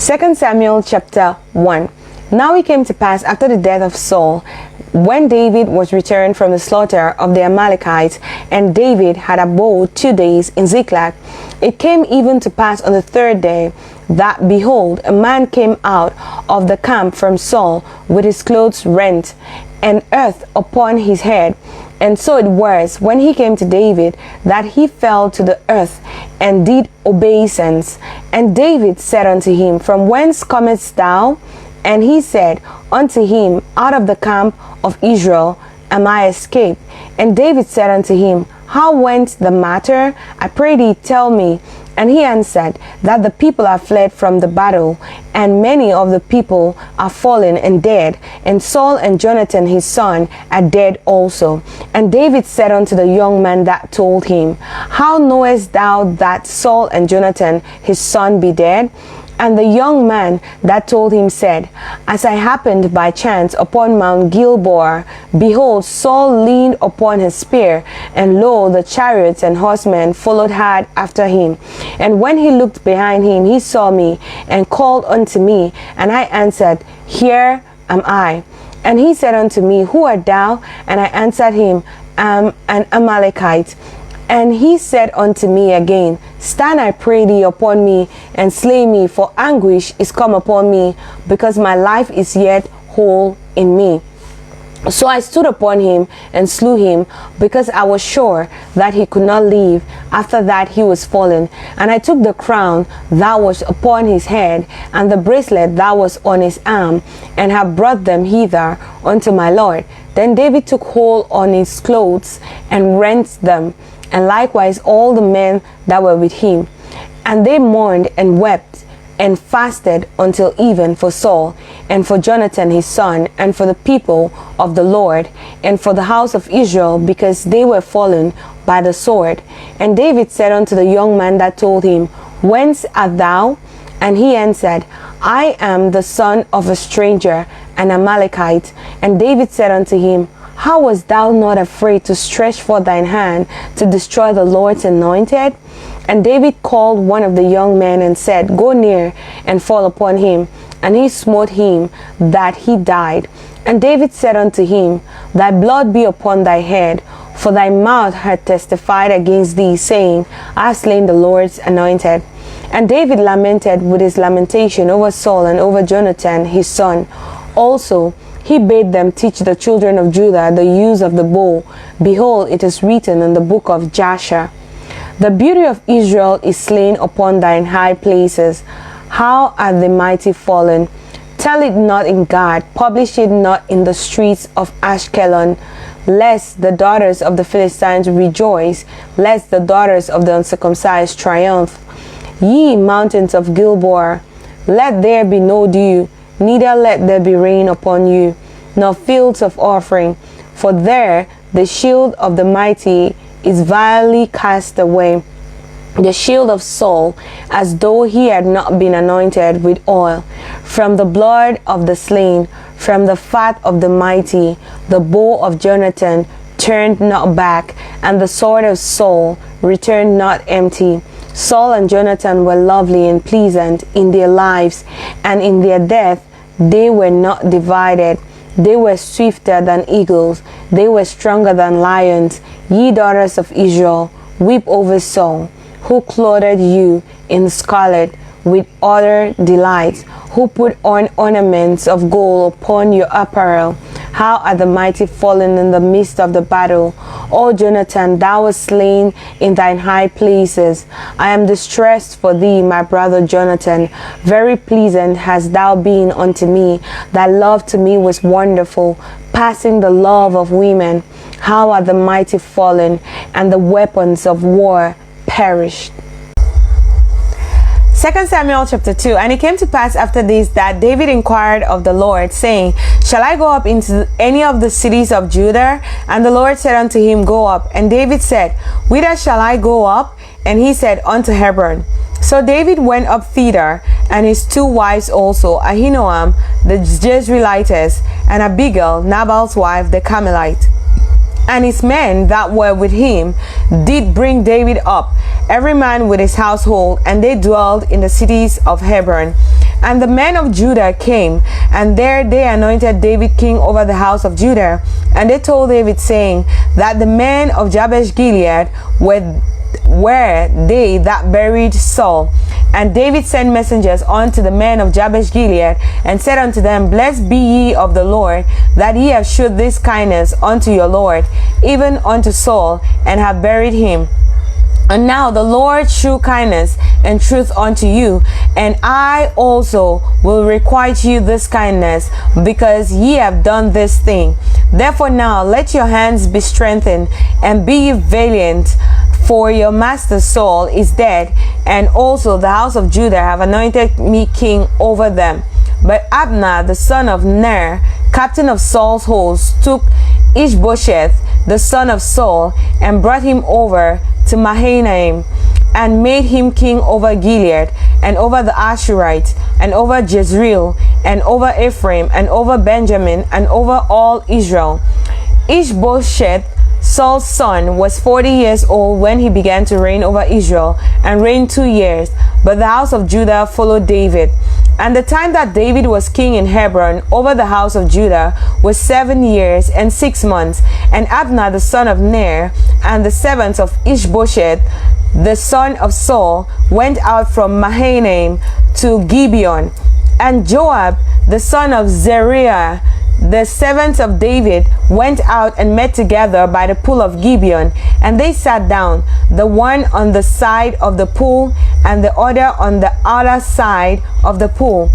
2 Samuel chapter 1. Now it came to pass after the death of Saul, when David was returned from the slaughter of the Amalekites, and David had abode 2 days in Ziklag, it came even to pass on the 3rd day, that, behold, a man came out of the camp from Saul with his clothes rent, and earth upon his head. And so it was, when he came to David, that he fell to the earth, and did obeisance. And David said unto him, From whence comest thou? And he said unto him, Out of the camp of Israel am I escaped. And David said unto him, How went the matter? I pray thee, tell me. And he answered, That the people are fled from the battle, and many of the people are fallen and dead, and Saul and Jonathan his son are dead also. And David said unto the young man that told him, How knowest thou that Saul and Jonathan his son be dead? And the young man that told him said, As I happened by chance upon Mount Gilboa, behold, Saul leaned upon his spear, and lo, the chariots and horsemen followed hard after him. And when he looked behind him, he saw me, and called unto me, and I answered, Here am I. And he said unto me, Who art thou? And I answered him, I am an Amalekite. And he said unto me again, Stand, I pray thee, upon me, and slay me, for anguish is come upon me, because my life is yet whole in me. So I stood upon him and slew him, because I was sure that he could not live after that he was fallen. And I took the crown that was upon his head, and the bracelet that was on his arm, and have brought them hither unto my Lord. Then David took hold on his clothes, and rent them, and likewise all the men that were with him. And they mourned and wept and fasted until even for Saul, and for Jonathan his son, and for the people of the Lord, and for the house of Israel, because they were fallen by the sword. And David said unto the young man that told him, Whence art thou? And he answered, I am the son of a stranger, an Amalekite. And David said unto him, How wast thou not afraid to stretch forth thine hand to destroy the Lord's anointed? And David called one of the young men and said, Go near and fall upon him. And he smote him that he died. And David said unto him, Thy blood be upon thy head, for thy mouth hath testified against thee, saying, I have slain the Lord's anointed. And David lamented with his lamentation over Saul and over Jonathan his son. Also, he bade them teach the children of Judah the use of the bow. Behold, it is written in the book of Jasher, The beauty of Israel is slain upon thine high places. How are the mighty fallen? Tell it not in Gad, publish it not in the streets of Ashkelon, lest the daughters of the Philistines rejoice, lest the daughters of the uncircumcised triumph. Ye mountains of Gilboa, let there be no dew, neither let there be rain upon you, nor fields of offering, for there the shield of the mighty is vilely cast away, the shield of Saul, as though he had not been anointed with oil. From the blood of the slain, from the fat of the mighty, the bow of Jonathan turned not back, and the sword of Saul returned not empty. Saul and Jonathan were lovely and pleasant in their lives, and in their death they were not divided. They were swifter than eagles. They were stronger than lions. Ye daughters of Israel, weep over Saul, who clothed you in scarlet with other delights, who put on ornaments of gold upon your apparel. How are the mighty fallen in the midst of the battle? O Jonathan, thou wast slain in thine high places. I am distressed for thee, my brother Jonathan. Very pleasant hast thou been unto me. Thy love to me was wonderful, passing the love of women. How are the mighty fallen, and the weapons of war perished. 2 Samuel chapter 2. And it came to pass after this that David inquired of the Lord, saying, Shall I go up into any of the cities of Judah? And the Lord said unto him, Go up. And David said, Whither shall I go up? And he said, Unto Hebron. So David went up thither, and his 2 wives also, Ahinoam the Jezreelitess, and Abigail, Nabal's wife, the Carmelite. And his men that were with him did bring David up, every man with his household, and they dwelled in the cities of Hebron. And the men of Judah came, and there they anointed David king over the house of Judah. And they told David, saying, that the men of Jabesh Gilead were they that buried Saul. And David sent messengers unto the men of Jabesh Gilead, and said unto them, Blessed be ye of the Lord, that ye have shewed this kindness unto your Lord, even unto Saul, and have buried him. And now the Lord shew kindness and truth unto you, and I also will requite you this kindness, because ye have done this thing. Therefore now let your hands be strengthened, and be ye valiant, for your master Saul is dead, and also the house of Judah have anointed me king over them. But Abner the son of Ner, captain of Saul's host, took Ishbosheth the son of Saul, and brought him over to Mahanaim, and made him king over Gilead, and over the Ashurites, and over Jezreel, and over Ephraim, and over Benjamin, and over all Israel. Ishbosheth, Saul's son, was 40 years old when he began to reign over Israel, and reigned 2 years. But the house of Judah followed David. And the time that David was king in Hebron over the house of Judah was 7 years and 6 months. And Abner the son of Ner, and the servants of Ishbosheth the son of Saul, went out from Mahanaim to Gibeon. And Joab the son of Zeruiah, the servants of David, went out and met together by the pool of Gibeon, and they sat down, the one on the side of the pool, and the other on the other side of the pool.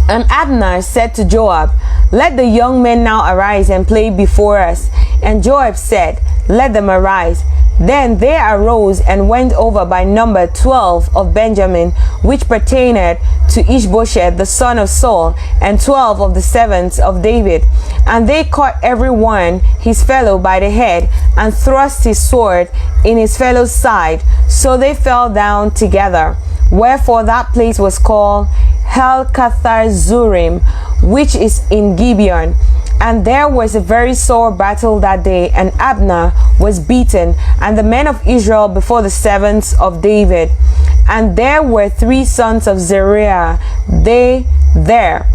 And Abner said to Joab, Let the young men now arise and play before us. And Joab said, Let them arise. Then they arose and went over by number 12 of Benjamin, which pertained to Ishbosheth the son of Saul, and 12 of the servants of David. And they caught every one his fellow by the head, and thrust his sword in his fellow's side, so they fell down together. Wherefore that place was called Helkathar-Zurim, which is in Gibeon. And there was a very sore battle that day, and Abner was beaten, and the men of Israel before the servants of David. And there were 3 sons of Zeruiah there,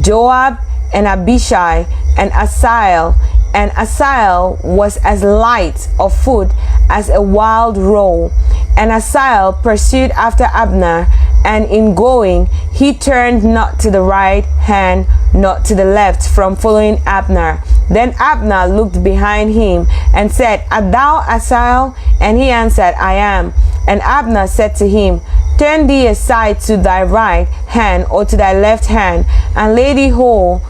Joab, and Abishai, and Asahel. And Asahel was as light of foot as a wild roe. And Asahel pursued after Abner, and in going he turned not to the right hand, not to the left, from following Abner. Then Abner looked behind him, and said, Art thou Asahel? And he answered, I am. And Abner said to him, Turn thee aside to thy right hand, or to thy left hand, and lay thee hold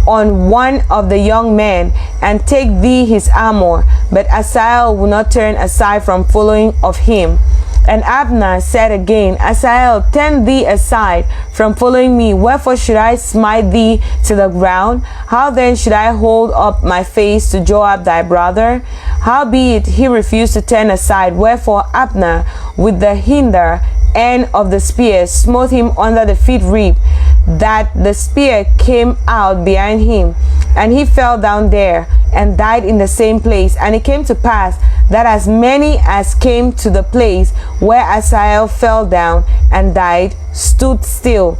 on one of the young men, and take thee his armor. But Asahel would not turn aside from following of him. And Abner said again, Asahel, turn thee aside from following me. Wherefore should I smite thee to the ground? How then should I hold up my face to Joab thy brother? Howbeit he refused to turn aside. Wherefore Abner with the hinder end of the spear smote him under the feet rib, that the spear came out behind him, and he fell down there and died in the same place. And it came to pass that as many as came to the place where Asahel fell down and died stood still.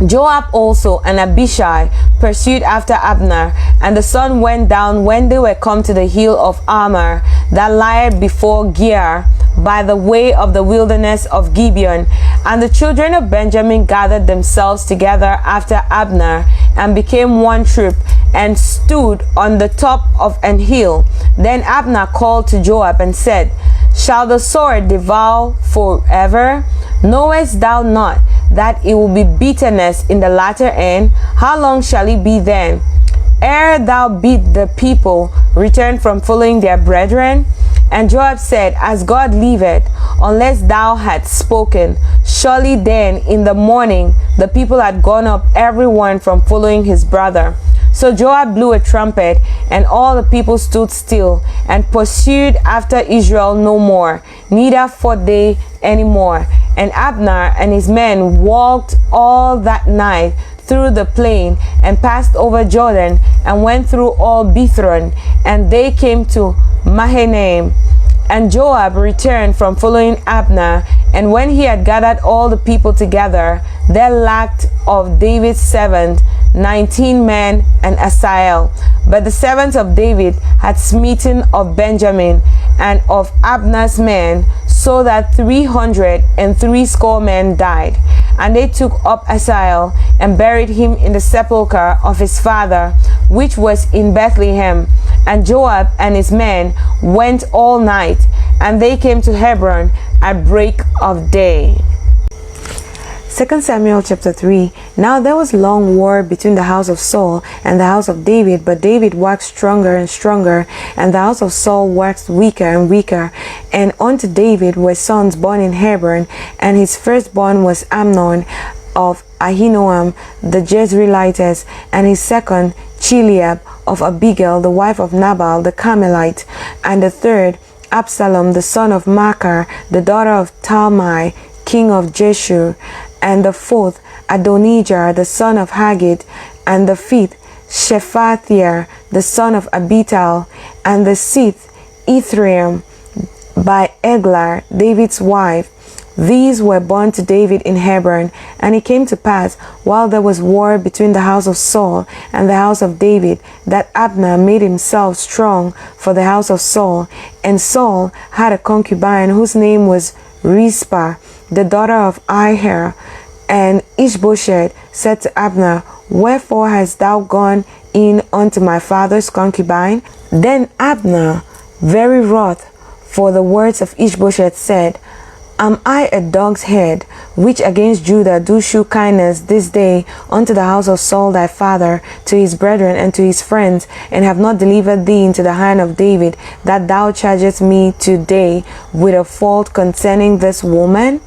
Joab also and Abishai pursued after Abner, and the sun went down when they were come to the hill of Armor, that lieth before Gear, by the way of the wilderness of Gibeon. And the children of Benjamin gathered themselves together after Abner, and became one troop, and stood on the top of an hill. Then Abner called to Joab and said, Shall the sword devour forever? Knowest thou not that it will be bitterness in the latter end? How long shall it be then, ere thou beat the people, return from following their brethren? And Joab said, As God liveth, unless thou hadst spoken, surely then in the morning the people had gone up every one from following his brother. So Joab blew a trumpet, and all the people stood still, and pursued after Israel no more, neither fought they any more. And Abner and his men walked all that night through the plain, and passed over Jordan, and went through all Bithron, and they came to Mahanaim. And Joab returned from following Abner, and when he had gathered all the people together, There lacked of David's servant 19 men and Asahel. But the servants of David had smitten of Benjamin and of Abner's men, so that 360 men died. And they took up Asahel and buried him in the sepulchre of his father, which was in Bethlehem. And Joab and his men went all night, and they came to Hebron at break of day. 2 Samuel chapter 3. Now there was long war between the house of Saul and the house of David, but David waxed stronger and stronger, and the house of Saul waxed weaker and weaker. And unto David were sons born in Hebron, and his firstborn was Amnon of Ahinoam the Jezreelitess, and his second Chileab of Abigail the wife of Nabal the Carmelite, and the third Absalom the son of Maachah the daughter of Talmai king of Jeshur, and the fourth Adonijah the son of Haggith, and the fifth Shephatiah the son of Abital, and the sixth Ephraim by Eglah David's wife. These were born to David in Hebron. And it came to pass, while there was war between the house of Saul and the house of David, that Abner made himself strong for the house of Saul. And Saul had a concubine whose name was Rizpah, the daughter of Ahiah. And Ishbosheth said to Abner, Wherefore hast thou gone in unto my father's concubine? Then Abner, very wroth for the words of Ishbosheth, said, Am I a dog's head, which against Judah do shew kindness this day unto the house of Saul thy father, to his brethren and to his friends, and have not delivered thee into the hand of David, that thou chargest me today with a fault concerning this woman?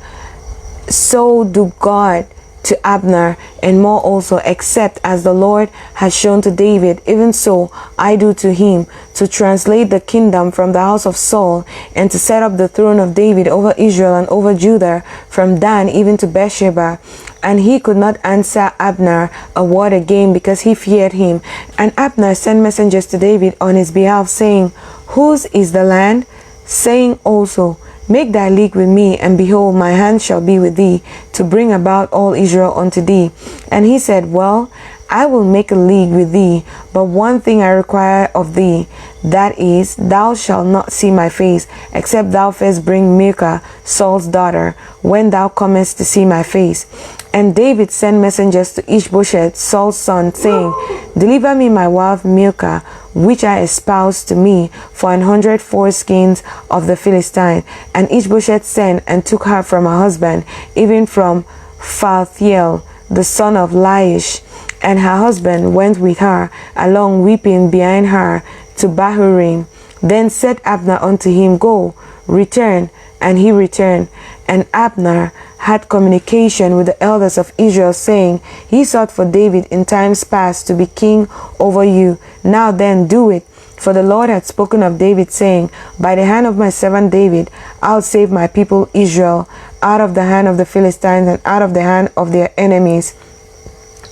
So do God to Abner, and more also, except as the Lord has shown to David, even so I do to him, to translate the kingdom from the house of Saul, and to set up the throne of David over Israel and over Judah, from Dan even to Beersheba. And he could not answer Abner a word again, because he feared him. And Abner sent messengers to David on his behalf, saying, Whose is the land? Saying also, Make thy league with me, and behold, my hand shall be with thee, to bring about all Israel unto thee. And he said, Well, I will make a league with thee, but one thing I require of thee, that is, thou shalt not see my face, except thou first bring Michal, Saul's daughter, when thou comest to see my face. And David sent messengers to Ishbosheth, Saul's son, saying, Deliver me my wife Michal, which I espoused to me, for 100 foreskins of the Philistine. And Ishbosheth sent and took her from her husband, even from Phalthiel, the son of Laish. And her husband went with her, along weeping behind her, to Bahurim. Then said Abner unto him, Go, return. And he returned. And Abner had communication with the elders of Israel, saying, He sought for David in times past to be king over you. Now then do it. For the Lord had spoken of David, saying, By the hand of my servant David, I'll save my people Israel out of the hand of the Philistines and out of the hand of their enemies.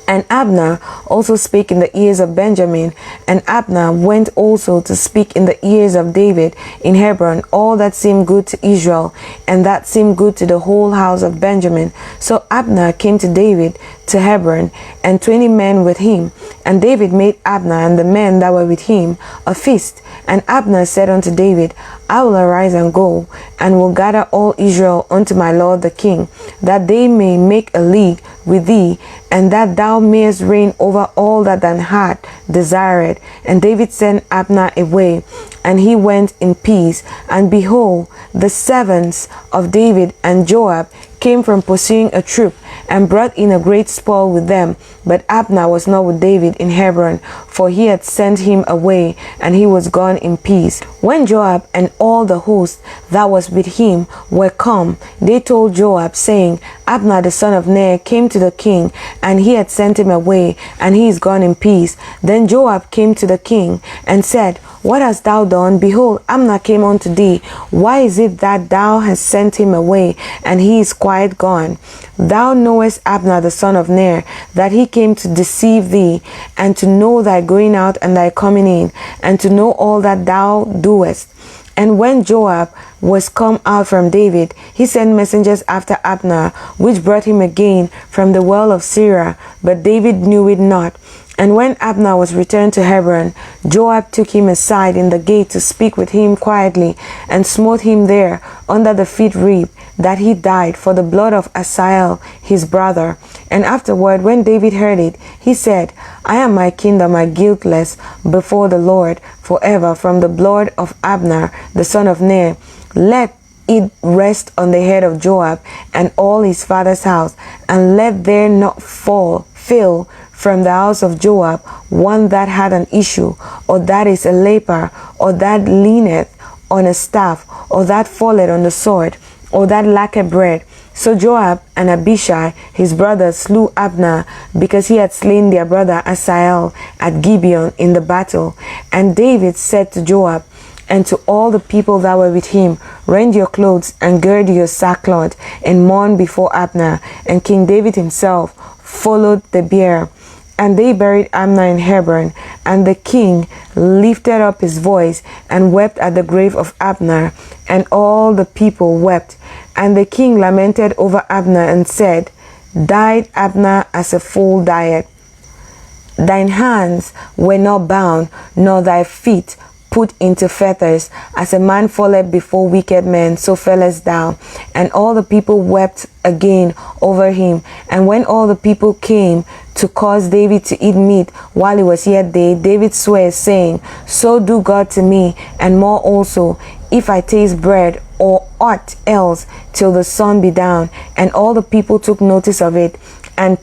And Abner also spake in the ears of Benjamin, and Abner went also to speak in the ears of David in Hebron all that seemed good to Israel, and that seemed good to the whole house of Benjamin. So Abner came to David to Hebron, and 20 men with him. And David made Abner and the men that were with him a feast. And Abner said unto David, I will arise and go, and will gather all Israel unto my lord the king, that they may make a league with thee, and that thou mayest reign over all that thine heart desired. And David sent Abner away, and he went in peace. And behold, the servants of David and Joab came from pursuing a troop, and brought in a great spoil with them. But Abner was not with David in Hebron, for he had sent him away, and he was gone in peace. When Joab and all the host that was with him were come, they told Joab, saying, Abner the son of Ner came to the king, and he had sent him away, and he is gone in peace. Then Joab came to the king, and said, What hast thou done? Behold, Abner came unto thee. Why is it that thou hast sent him away, and he is quiet gone? Thou knowest Abner the son of Ner, that he came to deceive thee, and to know thy going out and thy coming in, and to know all that thou doest. And when Joab was come out from David, he sent messengers after Abner, which brought him again from the well of Sirah, but David knew it not. And when Abner was returned to Hebron, Joab took him aside in the gate to speak with him quietly, and smote him there under the feet rib, that he died for the blood of Asahel his brother. And afterward, when David heard it, he said, I and my kingdom are guiltless before the Lord forever from the blood of Abner the son of Ner. Let it rest on the head of Joab and all his father's house, and let there not fail from the house of Joab one that had an issue, or that is a leper, or that leaneth on a staff, or that falleth on the sword, or that lacketh bread. So Joab and Abishai his brother slew Abner, because he had slain their brother Asahel at Gibeon in the battle. And David said to Joab and to all the people that were with him, Rend your clothes and gird your sackcloth, and mourn before Abner. And King David himself followed the bier. And they buried Abner in Hebron. And the king lifted up his voice and wept at the grave of Abner, and all the people wept. And the king lamented over Abner and said, Died Abner as a fool dieth. Thine hands were not bound, nor thy feet put into fetters. As a man falleth before wicked men, so fellest thou. And all the people wept again over him. And when all the people came to cause David to eat meat while it was yet day, David sware, saying, So do God to me, and more also, if I taste bread or aught else till the sun be down. And all the people took notice of it, and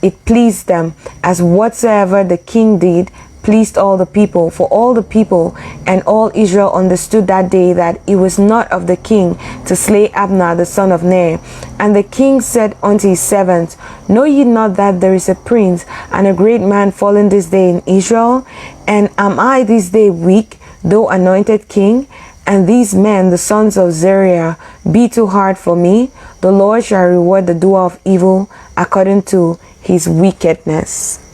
it pleased them, as whatsoever the king did pleased all the people. For all the people and all Israel understood that day that it was not of the king to slay Abner the son of Ner. And the king said unto his servants, Know ye not that there is a prince and a great man fallen this day in Israel? And am I this day weak, though anointed king? And these men, the sons of Zeruiah, be too hard for me? The Lord shall reward the doer of evil according to his wickedness.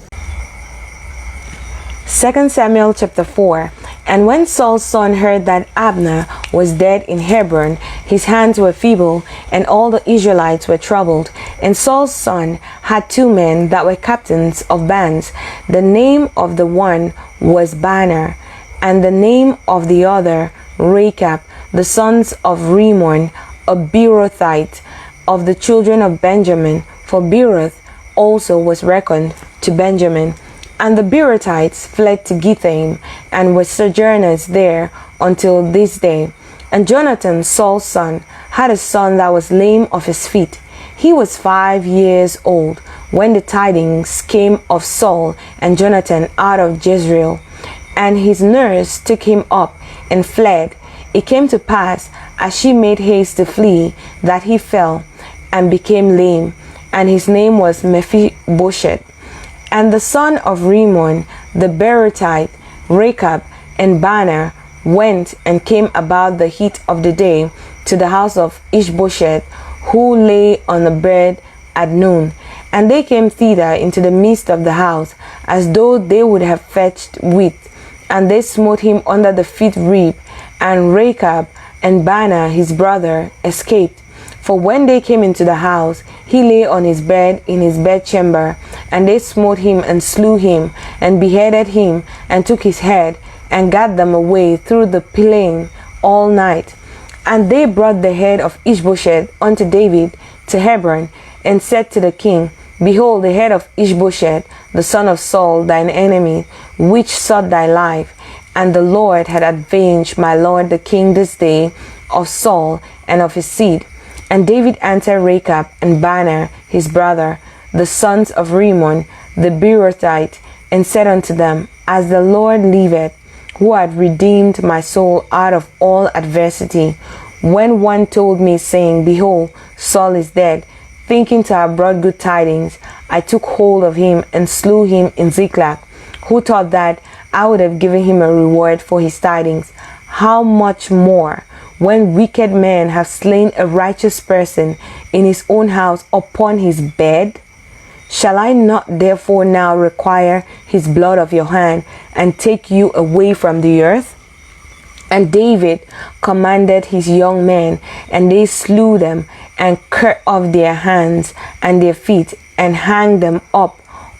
2 Samuel chapter 4. And when Saul's son heard that Abner was dead in Hebron, his hands were feeble, and all the Israelites were troubled. And Saul's son had two men that were captains of bands. The name of the one was Banner, and the name of the other Rechab, the sons of Rimmon, a Beerothite, of the children of Benjamin, for Beeroth also was reckoned to Benjamin. And the Beerothites fled to Githaim, and were sojourners there until this day. And Jonathan, Saul's son, had a son that was lame of his feet. He was 5 years old when the tidings came of Saul and Jonathan out of Jezreel. And his nurse took him up and fled. It came to pass, as she made haste to flee, that he fell and became lame, and his name was Mephibosheth. And the son of Rimmon, the Beerothite, Rechab, and Banner went and came about the heat of the day to the house of Ishbosheth, who lay on the bed at noon. And they came thither into the midst of the house, as though they would have fetched wheat. And they smote him under the feet rib, and Rechab and Banner his brother escaped. For when they came into the house, he lay on his bed in his bedchamber, and they smote him and slew him, and beheaded him, and took his head, and gat them away through the plain all night. And they brought the head of Ishbosheth unto David to Hebron, and said to the king, Behold, the head of Ishbosheth, the son of Saul, thine enemy, which sought thy life. And the Lord had avenged my lord the king this day of Saul and of his seed. And David answered Rechab and Banner his brother, the sons of Rimmon, the Beerothite, and said unto them, As the Lord liveth, who had redeemed my soul out of all adversity, when one told me, saying, Behold, Saul is dead, thinking to have brought good tidings, I took hold of him and slew him in Ziklag, who thought that I would have given him a reward for his tidings. How much more, when wicked men have slain a righteous person in his own house upon his bed? Shall I not therefore now require his blood of your hand, and take you away from the earth? And David commanded his young men, and they slew them, and cut off their hands and their feet, and hanged them up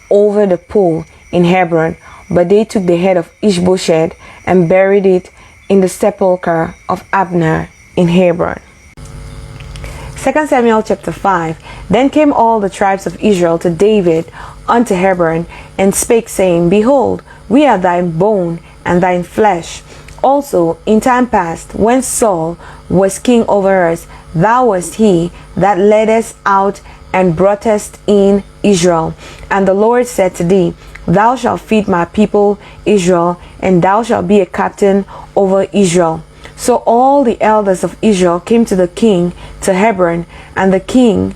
over the pool in Hebron. But they took the head of Ishbosheth and buried it in the sepulchre of Abner in Hebron. 2 Samuel chapter 5. Then came all the tribes of Israel to David unto Hebron, and spake, saying, Behold, we are thine bone and thine flesh. Also in time past, when Saul was king over us, thou wast he that led us out and broughtest in Israel. And the Lord said to thee, Thou shalt feed my people Israel, and thou shalt be a captain over Israel. So all the elders of Israel came to the king to Hebron, and the king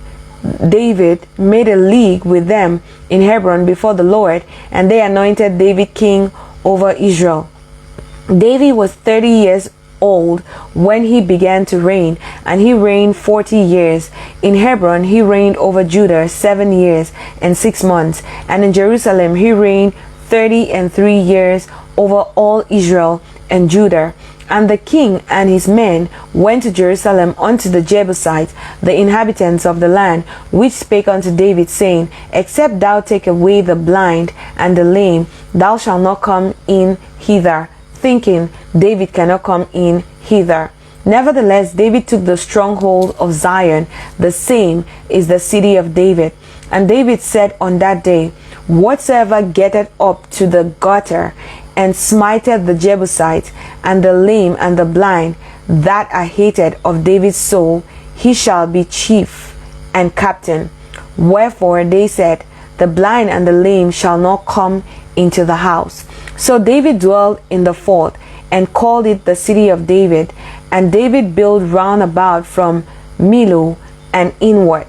David made a league with them in Hebron before the Lord, and they anointed David king over Israel. David was 30 years old when he began to reign, and he reigned 40 years. In Hebron he reigned over Judah 7 years and 6 months, and in Jerusalem he reigned 33 years over all Israel and Judah. And the king and his men went to Jerusalem unto the Jebusites, the inhabitants of the land, which spake unto David, saying, Except thou take away the blind and the lame, thou shalt not come in hither. Thinking, David cannot come in hither. Nevertheless, David took the stronghold of Zion, the same is the city of David. And David said on that day, Whatsoever getteth up to the gutter, and smiteth the Jebusites, and the lame and the blind, that are hated of David's soul, he shall be chief and captain. Wherefore they said, The blind and the lame shall not come into the house. So David dwelt in the fort, and called it the city of David. And David built round about from Millo and inward.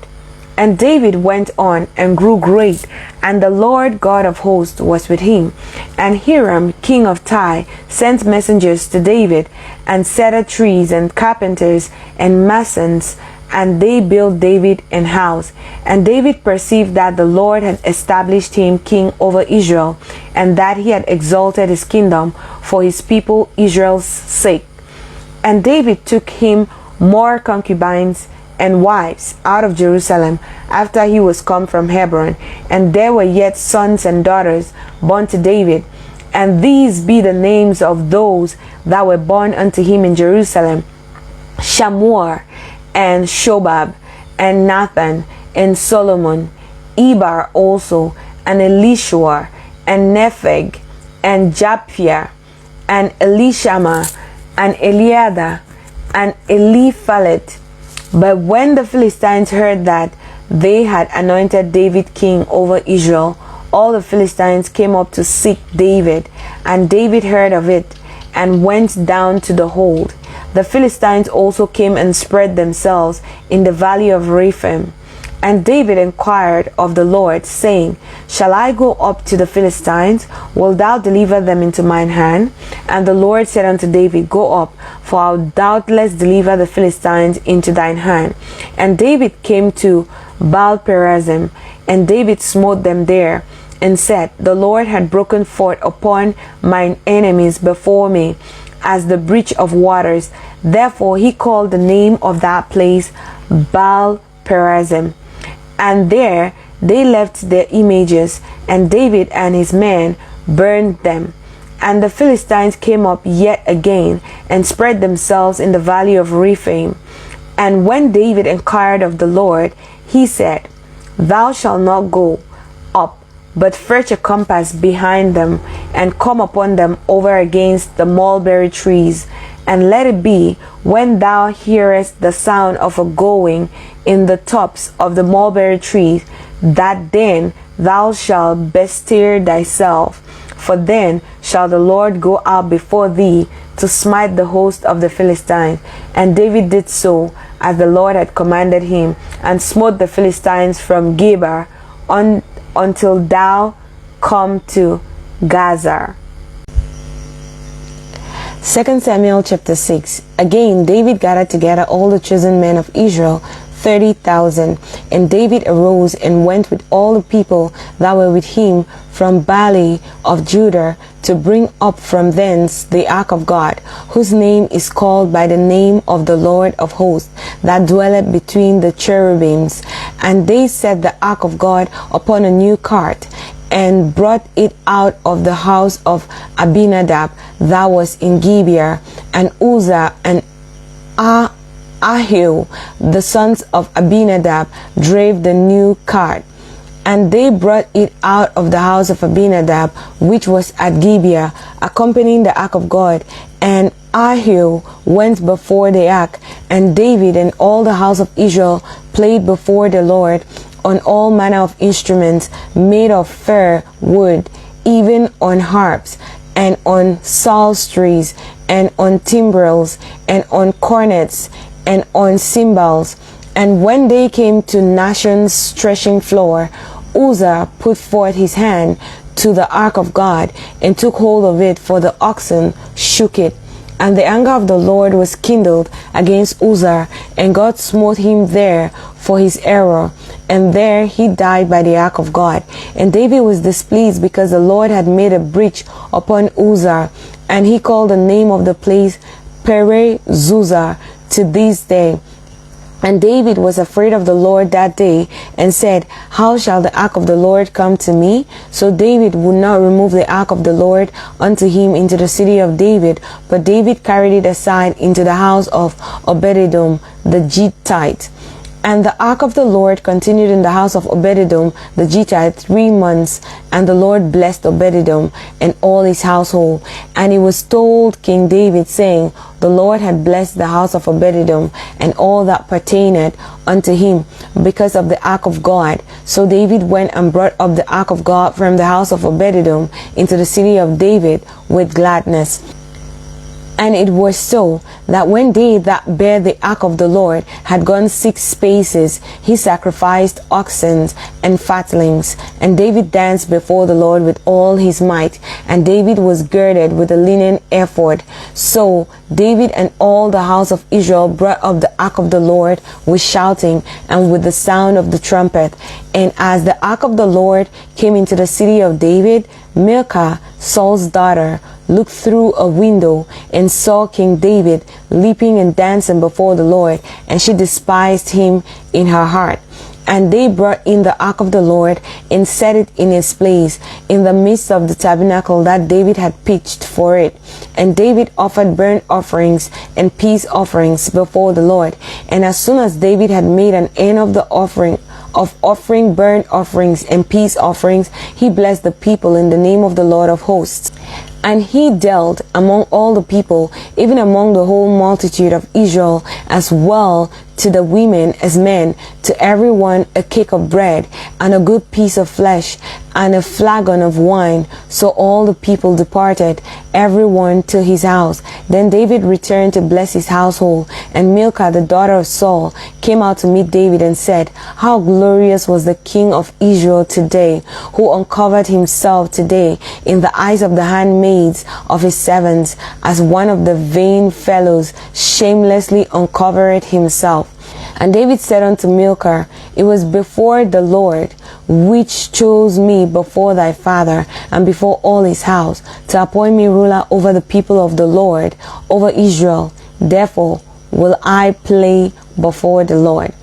And David went on and grew great, and the Lord God of hosts was with him. And Hiram king of Tyre sent messengers to David, and cedar trees, and carpenters, and masons, and they built David an house. And David perceived that the Lord had established him king over Israel, and that he had exalted his kingdom for his people Israel's sake. And David took him more concubines and wives out of Jerusalem after he was come from Hebron, and there were yet sons and daughters born to David. And these be the names of those that were born unto him in Jerusalem: Shammua, and Shobab, and Nathan, and Solomon, Eber also, and Elishua, and Nepheg, and Japhia, and Elishama, and Eliada, and Eliphalet. But when the Philistines heard that they had anointed David king over Israel, all the Philistines came up to seek David, and David heard of it, and went down to the hold. The Philistines also came and spread themselves in the valley of Rephaim. And David inquired of the Lord, saying, Shall I go up to the Philistines? Wilt thou deliver them into mine hand? And the Lord said unto David, Go up, for I will doubtless deliver the Philistines into thine hand. And David came to Baal-perazim, and David smote them there, and said, The Lord had broken forth upon mine enemies before me, as the breach of waters. Therefore he called the name of that place Baal-perazim. And there they left their images, and David and his men burned them. And the Philistines came up yet again, and spread themselves in the valley of Rephaim. And when David inquired of the Lord, he said, Thou shalt not go up, but fetch a compass behind them, and come upon them over against the mulberry trees. And let it be, when thou hearest the sound of a going in the tops of the mulberry trees, that then thou shalt bestir thyself, for then shall the Lord go out before thee to smite the host of the Philistines. And David did so as the Lord had commanded him, and smote the Philistines from Geber until thou come to Gaza. 2 Samuel chapter 6. Again David gathered together all the chosen men of Israel, 30,000. And David arose and went with all the people that were with him from Bali of Judah to bring up from thence the ark of God, whose name is called by the name of the Lord of hosts, that dwelleth between the cherubims. And they set the ark of God upon a new cart, and brought it out of the house of Abinadab that was in Gibeah. And Uzzah and Ahio, the sons of Abinadab, drave the new cart. And they brought it out of the house of Abinadab, which was at Gibeah, accompanying the ark of God. And Ahio went before the ark, and David and all the house of Israel played before the Lord on all manner of instruments made of fir wood, even on harps, and on psalteries, and on timbrels, and on cornets, and on cymbals. And when they came to Nashon's threshing floor, Uzzah put forth his hand to the ark of God, and took hold of it, for the oxen shook it. And the anger of the Lord was kindled against Uzzah, and God smote him there for his error, and there he died by the ark of God. And David was displeased because the Lord had made a breach upon Uzzah, and he called the name of the place Perez-Uzzah to this day. And David was afraid of the Lord that day, and said, How shall the ark of the Lord come to me? So David would not remove the ark of the Lord unto him into the city of David, but David carried it aside into the house of Obed-Edom the Gittite. And the ark of the Lord continued in the house of Obed-Edom the Gittite 3 months, and the Lord blessed Obed-Edom and all his household. And it was told King David, saying, The Lord had blessed the house of Obed-Edom and all that pertained unto him, because of the ark of God. So David went and brought up the ark of God from the house of Obed-Edom into the city of David with gladness. And it was so, that when they that bare the ark of the Lord had gone 6 paces, he sacrificed oxen and fatlings. And David danced before the Lord with all his might. And David was girded with a linen ephod. So David and all the house of Israel brought up the ark of the Lord with shouting and with the sound of the trumpet. And as the ark of the Lord came into the city of David, Milcah, Saul's daughter, looked through a window and saw King David leaping and dancing before the Lord, and she despised him in her heart. And they brought in the ark of the Lord and set it in its place in the midst of the tabernacle that David had pitched for it. And David offered burnt offerings and peace offerings before the Lord. And as soon as David had made an end of the offering burnt offerings and peace offerings, he blessed the people in the name of the Lord of hosts. And he dealt among all the people, even among the whole multitude of Israel, as well to the women as men, to every one a cake of bread, and a good piece of flesh, and a flagon of wine. So all the people departed, every one to his house. Then David returned to bless his household. And Milcah, the daughter of Saul, came out to meet David and said, How glorious was the king of Israel today, who uncovered himself today in the eyes of the handmaids of his servants, as one of the vain fellows shamelessly uncovered himself. And David said unto Milcah, It was before the Lord, which chose me before thy father, and before all his house, to appoint me ruler over the people of the Lord, over Israel. Therefore will I play before the Lord.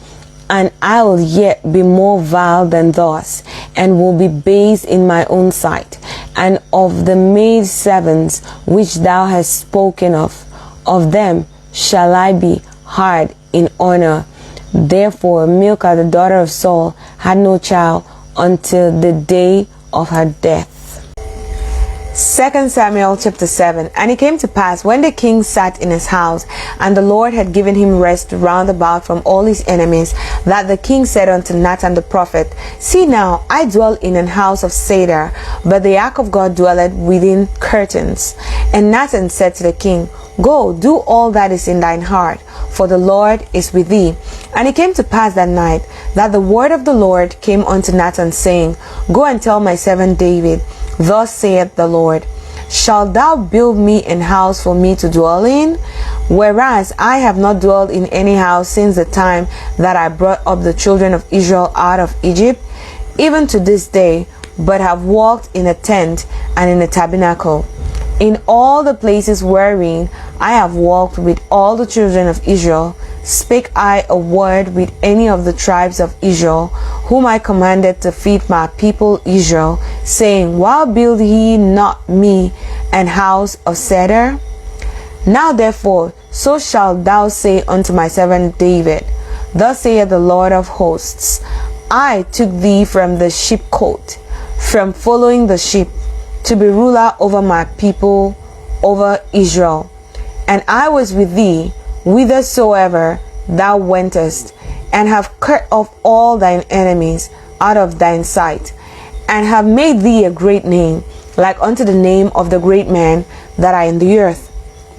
And I will yet be more vile than thus, and will be base in my own sight. And of the maid servants which thou hast spoken of them shall I be hard in honor. Therefore Milcah, the daughter of Saul, had no child until the day of her death. 2 Samuel chapter 7. And it came to pass, when the king sat in his house, and the Lord had given him rest round about from all his enemies, that the king said unto Nathan the prophet, See now, I dwell in an house of cedar, but the ark of God dwelleth within curtains. And Nathan said to the king, Go, do all that is in thine heart, for the Lord is with thee. And it came to pass that night, that the word of the Lord came unto Nathan, saying, Go and tell my servant David, Thus saith the Lord, Shalt thou build me an house for me to dwell in? Whereas I have not dwelled in any house since the time that I brought up the children of Israel out of Egypt, even to this day, but have walked in a tent and in a tabernacle. In all the places wherein I have walked with all the children of Israel, spake I a word with any of the tribes of Israel, whom I commanded to feed my people Israel, saying, Why build ye not me an house of cedar? Now therefore, so shalt thou say unto my servant David, Thus saith the Lord of hosts, I took thee from the sheepcote, from following the sheep, to be ruler over my people, over Israel. And I was with thee whithersoever thou wentest, and have cut off all thine enemies out of thine sight, and have made thee a great name, like unto the name of the great men that are in the earth.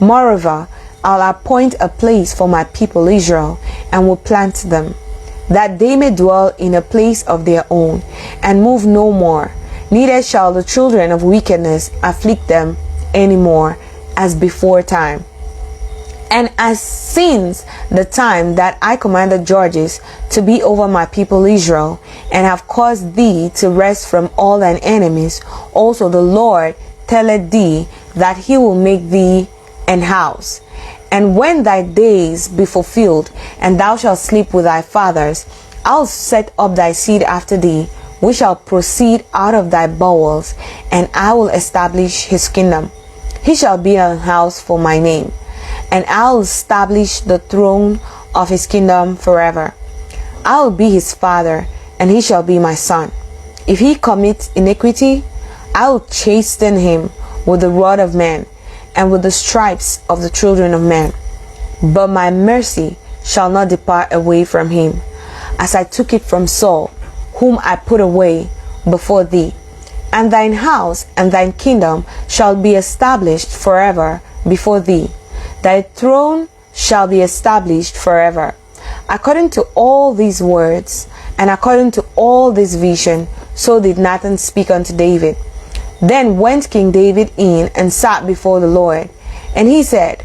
Moreover, I'll appoint a place for my people Israel, and will plant them, that they may dwell in a place of their own, and move no more. Neither shall the children of wickedness afflict them any more, as before time. And as since the time that I commanded judges to be over my people Israel, and have caused thee to rest from all thine enemies, also the Lord telleth thee that he will make thee an house. And when thy days be fulfilled, and thou shalt sleep with thy fathers, I'll set up thy seed after thee, which shall proceed out of thy bowels, and I will establish his kingdom. He shall be an house for my name, and I'll establish the throne of his kingdom forever. I'll be his father, and he shall be my son. If he commit iniquity, I'll chasten him with the rod of men, and with the stripes of the children of men. But my mercy shall not depart away from him, as I took it from Saul, whom I put away before thee. And thine house and thine kingdom shall be established forever before thee. Thy throne shall be established forever. According to all these words, and according to all this vision, so did Nathan speak unto David. Then went King David in and sat before the Lord. And he said,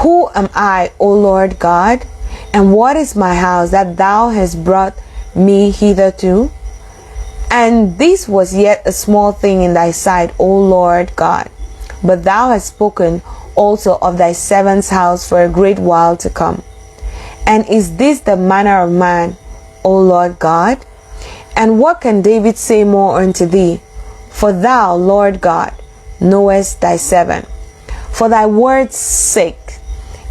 Who am I, O Lord God? And what is my house that thou hast brought me hitherto? And this was yet a small thing in thy sight, O Lord God. But thou hast spoken also of thy servant's house for a great while to come. And is this the manner of man, O Lord God? And what can David say more unto thee? For thou, Lord God, knowest thy servant. For thy word's sake,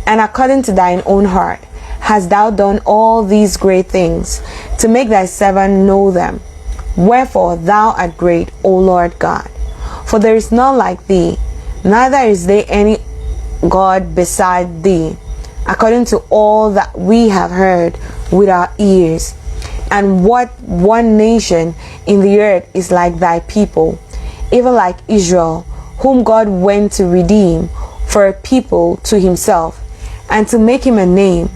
and according to thine own heart, hast thou done all these great things, to make thy servant know them. Wherefore thou art great, O Lord God. For there is none like thee, neither is there any God beside thee, according to all that we have heard with our ears. And what one nation in the earth is like thy people, even like Israel, whom God went to redeem for a people to himself, and to make him a name,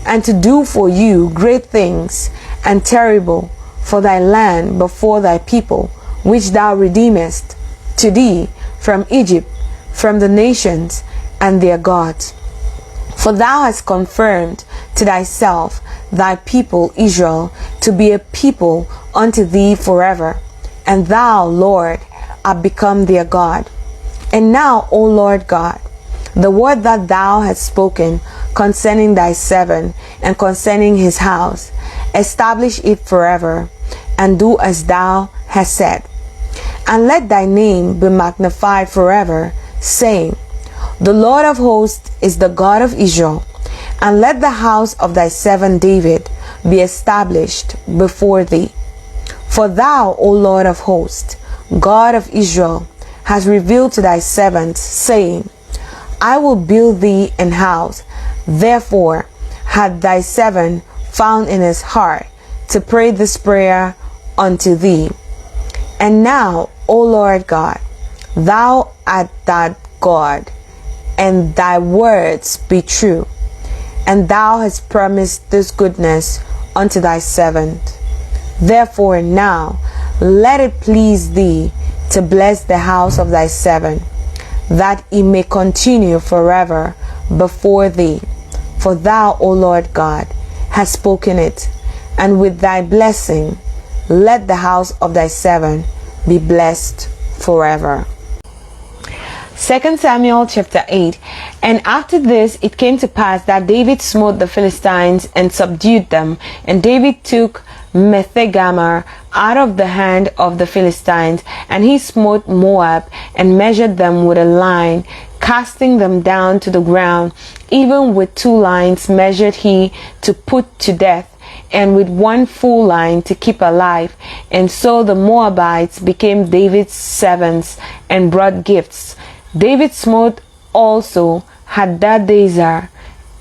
and to do for you great things and terrible for thy land before thy people, which thou redeemest to thee from Egypt, from the nations and their gods. For thou hast confirmed to thyself thy people Israel to be a people unto thee forever, and thou, Lord, art become their God. And now, O Lord God, the word that thou hast spoken concerning thy servant and concerning his house, establish it forever, and do as thou hast said. And let thy name be magnified forever, saying, The Lord of hosts is the God of Israel. And let the house of thy servant David be established before thee. For thou, O Lord of hosts, God of Israel, hast revealed to thy servant, saying, I will build thee an house. Therefore had thy servant found in his heart to pray this prayer unto thee. And now, O Lord God, thou art that God, and thy words be true. And thou hast promised this goodness unto thy servant. Therefore now let it please thee to bless the house of thy servant, that it may continue forever before thee. For thou, O Lord God, hast spoken it, and with thy blessing let the house of thy servant be blessed forever. 2 Samuel chapter 8. And after this it came to pass that David smote the Philistines and subdued them. And David took Methegamar out of the hand of the Philistines, and he smote Moab and measured them with a line, casting them down to the ground. Even with 2 lines measured he to put to death, and with 1 full line to keep alive. And so the Moabites became David's servants and brought gifts. David smote also Hadadezer,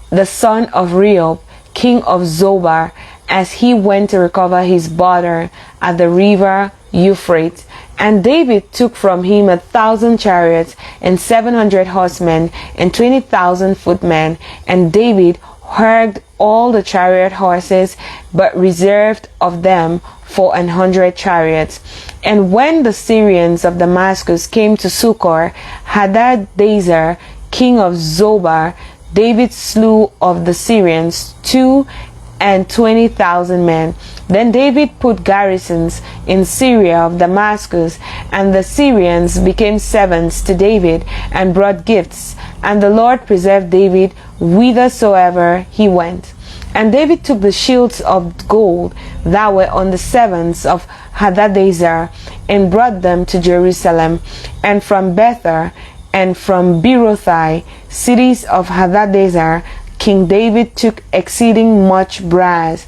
the son of Rehob, king of Zobar, as he went to recover his border at the river Euphrates. And David took from him 1,000 chariots and 700 horsemen and 20,000 footmen. And David heard all the chariot horses, but reserved of them for 100 chariots. And when the Syrians of Damascus came to succor Hadadezer, king of Zobar, David slew of the Syrians 22,000 men. Then David put garrisons in Syria of Damascus, and the Syrians became servants to David and brought gifts. And the Lord preserved David whithersoever he went. And David took the shields of gold that were on the servants of Hadadezer, and brought them to Jerusalem. And from Bethel and from Berothai, cities of Hadadezer, King David took exceeding much brass.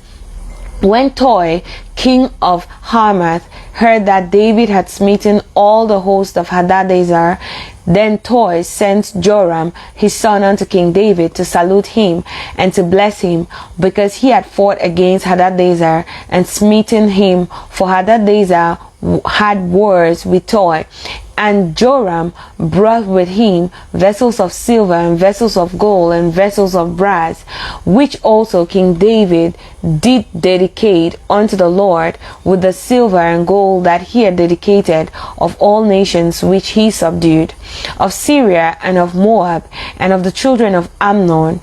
When Toi, king of Hamath, heard that David had smitten all the host of Hadadezer, then Toi sent Joram his son unto King David to salute him and to bless him, because he had fought against Hadadezer and smitten him, for Hadadezer had wars with Toi. And Joram brought with him vessels of silver and vessels of gold and vessels of brass, which also King David did dedicate unto the Lord with the silver and gold that he had dedicated of all nations which he subdued, of Syria and of Moab and of the children of Ammon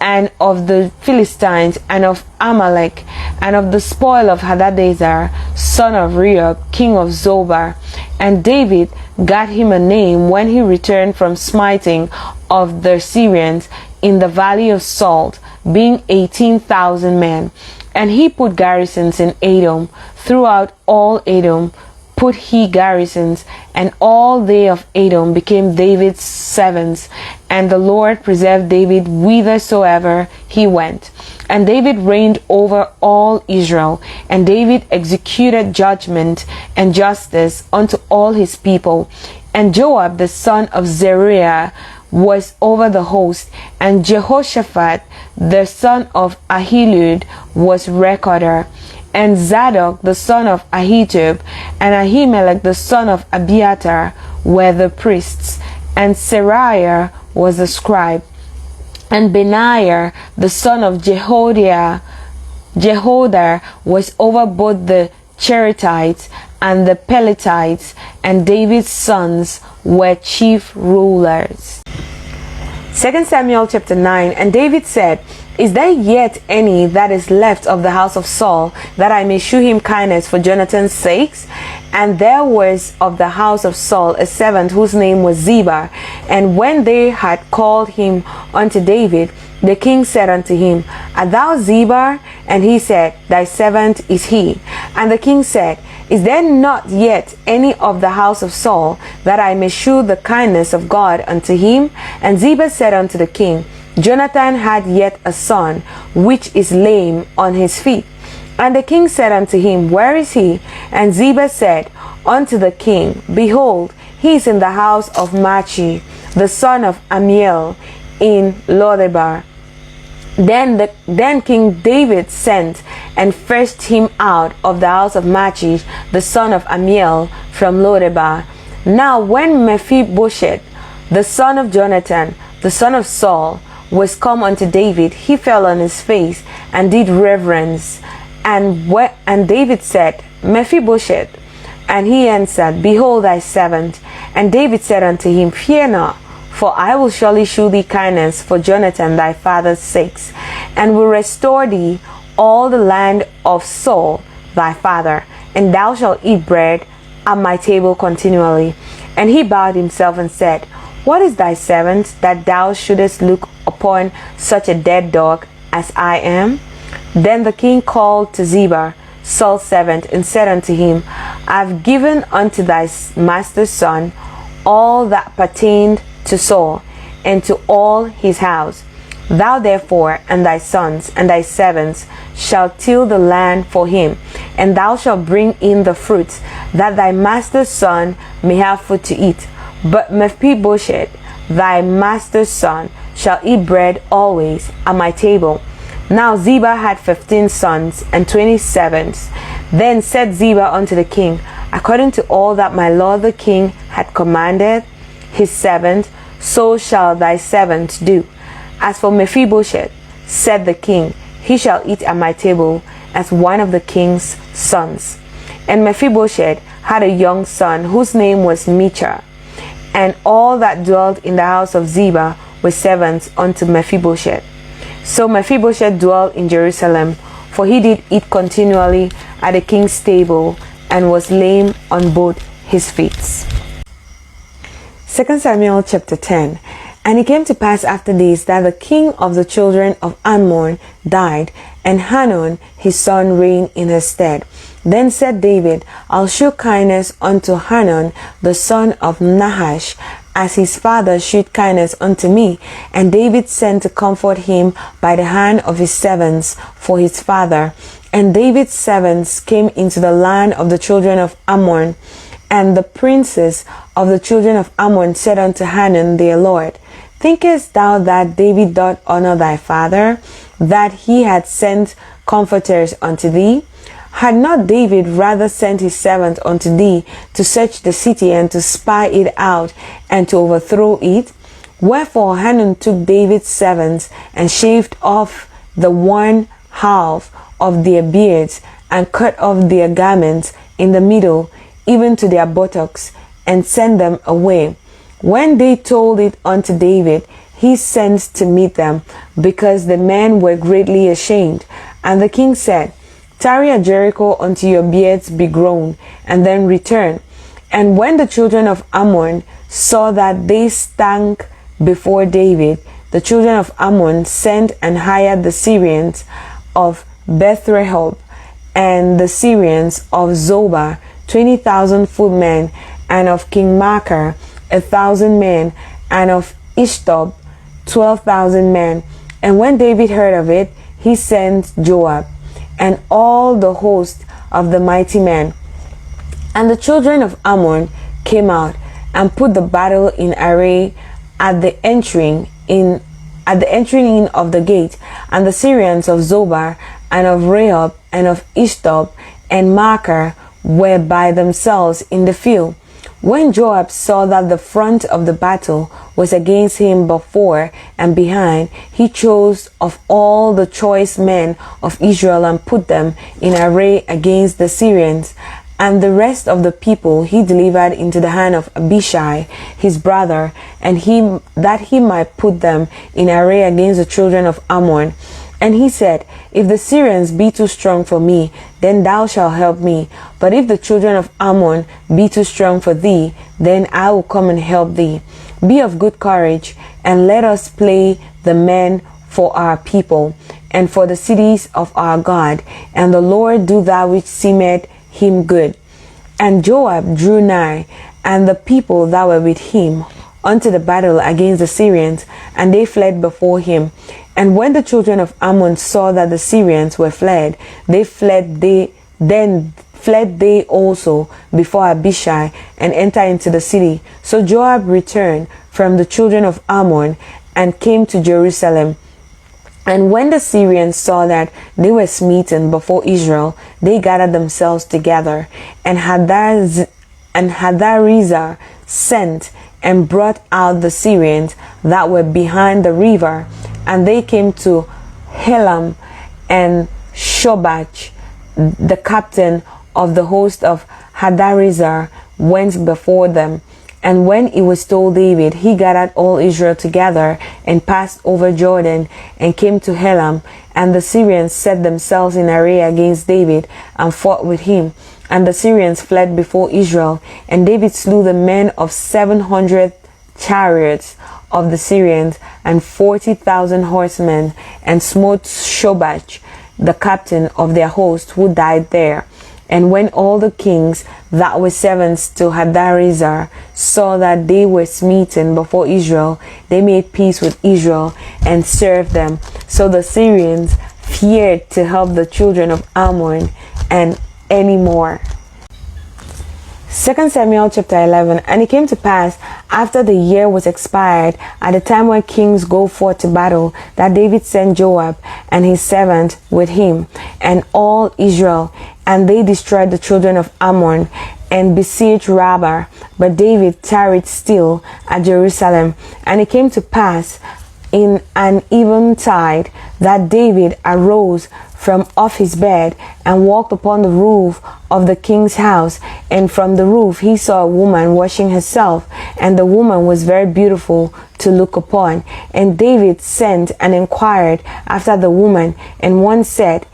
and of the Philistines and of Amalek and of the spoil of Hadadezer, son of Rehob, king of Zobar. And David got him a name when he returned from smiting of the Syrians in the valley of Salt, being 18,000 men. And he put garrisons in Edom. Throughout all Edom put he garrisons, and all they of Edom became David's servants. And the Lord preserved David whithersoever he went. And David reigned over all Israel, and David executed judgment and justice unto all his people. And Joab the son of Zeruiah was over the host, and Jehoshaphat the son of Ahilud was recorder. And Zadok the son of Ahitub and Ahimelech the son of Abiathar were the priests, and Seraiah was the scribe. And Benaiah the son of Jehoiada was over both the Cherethites and the Pelethites, and David's sons were chief rulers. 2 Samuel chapter 9. And David said, Is there yet any that is left of the house of Saul, that I may shew him kindness for Jonathan's sakes? And there was of the house of Saul a servant whose name was Ziba. And when they had called him unto David, the king said unto him, Art thou Ziba? And he said, Thy servant is he. And the king said, Is there not yet any of the house of Saul, that I may shew the kindness of God unto him? And Ziba said unto the king, Jonathan had yet a son, which is lame on his feet. And the king said unto him, Where is he? And Ziba said unto the king, Behold, he is in the house of Machi, the son of Amiel, in Lodebar. Then King David sent and fetched him out of the house of Machi, the son of Amiel, from Lodebar. Now when Mephibosheth, the son of Jonathan, the son of Saul, was come unto David, he fell on his face and did reverence. And David said, Mephibosheth. And he answered, Behold thy servant. And David said unto him, Fear not, for I will surely shew thee kindness for Jonathan thy father's sakes, and will restore thee all the land of Saul thy father, and thou shalt eat bread at my table continually. And he bowed himself and said, What is thy servant, that thou shouldest look upon such a dead dog as I am? Then the king called to Ziba, Saul's servant, and said unto him, I have given unto thy master's son all that pertained to Saul, and to all his house. Thou therefore and thy sons and thy servants shall till the land for him, and thou shalt bring in the fruits, that thy master's son may have food to eat. But Mephibosheth, thy master's son, shall eat bread always at my table. Now Ziba had 15 sons and 20 servants. Then said Ziba unto the king, According to all that my lord the king had commanded his servant, so shall thy servant do. As for Mephibosheth, said the king, he shall eat at my table as one of the king's sons. And Mephibosheth had a young son whose name was Micha, and all that dwelt in the house of Ziba were servants unto Mephibosheth. So Mephibosheth dwelt in Jerusalem, for he did eat continually at the king's table, and was lame on both his feet. 2 Samuel chapter 10. And it came to pass after this that the king of the children of Ammon died, and Hanun his son reigned in his stead. Then said David, I'll shew kindness unto Hanun the son of Nahash, as his father shewed kindness unto me. And David sent to comfort him by the hand of his servants for his father. And David's servants came into the land of the children of Ammon. And the princes of the children of Ammon said unto Hanun their lord, Thinkest thou that David doth honor thy father, that he had sent comforters unto thee? Had not David rather sent his servant unto thee to search the city, and to spy it out, and to overthrow it? Wherefore Hanun took David's servants, and shaved off the one half of their beards, and cut off their garments in the middle, even to their buttocks, and sent them away. When they told it unto David, he sent to meet them, because the men were greatly ashamed. And the king said, Tarry at Jericho until your beards be grown, and then return. And when the children of Ammon saw that they stank before David, the children of Ammon sent and hired the Syrians of Beth-rehob and the Syrians of Zobah 20,000 footmen, and of King Maachah 1,000 men, and of Ishtob 12,000 men. And when David heard of it, he sent Joab and all the host of the mighty men. And the children of Ammon came out and put the battle in array at the entering in of the gate. And the Syrians of Zobah and of Rehob and of Ishtob and Maachah were by themselves in the field. When Joab saw that the front of the battle was against him before and behind, he chose of all the choice men of Israel and put them in array against the Syrians. And the rest of the people he delivered into the hand of Abishai his brother, and that he might put them in array against the children of Ammon. And he said, If the Syrians be too strong for me, then thou shalt help me. But if the children of Ammon be too strong for thee, then I will come and help thee. Be of good courage, and let us play the men for our people, and for the cities of our God. And the Lord do that which seemeth him good. And Joab drew nigh, and the people that were with him, unto the battle against the Syrians, and they fled before him. And when the children of Ammon saw that the Syrians were fled, then fled they also before Abishai, and entered into the city. So Joab returned from the children of Ammon, and came to Jerusalem. And when the Syrians saw that they were smitten before Israel, they gathered themselves together. And Hadarezer sent and brought out the Syrians that were behind the river, and they came to Helam, and Shobach, the captain of the host of Hadarezer, went before them. And when it was told David, he gathered all Israel together and passed over Jordan and came to Helam. And the Syrians set themselves in array against David and fought with him. And the Syrians fled before Israel. And David slew the men of 700 chariots of the Syrians and 40,000 horsemen, and smote Shobach, the captain of their host, who died there. And when all the kings that were servants to Hadarezer saw that they were smitten before Israel, they made peace with Israel and served them. So the Syrians feared to help the children of Ammon and any more. 2 Samuel chapter 11. And it came to pass, after the year was expired, at the time when kings go forth to battle, that David sent Joab and his servant with him, and all Israel, and they destroyed the children of Ammon, and besieged Rabbah. But David tarried still at Jerusalem. And it came to pass in an eventide that David arose from off his bed and walked upon the roof of the king's house, and from the roof he saw a woman washing herself, and the woman was very beautiful to look upon. And David sent and inquired after the woman, and one said,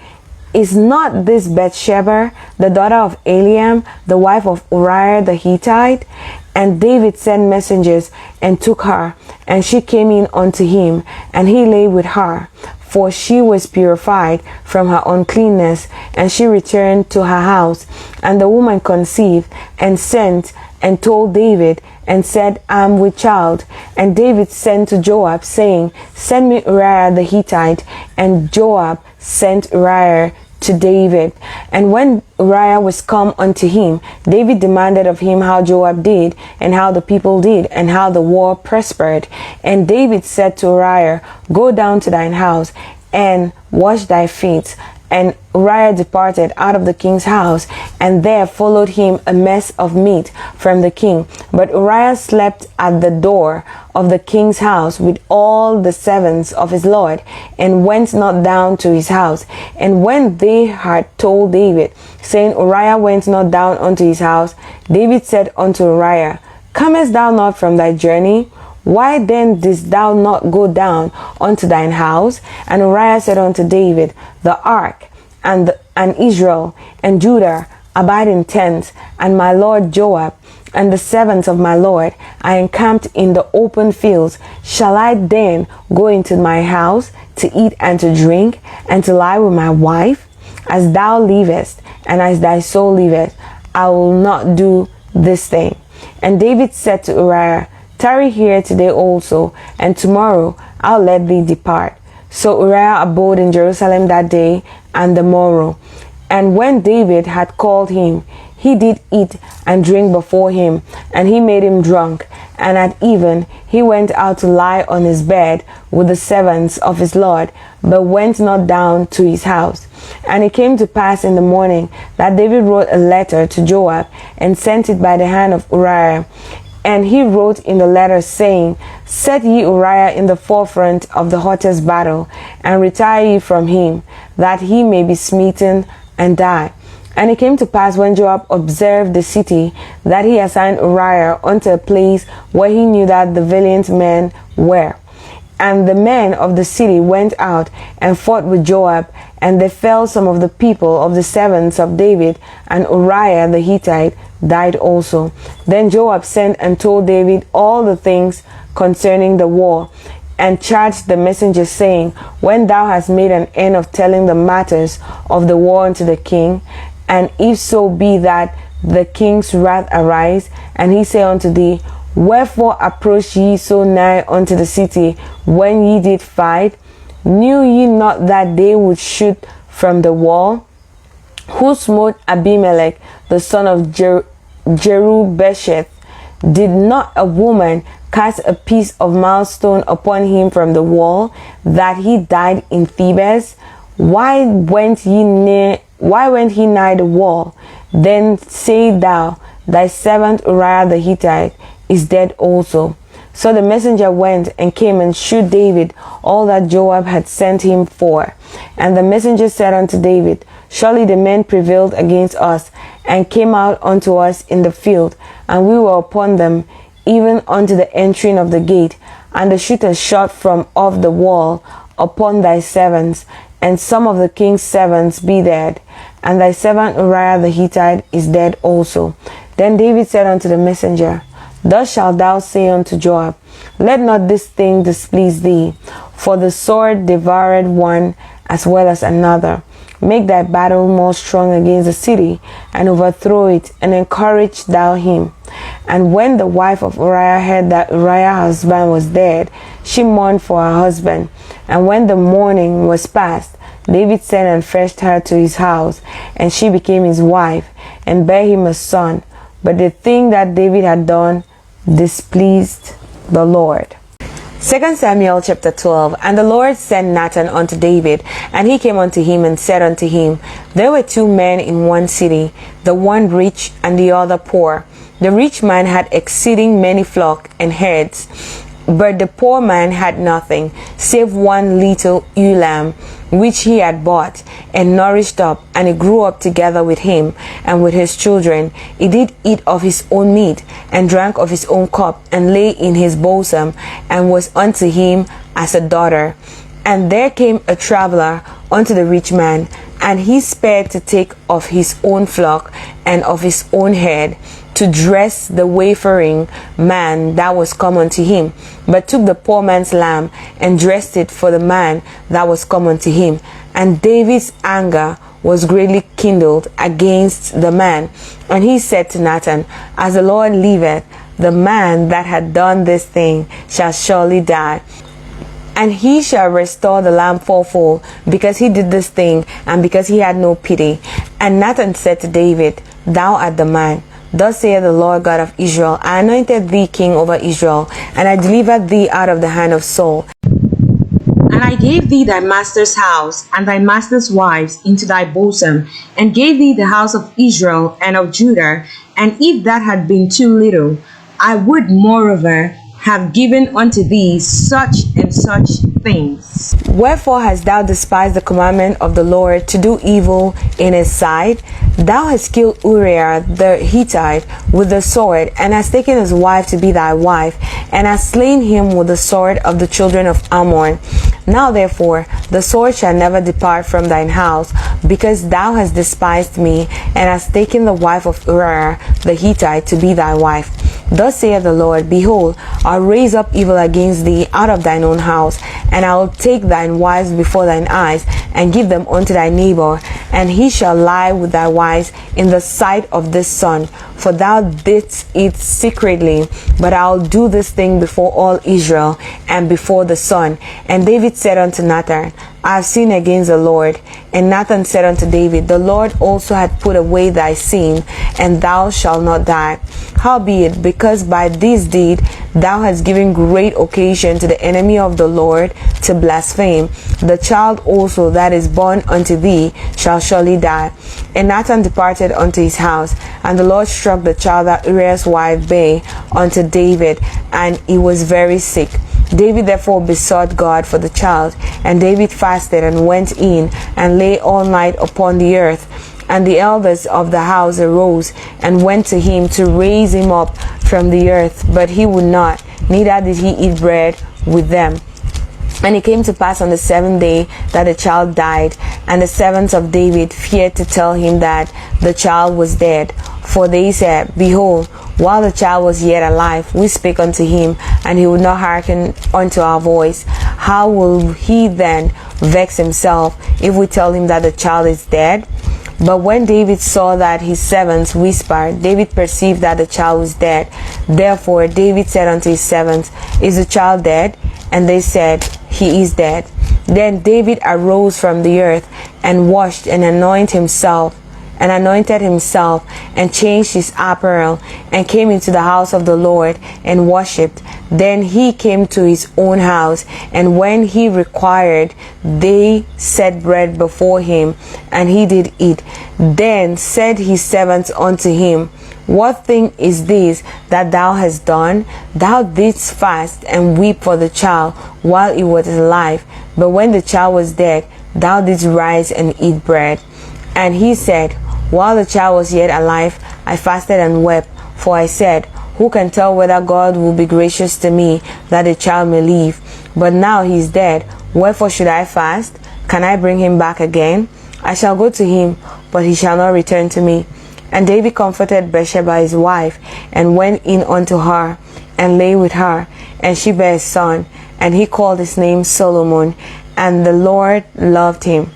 Is not this Bathsheba, the daughter of Eliam, the wife of Uriah the Hittite? And David sent messengers and took her, and she came in unto him, and he lay with her, for she was purified from her uncleanness, and she returned to her house. And the woman conceived, and sent and told David, and said, I am with child. And David sent to Joab, saying, Send me Uriah the Hittite. And Joab sent Uriah to David. And when Uriah was come unto him, David demanded of him how Joab did, and how the people did, and how the war prospered. And David said to Uriah, Go down to thine house, and wash thy feet. And Uriah departed out of the king's house, and there followed him a mess of meat from the king. But Uriah slept at the door of the king's house with all the servants of his lord, and went not down to his house. And when they had told David, saying, Uriah went not down unto his house, David said unto Uriah, Comest thou not from thy journey? Why then didst thou not go down unto thine house? And Uriah said unto David, The ark and Israel and Judah abide in tents, and my lord Joab and the servants of my lord are encamped in the open fields. Shall I then go into my house to eat and to drink, and to lie with my wife? As thou livest, and as thy soul liveth, I will not do this thing. And David said to Uriah, Tarry here today also, and tomorrow I'll let thee depart. So Uriah abode in Jerusalem that day and the morrow. And when David had called him, he did eat and drink before him, and he made him drunk. And at even he went out to lie on his bed with the servants of his lord, but went not down to his house. And it came to pass in the morning that David wrote a letter to Joab, and sent it by the hand of Uriah. And he wrote in the letter, saying, Set ye Uriah in the forefront of the hottest battle, and retire ye from him, that he may be smitten and die. And it came to pass, when Joab observed the city, that he assigned Uriah unto a place where he knew that the valiant men were. And the men of the city went out and fought with Joab, and they fell some of the people of the servants of David, and Uriah the Hittite died also. Then Joab sent and told David all the things concerning the war, and charged the messenger, saying, When thou hast made an end of telling the matters of the war unto the king, and if so be that the king's wrath arise, and he say unto thee, Wherefore approach ye so nigh unto the city when ye did fight? Knew ye not that they would shoot from the wall? Who smote Abimelech the son of Jerubesheth? Did not a woman cast a piece of milestone upon him from the wall, that he died in Thebes? Why went he nigh the wall? Then say thou, Thy servant Uriah the Hittite is dead also. So the messenger went and came and shewed David all that Joab had sent him for. And the messenger said unto David, Surely the men prevailed against us, and came out unto us in the field, and we were upon them even unto the entering of the gate, and the shooters shot from off the wall upon thy servants, and some of the king's servants be dead, and thy servant Uriah the Hittite is dead also. Then David said unto the messenger, Thus shalt thou say unto Joab, Let not this thing displease thee, for the sword devoured one as well as another. Make thy battle more strong against the city, and overthrow it, and encourage thou him. And when the wife of Uriah heard that Uriah's husband was dead, she mourned for her husband. And when the mourning was past, David sent and fetched her to his house, and she became his wife, and bare him a son. But the thing that David had done displeased the Lord. 2 Samuel chapter 12. And the Lord sent Nathan unto David, and he came unto him and said unto him, There were two men in one city, the one rich and the other poor. The rich man had exceeding many flock and herds, but the poor man had nothing, save one little ewe lamb, which he had bought and nourished up, and it grew up together with him and with his children. He did eat of his own meat, and drank of his own cup, and lay in his bosom, and was unto him as a daughter. And there came a traveler unto the rich man, and he spared to take of his own flock and of his own herd, to dress the wayfaring man that was come unto him, but took the poor man's lamb, and dressed it for the man that was come unto him. And David's anger was greatly kindled against the man. And he said to Nathan, As the Lord liveth, the man that had done this thing shall surely die, and he shall restore the lamb fourfold, because he did this thing, and because he had no pity. And Nathan said to David, Thou art the man. Thus saith the Lord God of Israel, I anointed thee king over Israel, and I delivered thee out of the hand of Saul. And I gave thee thy master's house, and thy master's wives into thy bosom, and gave thee the house of Israel and of Judah. And if that had been too little, I would moreover have given unto thee such and such things. Wherefore hast thou despised the commandment of the Lord to do evil in his sight? Thou hast killed Uriah the Hittite with the sword, and hast taken his wife to be thy wife, and hast slain him with the sword of the children of Ammon. Now therefore the sword shall never depart from thine house, because thou hast despised me, and hast taken the wife of Uriah the Hittite to be thy wife. Thus saith the Lord, Behold, I'll raise up evil against thee out of thine own house, and I will take thine wives before thine eyes, and give them unto thy neighbor, and he shall lie with thy wives in the sight of this sun. For thou didst it secretly, but I will do this thing before all Israel, and before the sun. And David said unto Nathan, I have sinned against the Lord. And Nathan said unto David, The Lord also hath put away thy sin, and thou shalt not die. Howbeit, because by this deed thou hast given great occasion to the enemy of the Lord to blaspheme, the child also that is born unto thee shall surely die. And Nathan departed unto his house, and the Lord struck the child that Uriah's wife bare unto David, and he was very sick. David therefore besought God for the child, and David fasted and went in and lay all night upon the earth. And the elders of the house arose and went to him to raise him up from the earth, but he would not, neither did he eat bread with them. And it came to pass on the seventh day that the child died, and the servants of David feared to tell him that the child was dead. For they said, Behold, while the child was yet alive, we spake unto him, and he would not hearken unto our voice. How will he then vex himself if we tell him that the child is dead? But when David saw that his servants whispered, David perceived that the child was dead. Therefore David said unto his servants, Is the child dead? And they said, He is dead. Then David arose from the earth, and washed and anointed himself, and changed his apparel, and came into the house of the Lord, and worshipped. Then he came to his own house, and when he required, they set bread before him, and he did eat. Then said his servants unto him, What thing is this that thou hast done? Thou didst fast and weep for the child while he was alive, but when the child was dead, thou didst rise and eat bread. And he said, While the child was yet alive, I fasted and wept, for I said, Who can tell whether God will be gracious to me, that the child may live? But now he is dead. Wherefore should I fast? Can I bring him back again? I shall go to him, but he shall not return to me. And David comforted Bathsheba his wife, and went in unto her, and lay with her. And she bare a son, and he called his name Solomon. And the Lord loved him.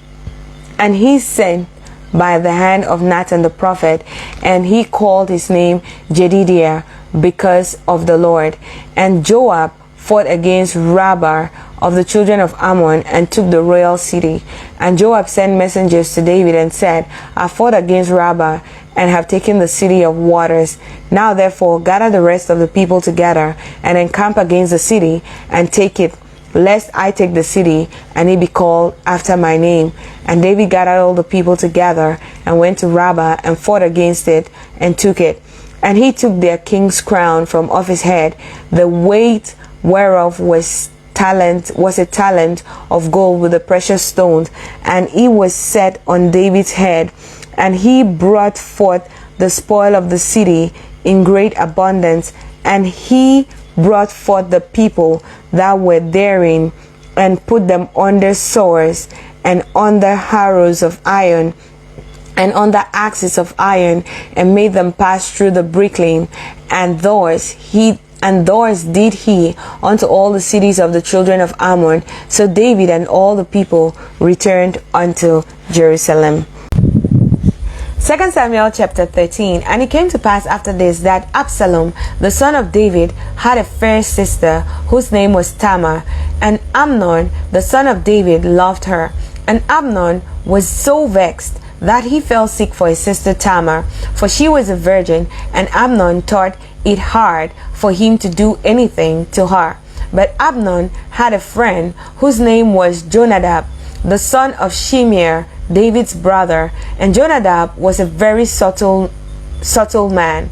And he sent by the hand of Nathan the prophet, and he called his name Jedidiah, because of the Lord. And Joab fought against Rabbah of the children of Ammon, and took the royal city. And Joab sent messengers to David, and said, I fought against Rabbah, and have taken the city of waters. Now therefore gather the rest of the people together, and encamp against the city, and take it, lest I take the city, and it be called after my name. And David gathered all the people together, and went to Rabbah, and fought against it, and took it. And he took their king's crown from off his head, the weight whereof was a talent of gold with the precious stones, and it was set on David's head. And he brought forth the spoil of the city in great abundance, and he brought forth the people that were therein, and put them under swords, and under harrows of iron, and under axes of iron, and made them pass through the bricklaying. And thus did he unto all the cities of the children of Ammon. So David and all the people returned unto Jerusalem. 2 Samuel chapter 13. And it came to pass after this, that Absalom, the son of David, had a fair sister, whose name was Tamar. And Amnon, the son of David, loved her. And Amnon was so vexed that he fell sick for his sister Tamar, for she was a virgin, and Amnon thought it hard for him to do anything to her. But Amnon had a friend, whose name was Jonadab, the son of Shimeah, David's brother. And Jonadab was a very subtle man.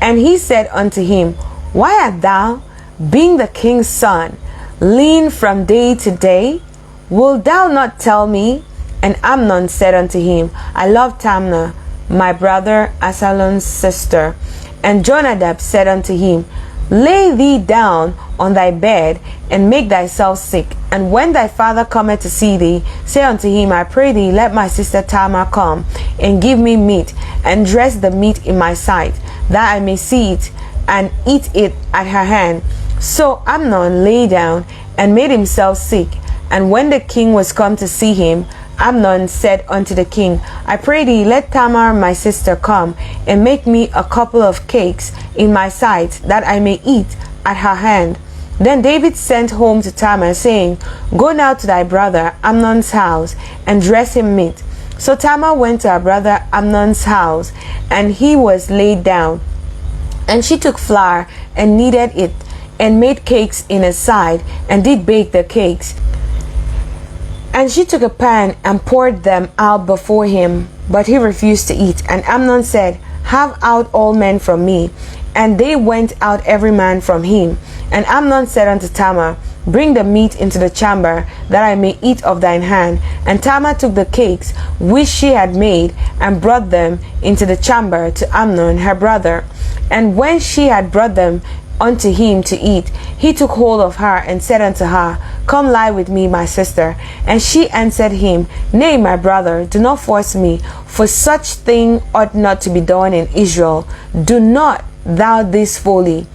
And he said unto him, Why art thou, being the king's son, lean from day to day? Wilt thou not tell me? And Amnon said unto him, I love Tamar, my brother Absalom's sister. And Jonadab said unto him, Lay thee down on thy bed, and make thyself sick. And when thy father cometh to see thee, say unto him, I pray thee, let my sister Tamar come, and give me meat, and dress the meat in my sight, that I may see it, and eat it at her hand. So Amnon lay down, and made himself sick. And when the king was come to see him, Amnon said unto the king, I pray thee, let Tamar my sister come, and make me a couple of cakes in my sight, that I may eat at her hand. Then David sent home to Tamar, saying, Go now to thy brother Amnon's house, and dress him meat. So Tamar went to her brother Amnon's house, and he was laid down. And she took flour, and kneaded it, and made cakes in his side, and did bake the cakes. And she took a pan, and poured them out before him, but he refused to eat. And Amnon said, Have out all men from me. And they went out every man from him. And Amnon said unto Tamar, Bring the meat into the chamber, that I may eat of thine hand. And Tamar took the cakes which she had made, and brought them into the chamber to Amnon her brother. And when she had brought them unto him to eat, he took hold of her, and said unto her, Come lie with me, my sister. And she answered him, Nay, my brother, do not force me, for such thing ought not to be done in Israel. Do not thou this folly.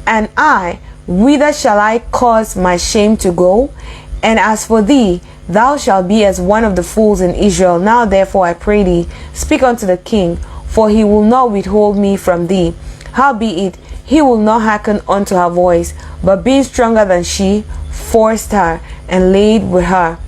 And I, whither shall I cause my shame to go? And as for thee, thou shalt be as one of the fools in Israel. Now therefore I pray thee, speak unto the king, for he will not withhold me from thee. Howbeit, he will not hearken unto her voice, but being stronger than she, forced her, and laid with her.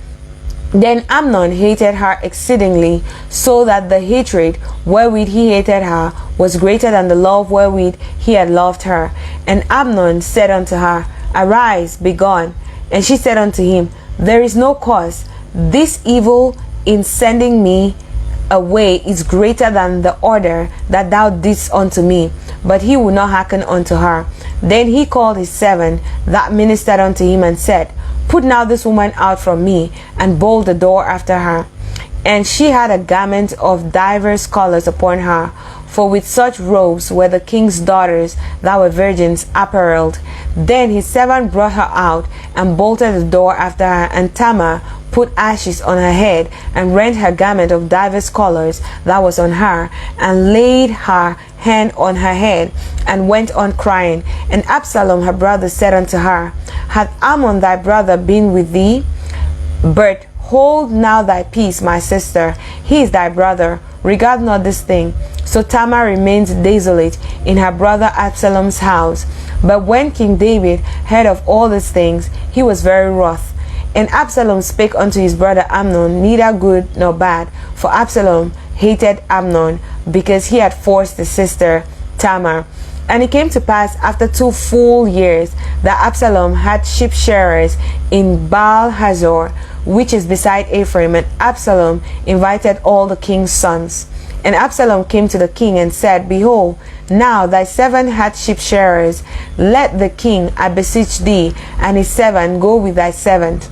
Then Amnon hated her exceedingly, so that the hatred wherewith he hated her was greater than the love wherewith he had loved her. And Amnon said unto her, Arise, be gone. And she said unto him, There is no cause. This evil in sending me away is greater than the order that thou didst unto me. But he would not hearken unto her. Then he called his servant that ministered unto him, and said, Put now this woman out from me, and bolt the door after her. And she had a garment of divers colors upon her, for with such robes were the king's daughters that were virgins apparelled. Then his servant brought her out, and bolted the door after her. And Tamar put ashes on her head, and rent her garment of divers colors that was on her, and laid her hand on her head, and went on crying. And Absalom her brother said unto her, Hath Ammon thy brother been with thee? But hold now thy peace, my sister, he is thy brother, regard not this thing. So Tamar remained desolate in her brother Absalom's house. But when King David heard of all these things, he was very wroth. And Absalom spake unto his brother Amnon, neither good nor bad, for Absalom hated Amnon, because he had forced his sister Tamar. And it came to pass after 2 full years that Absalom had sheep shearers in Baal Hazor, which is beside Ephraim, and Absalom invited all the king's sons. And Absalom came to the king and said, Behold, now thy servant hath sheep shearers. Let the king, I beseech thee, and his servant go with thy servant.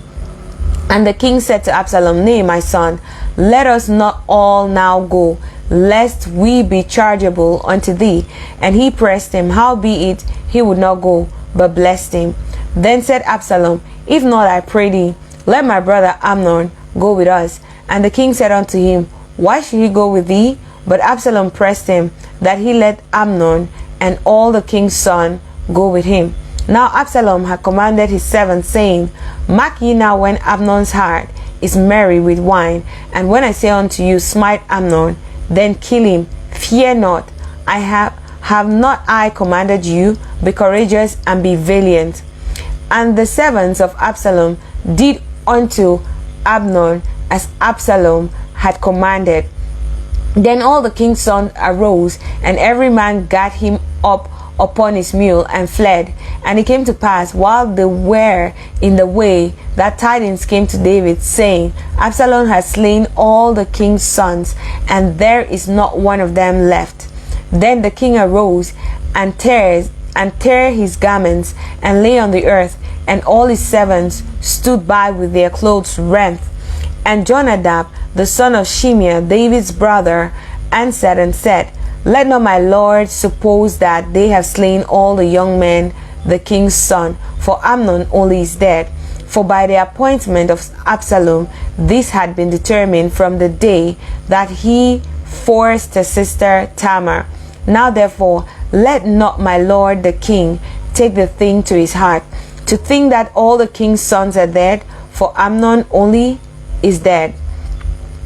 And the king said to Absalom, Nay, my son, let us not all now go, lest we be chargeable unto thee. And he pressed him, howbeit he would not go, but blessed him. Then said Absalom, If not, I pray thee, let my brother Amnon go with us. And the king said unto him, Why should he go with thee? But Absalom pressed him, that he let Amnon and all the king's son go with him. Now Absalom had commanded his servants, saying, Mark ye now when Amnon's heart is merry with wine, and when I say unto you, Smite Amnon, then kill him. Fear not, have not I commanded you? Be courageous and be valiant. And the servants of Absalom did unto Amnon as Absalom had commanded. Then all the king's sons arose, and every man gat him up upon his mule and fled. And it came to pass, while they were in the way, that tidings came to David, saying, Absalom has slain all the king's sons, and there is not one of them left. Then the king arose and tare his garments, and lay on the earth, and all his servants stood by with their clothes rent. And Jonadab, the son of Shimeah, David's brother, answered and said, Let not my lord suppose that they have slain all the young men, the king's son, for Amnon only is dead. For by the appointment of Absalom, this had been determined from the day that he forced his sister Tamar. Now therefore, let not my lord the king take the thing to his heart, to think that all the king's sons are dead, for Amnon only is dead.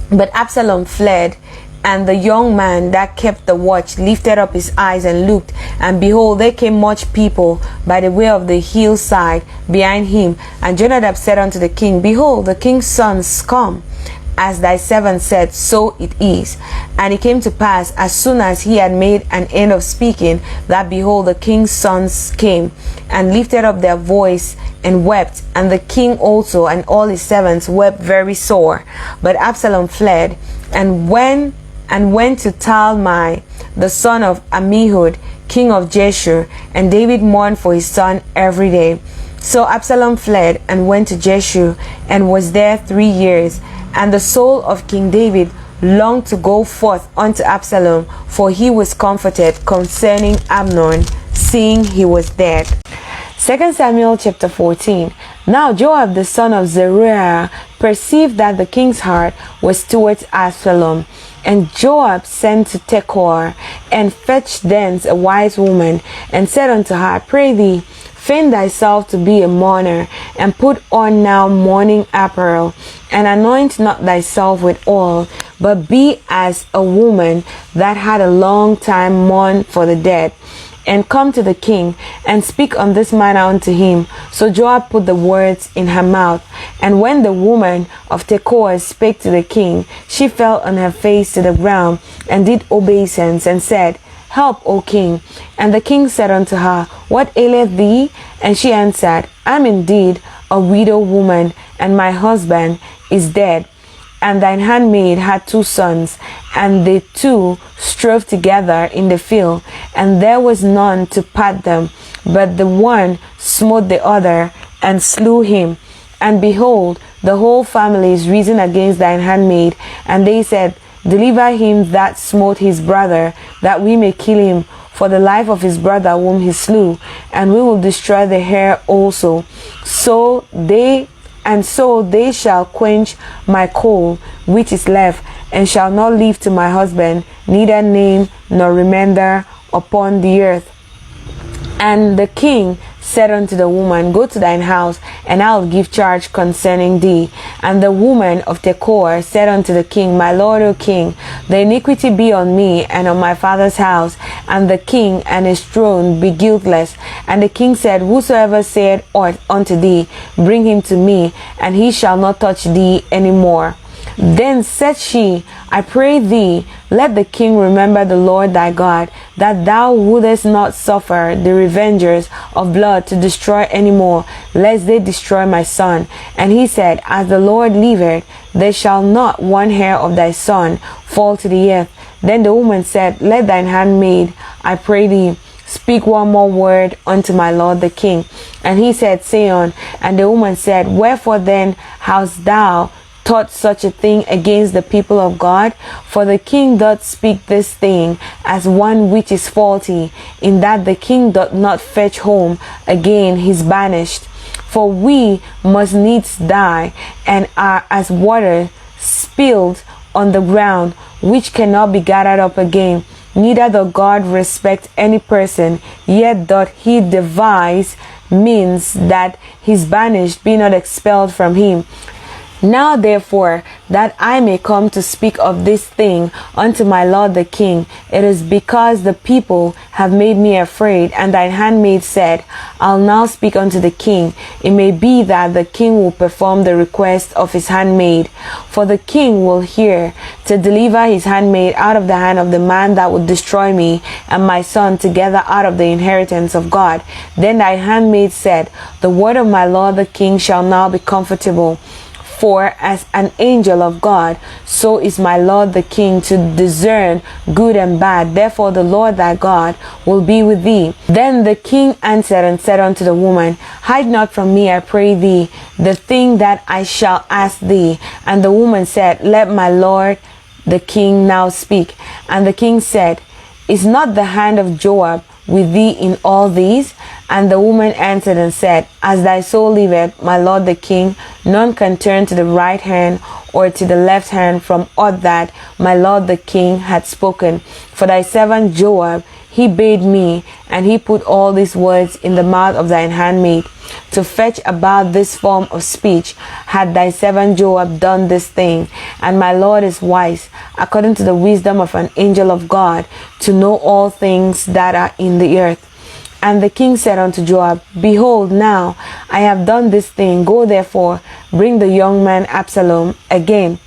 But Absalom fled, and the young man that kept the watch lifted up his eyes and looked, and behold, there came much people by the way of the hillside behind him. And Jonadab said unto the king, Behold, the king's sons come. As thy servant said, so it is. And it came to pass, as soon as he had made an end of speaking, that behold, the king's sons came, and lifted up their voice and wept. And the king also and all his servants wept very sore. But Absalom fled, and went to Talmai, the son of Ammihud, king of Jeshur, and David mourned for his son every day. So Absalom fled and went to Jeshur, and was there 3 years. And the soul of King David longed to go forth unto Absalom, for he was comforted concerning Amnon, seeing he was dead. 2 Samuel chapter 14. Now Joab the son of Zeruiah perceived that the king's heart was towards Absalom. And Joab sent to Tekoa, and fetched thence a wise woman, and said unto her, Pray thee, feign thyself to be a mourner, and put on now mourning apparel, and anoint not thyself with oil, but be as a woman that had a long time mourned for the dead. And come to the king, and speak on this manner unto him. So Joab put the words in her mouth. And when the woman of Tekoa spake to the king, she fell on her face to the ground, and did obeisance, and said, Help, O king. And the king said unto her, What aileth thee? And she answered, I am indeed a widow woman, and my husband is dead. And thine handmaid had 2 sons, and they 2 strove together in the field, and there was none to part them. But the one smote the other, and slew him. And behold, the whole family is risen against thine handmaid. And they said, deliver him that smote his brother, that we may kill him for the life of his brother whom he slew, and we will destroy the heir also. So they shall quench my coal which is left, and shall not leave to my husband neither name nor remainder upon the earth. And the king said unto the woman, Go to thine house, and I will give charge concerning thee. And the woman of Tekoa said unto the king, My lord, O king, the iniquity be on me and on my father's house, and the king and his throne be guiltless. And the king said, Whosoever said aught unto thee, bring him to me, and he shall not touch thee any more. Then said she, I pray thee, let the king remember the Lord thy God, that thou wouldest not suffer the revengers of blood to destroy any more, lest they destroy my son. And he said, As the Lord liveth, there shall not one hair of thy son fall to the earth. Then the woman said, Let thine handmaid, I pray thee, speak one more word unto my lord the king. And he said, Say on. And the woman said, Wherefore then hast thou taught such a thing against the people of God? For the king doth speak this thing as one which is faulty, in that the king doth not fetch home again his banished. For we must needs die, and are as water spilled on the ground, which cannot be gathered up again. Neither doth God respect any person, yet doth he devise means that his banished be not expelled from him. Now therefore, that I may come to speak of this thing unto my lord the king, it is because the people have made me afraid. And thine handmaid said, I'll now speak unto the king. It may be that the king will perform the request of his handmaid. For the king will hear to deliver his handmaid out of the hand of the man that would destroy me and my son together out of the inheritance of God. Then thy handmaid said, The word of my lord the king shall now be comfortable. For as an angel of God, so is my lord the king to discern good and bad. Therefore the Lord thy God will be with thee. Then the king answered and said unto the woman, Hide not from me, I pray thee, the thing that I shall ask thee. And the woman said, Let my lord the king now speak. And the king said, Is not the hand of Joab with thee in all these? And the woman answered and said, As thy soul liveth, my lord the king, none can turn to the right hand or to the left hand from aught that my lord the king had spoken. For thy servant Joab, he bade me, and he put all these words in the mouth of thine handmaid, to fetch about this form of speech, had thy servant Joab done this thing. And my lord is wise, according to the wisdom of an angel of God, to know all things that are in the earth. And the king said unto Joab, Behold, now I have done this thing. Go therefore, bring the young man Absalom again.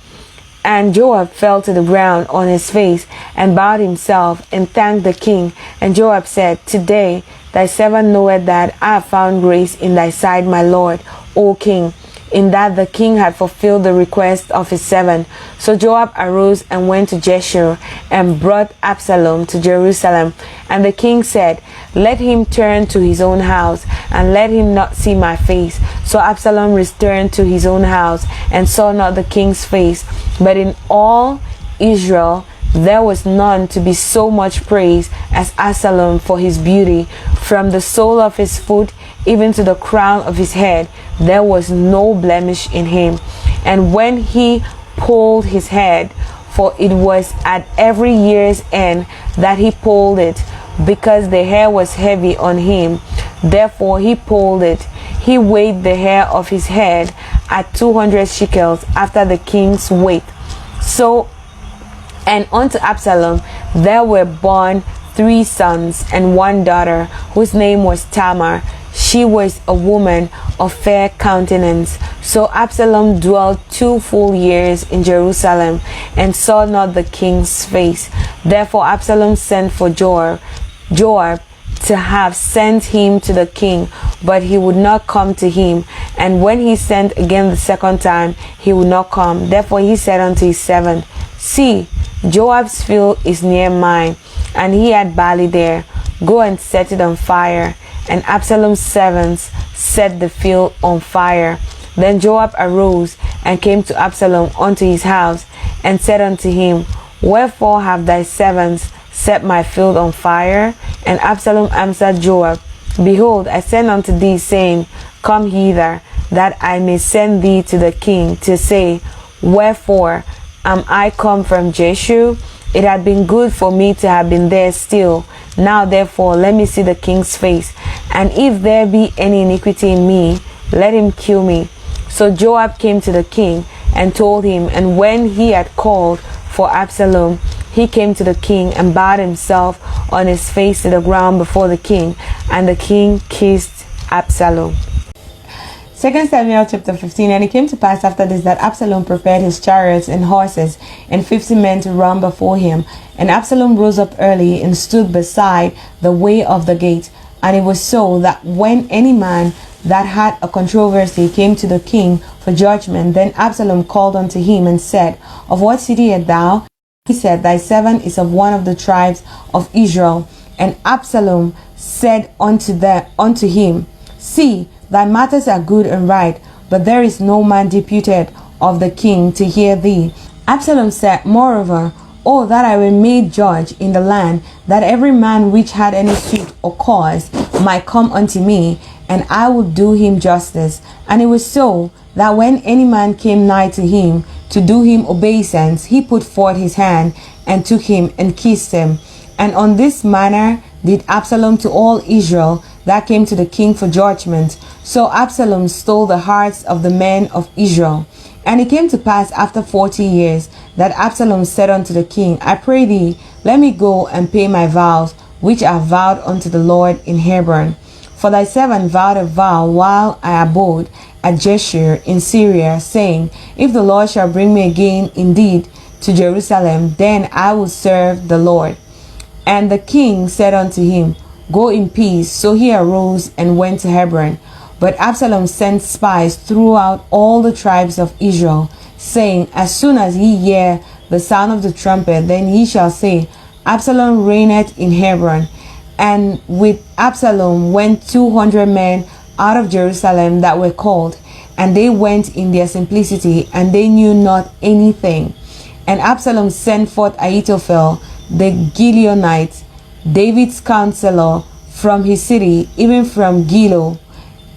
And Joab fell to the ground on his face, and bowed himself, and thanked the king. And Joab said, Today thy servant knoweth that I have found grace in thy sight, my lord, O king, in that the king had fulfilled the request of his servant. So Joab arose and went to Jeshurun, and brought Absalom to Jerusalem. And the king said, Let him turn to his own house, and let him not see my face. So Absalom returned to his own house, and saw not the king's face. But in all Israel there was none to be so much praised as Absalom for his beauty. From the sole of his foot even to the crown of his head, there was no blemish in him. And when he polled his head, for it was at every year's end that he polled it, because the hair was heavy on him, therefore he polled it. He weighed the hair of his head at 200 shekels after the king's weight. So, and unto Absalom there were born 3 sons and 1 daughter, whose name was Tamar. She was a woman of fair countenance. So Absalom dwelt 2 full years in Jerusalem, and saw not the king's face. Therefore Absalom sent for Joab to have sent him to the king, but he would not come to him. And when he sent again the second time, he would not come. Therefore he said unto his servant, See, Joab's field is near mine, and he had barley there. Go and set it on fire. And Absalom's servants set the field on fire. Then Joab arose and came to Absalom unto his house, and said unto him, Wherefore have thy servants set my field on fire? And Absalom answered Joab, Behold, I send unto thee, saying, Come hither, that I may send thee to the king, to say, Wherefore am I come from Jeshurun? It had been good for me to have been there still. Now therefore let me see the king's face, and if there be any iniquity in me, let him kill me. So Joab came to the king and told him, and when he had called for Absalom, he came to the king and bowed himself on his face to the ground before the king, and the king kissed Absalom. 2 Samuel chapter 15. And it came to pass after this that Absalom prepared his chariots and horses and 50 men to run before him. And Absalom rose up early and stood beside the way of the gate. And it was so that when any man that had a controversy came to the king for judgment, then Absalom called unto him and said, Of what city art thou? He said, Thy servant is of one of the tribes of Israel. And Absalom said unto him, See, thy matters are good and right, but there is no man deputed of the king to hear thee. Absalom said, Moreover, oh, that I were made judge in the land, that every man which had any suit or cause might come unto me, and I would do him justice. And it was so, that when any man came nigh to him to do him obeisance, he put forth his hand, and took him, and kissed him. And on this manner did Absalom to all Israel that came to the king for judgment. So Absalom stole the hearts of the men of Israel. And it came to pass after 40 years that Absalom said unto the king, I pray thee, let me go and pay my vows, which I vowed unto the Lord in Hebron. For thy servant vowed a vow while I abode at Jeshurun in Syria, saying, If the Lord shall bring me again indeed to Jerusalem, then I will serve the Lord. And the king said unto him, Go in peace. So he arose and went to Hebron. But Absalom sent spies throughout all the tribes of Israel, saying, As soon as ye hear the sound of the trumpet, then ye shall say, Absalom reigneth in Hebron. And with Absalom went 200 men out of Jerusalem that were called, and they went in their simplicity, and they knew not anything. And Absalom sent forth Ahithophel the Gileonite, David's counselor, from his city, even from Gilo,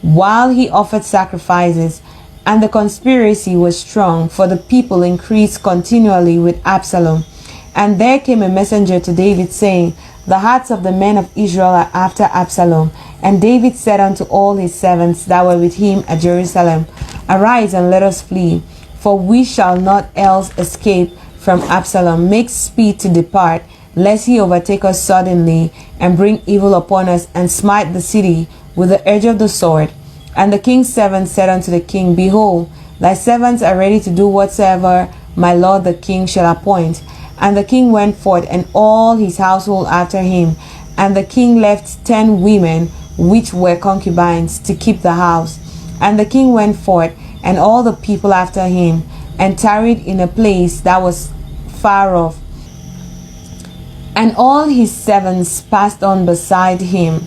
while he offered sacrifices. And the conspiracy was strong, for the people increased continually with Absalom. And there came a messenger to David, saying, The hearts of the men of Israel are after Absalom. And David said unto all his servants that were with him at Jerusalem, Arise and let us flee, for we shall not else escape from Absalom. Make speed to depart, lest he overtake us suddenly, and bring evil upon us, and smite the city with the edge of the sword. And the king's servants said unto the king, Behold, thy servants are ready to do whatsoever my lord the king shall appoint. And the king went forth, and all his household after him. And the king left 10 women, which were concubines, to keep the house. And the king went forth, and all the people after him, and tarried in a place that was far off. And all his servants passed on beside him,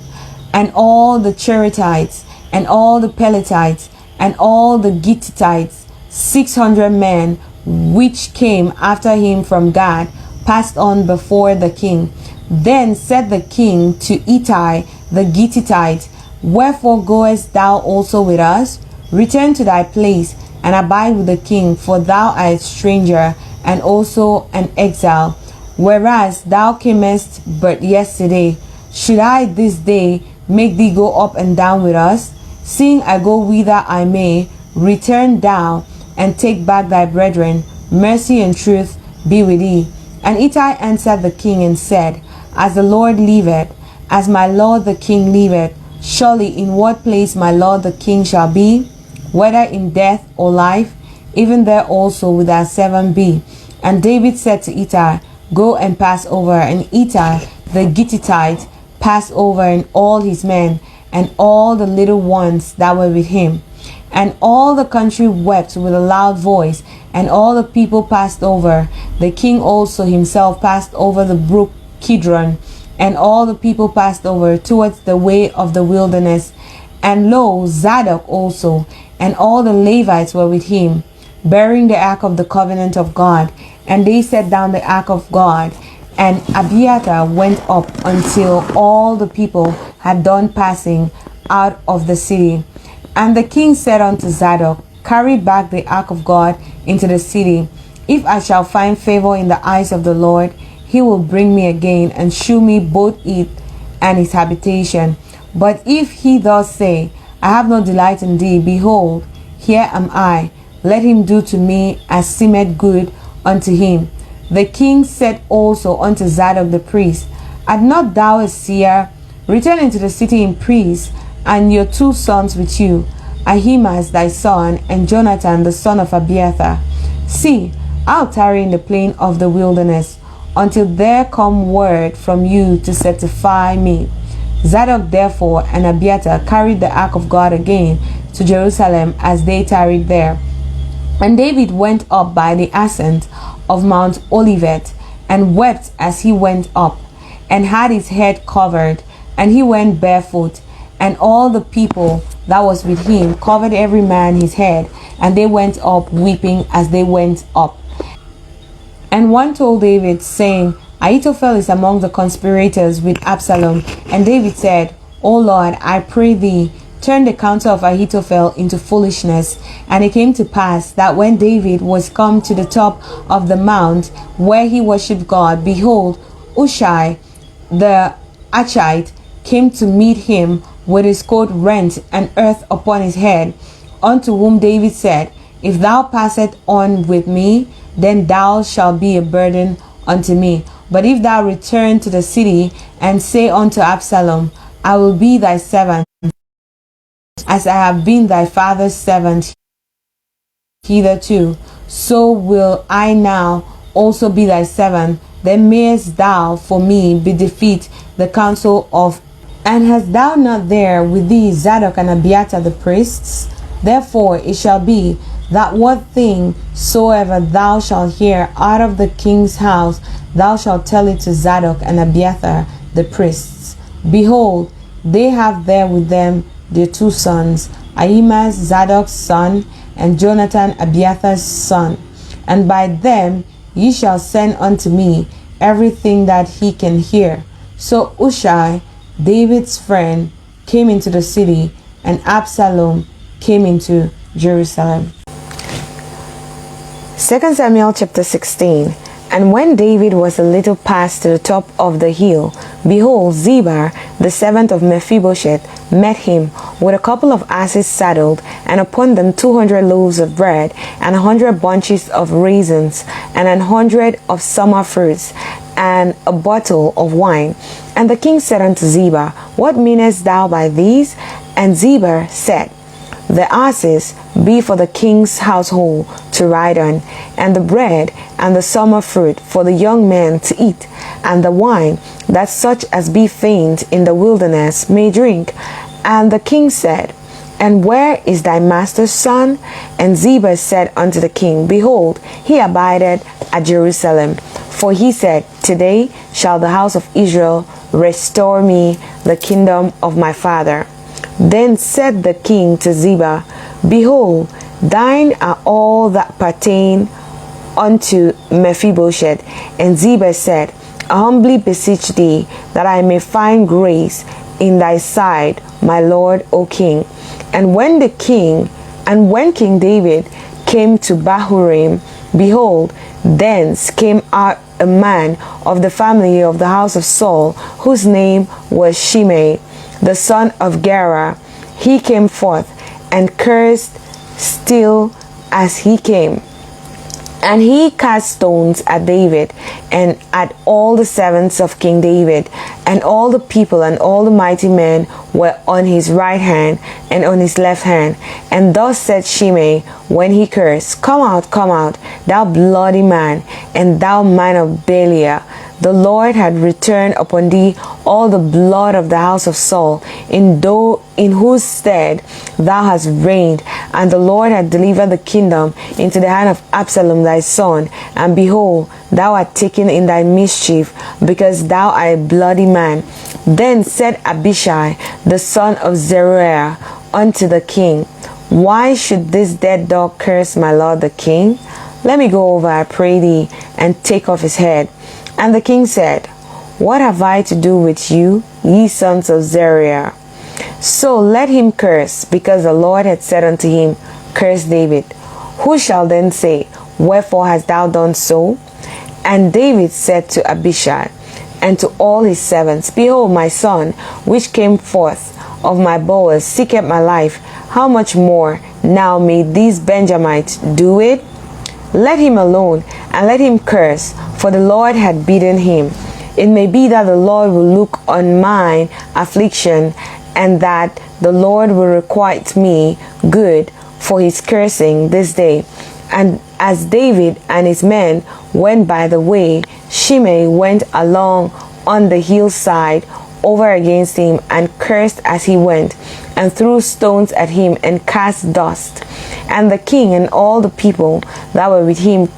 and all the Cherethites, and all the Pelethites, and all the Gittitites, 600 men, which came after him from Gad, passed on before the king. Then said the king to Ittai the Gittite, Wherefore goest thou also with us? Return to thy place, and abide with the king, for thou art a stranger, and also an exile. Whereas thou camest but yesterday, should I this day make thee go up and down with us? Seeing I go whither I may, return thou, and take back thy brethren. Mercy and truth be with thee. And Ittai answered the king and said, As the Lord liveth, as my lord the king liveth, surely in what place my lord the king shall be, whether in death or life, even there also will thy servant be. And David said to Ittai, Go and pass over. And Ittai the Gittite passed over, and all his men, and all the little ones that were with him. And all the country wept with a loud voice, and all the people passed over. The king also himself passed over the brook Kidron, and all the people passed over towards the way of the wilderness. And lo, Zadok also, and all the Levites were with him. bearing the ark of the covenant of God. And they set down the ark of God, and Abiathar went up until all the people had done passing out of the city. And the king said unto Zadok, Carry back the ark of God into the city. If I shall find favor in the eyes of the Lord, he will bring me again and shew me both it and his habitation. But if he thus say, I have no delight in thee, behold, here am I, let him do to me as seemeth good unto him. The king said also unto Zadok the priest, Art not thou a seer? Return into the city in peace, and your 2 sons with you, Ahimaaz thy son, and Jonathan the son of Abiathar. See, I'll tarry in the plain of the wilderness, until there come word from you to certify me. Zadok therefore and Abiathar carried the ark of God again to Jerusalem as they tarried there. And David went up by the ascent of Mount Olivet, and wept as he went up, and had his head covered, and he went barefoot. And all the people that was with him covered every man his head, and they went up weeping as they went up. And one told David, saying, Ahithophel is among the conspirators with Absalom. And David said, O Lord, I pray thee, turn the counsel of Ahithophel into foolishness. And it came to pass that when David was come to the top of the mount where he worshipped God, behold, Hushai the Archite came to meet him with his coat rent and earth upon his head, unto whom David said, If thou passest on with me, then thou shalt be a burden unto me. But if thou return to the city and say unto Absalom, I will be thy servant, as I have been thy father's servant hitherto, so will I now also be thy servant. Then mayest thou for me be defeat the counsel of. And hast thou not there with thee Zadok and Abiathar the priests? Therefore it shall be that what thing soever thou shalt hear out of the king's house, thou shalt tell it to Zadok and Abiathar the priests. Behold, they have there with them their 2 sons, Ahimaaz Zadok's son, and Jonathan Abiathar's son. And by them ye shall send unto me everything that he can hear. So Hushai, David's friend, came into the city, and Absalom came into Jerusalem. 2 Samuel chapter 16. And when David was a little past to the top of the hill, behold, Ziba, the servant of Mephibosheth, met him with a couple of asses saddled, and upon them 200 loaves of bread, and 100 bunches of raisins, and 100 of summer fruits, and a bottle of wine. And the king said unto Ziba, What meanest thou by these? And Ziba said, The asses be for the king's household to ride on, and the bread and the summer fruit for the young men to eat, and the wine that such as be faint in the wilderness may drink. And the king said, And where is thy master's son? And Ziba said unto the king, Behold, he abideth at Jerusalem. For he said, Today shall the house of Israel restore me the kingdom of my father. Then said the king to Ziba, Behold, thine are all that pertain unto Mephibosheth. And Ziba said, I humbly beseech thee that I may find grace in thy sight, my lord, O king. And when King David came to Bahurim, behold, thence came out a man of the family of the house of Saul, whose name was Shimei, the son of Gera. He came forth and cursed still as he came. And he cast stones at David and at all the servants of King David, and all the people and all the mighty men were on his right hand and on his left hand. And thus said Shimei when he cursed, Come out, thou bloody man, and thou man of Belial. The Lord had returned upon thee all the blood of the house of Saul, in whose stead thou hast reigned, and the Lord had delivered the kingdom into the hand of Absalom thy son. And behold, thou art taken in thy mischief, because thou art a bloody man. Then said Abishai the son of Zeruiah unto the king, Why should this dead dog curse my lord the king? Let me go over, I pray thee, and take off his head. And the king said, What have I to do with you, ye sons of Zeruiah? So let him curse, because the Lord had said unto him, Curse David. Who shall then say, Wherefore hast thou done so? And David said to Abishai and to all his servants, Behold, my son, which came forth of my bowels, seeketh my life. How much more now may these Benjamites do it? Let him alone, and let him curse, for the Lord had bidden him. It may be that the Lord will look on mine affliction, and that the Lord will requite me good for his cursing this day. And as David and his men went by the way, Shimei went along on the hillside over against him, and cursed as he went, and threw stones at him, and cast dust. And the king and all the people that were with him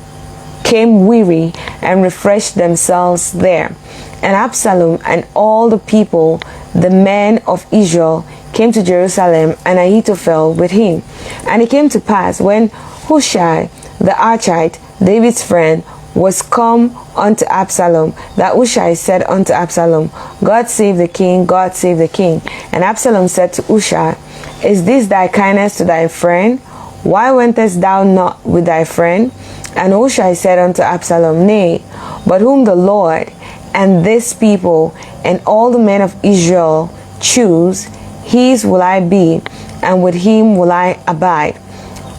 came weary, and refreshed themselves there. And Absalom and all the people, the men of Israel, came to Jerusalem, and Ahithophel with him. And it came to pass, when Hushai the Archite, David's friend, was come unto Absalom, that Hushai said unto Absalom, God save the king, God save the king. And Absalom said to Hushai, Is this thy kindness to thy friend? Why wentest thou not with thy friend? And Hushai said unto Absalom, Nay, but whom the Lord and this people and all the men of Israel choose, his will I be, and with him will I abide.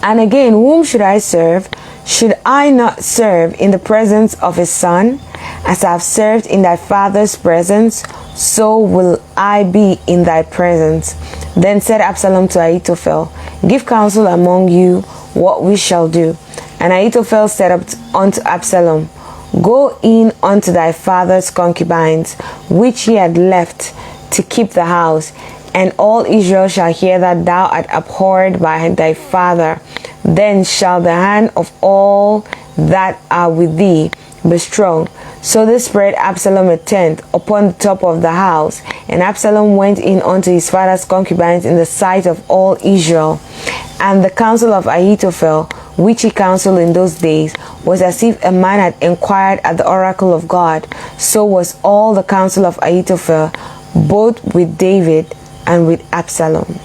And again, whom should I serve? Should I not serve in the presence of his son? As I have served in thy father's presence, so will I be in thy presence. Then said Absalom to Ahithophel, Give counsel among you what we shall do. And Ahithophel said unto Absalom, Go in unto thy father's concubines, which he had left to keep the house, and all Israel shall hear that thou art abhorred by thy father. Then shall the hand of all that are with thee be strong. So they spread Absalom a tent upon the top of the house, and Absalom went in unto his father's concubines in the sight of all Israel. And the counsel of Ahithophel, which he counseled in those days, was as if a man had inquired at the oracle of God. So was all the counsel of Ahithophel, both with David and with Absalom.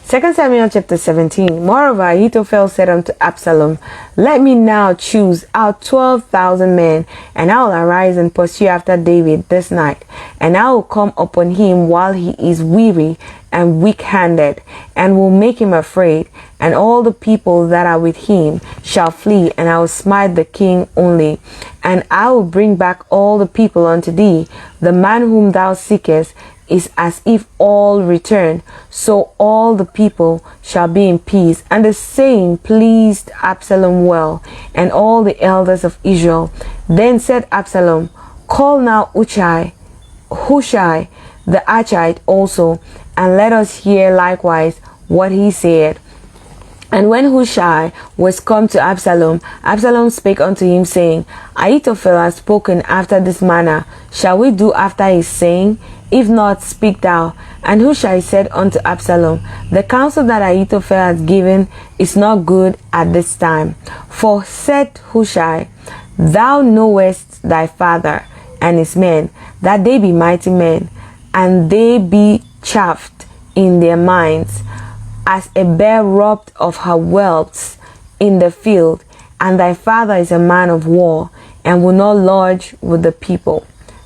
2 Samuel chapter 17. Moreover, Ahithophel said unto Absalom, Let me now choose out 12,000 men, and I will arise and pursue after David this night. And I will come upon him while he is weary and weak-handed, and will make him afraid. And all the people that are with him shall flee, and I will smite the king only. And I will bring back all the people unto thee. The man whom thou seekest is as if all return, so all the people shall be in peace. And the saying pleased Absalom well, and all the elders of Israel. Then said Absalom, Call now Hushai the Archite also, and let us hear likewise what he said. And when Hushai was come to Absalom, Absalom spake unto him, saying, Ahithophel has spoken after this manner. Shall we do after his saying? If not, speak thou. And Hushai said unto Absalom, The counsel that Ahithophel has given is not good at this time. For said Hushai, Thou knowest thy father and his men, that they be mighty men, and they be chaffed in their minds, as a bear robbed of her whelps in the field. And thy father is a man of war, and will not lodge with the people.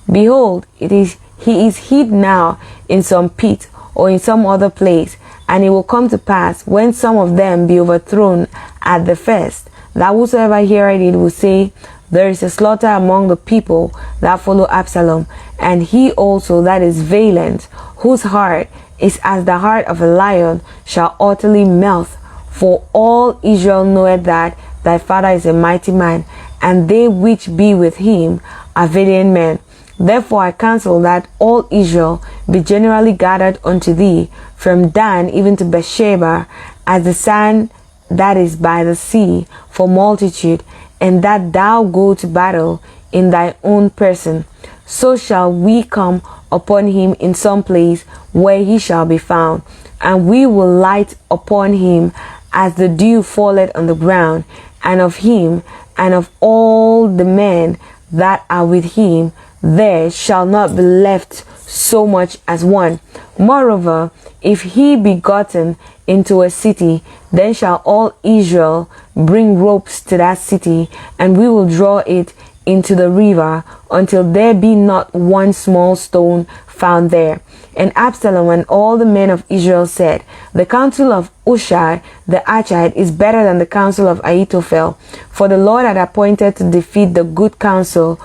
Behold, he is hid now in some pit, or in some other place. And it will come to pass, when some of them be overthrown at the first, that whosoever heareth it will say, There is a slaughter among the people that follow Absalom. And he also that is valiant, whose heart is as the heart of a lion, shall utterly melt. For all Israel knoweth that thy father is a mighty man, and they which be with him are valiant men. Therefore I counsel that all Israel be generally gathered unto thee, from Dan even to Beersheba, as the sand that is by the sea, for multitude, and that thou go to battle in thy own person. So shall we come upon him in some place where he shall be found. and we will light upon him as the dew falleth on the ground, and of him and of all the men that are with him there shall not be left so much as one. Moreover, if he be gotten into a city, then shall all Israel bring ropes to that city, and we will draw it into the river until there be not one small stone found there. And Absalom and all the men of Israel said, the counsel of Hushai the Archite is better than the counsel of Ahithophel, for the Lord had appointed to defeat the good counsel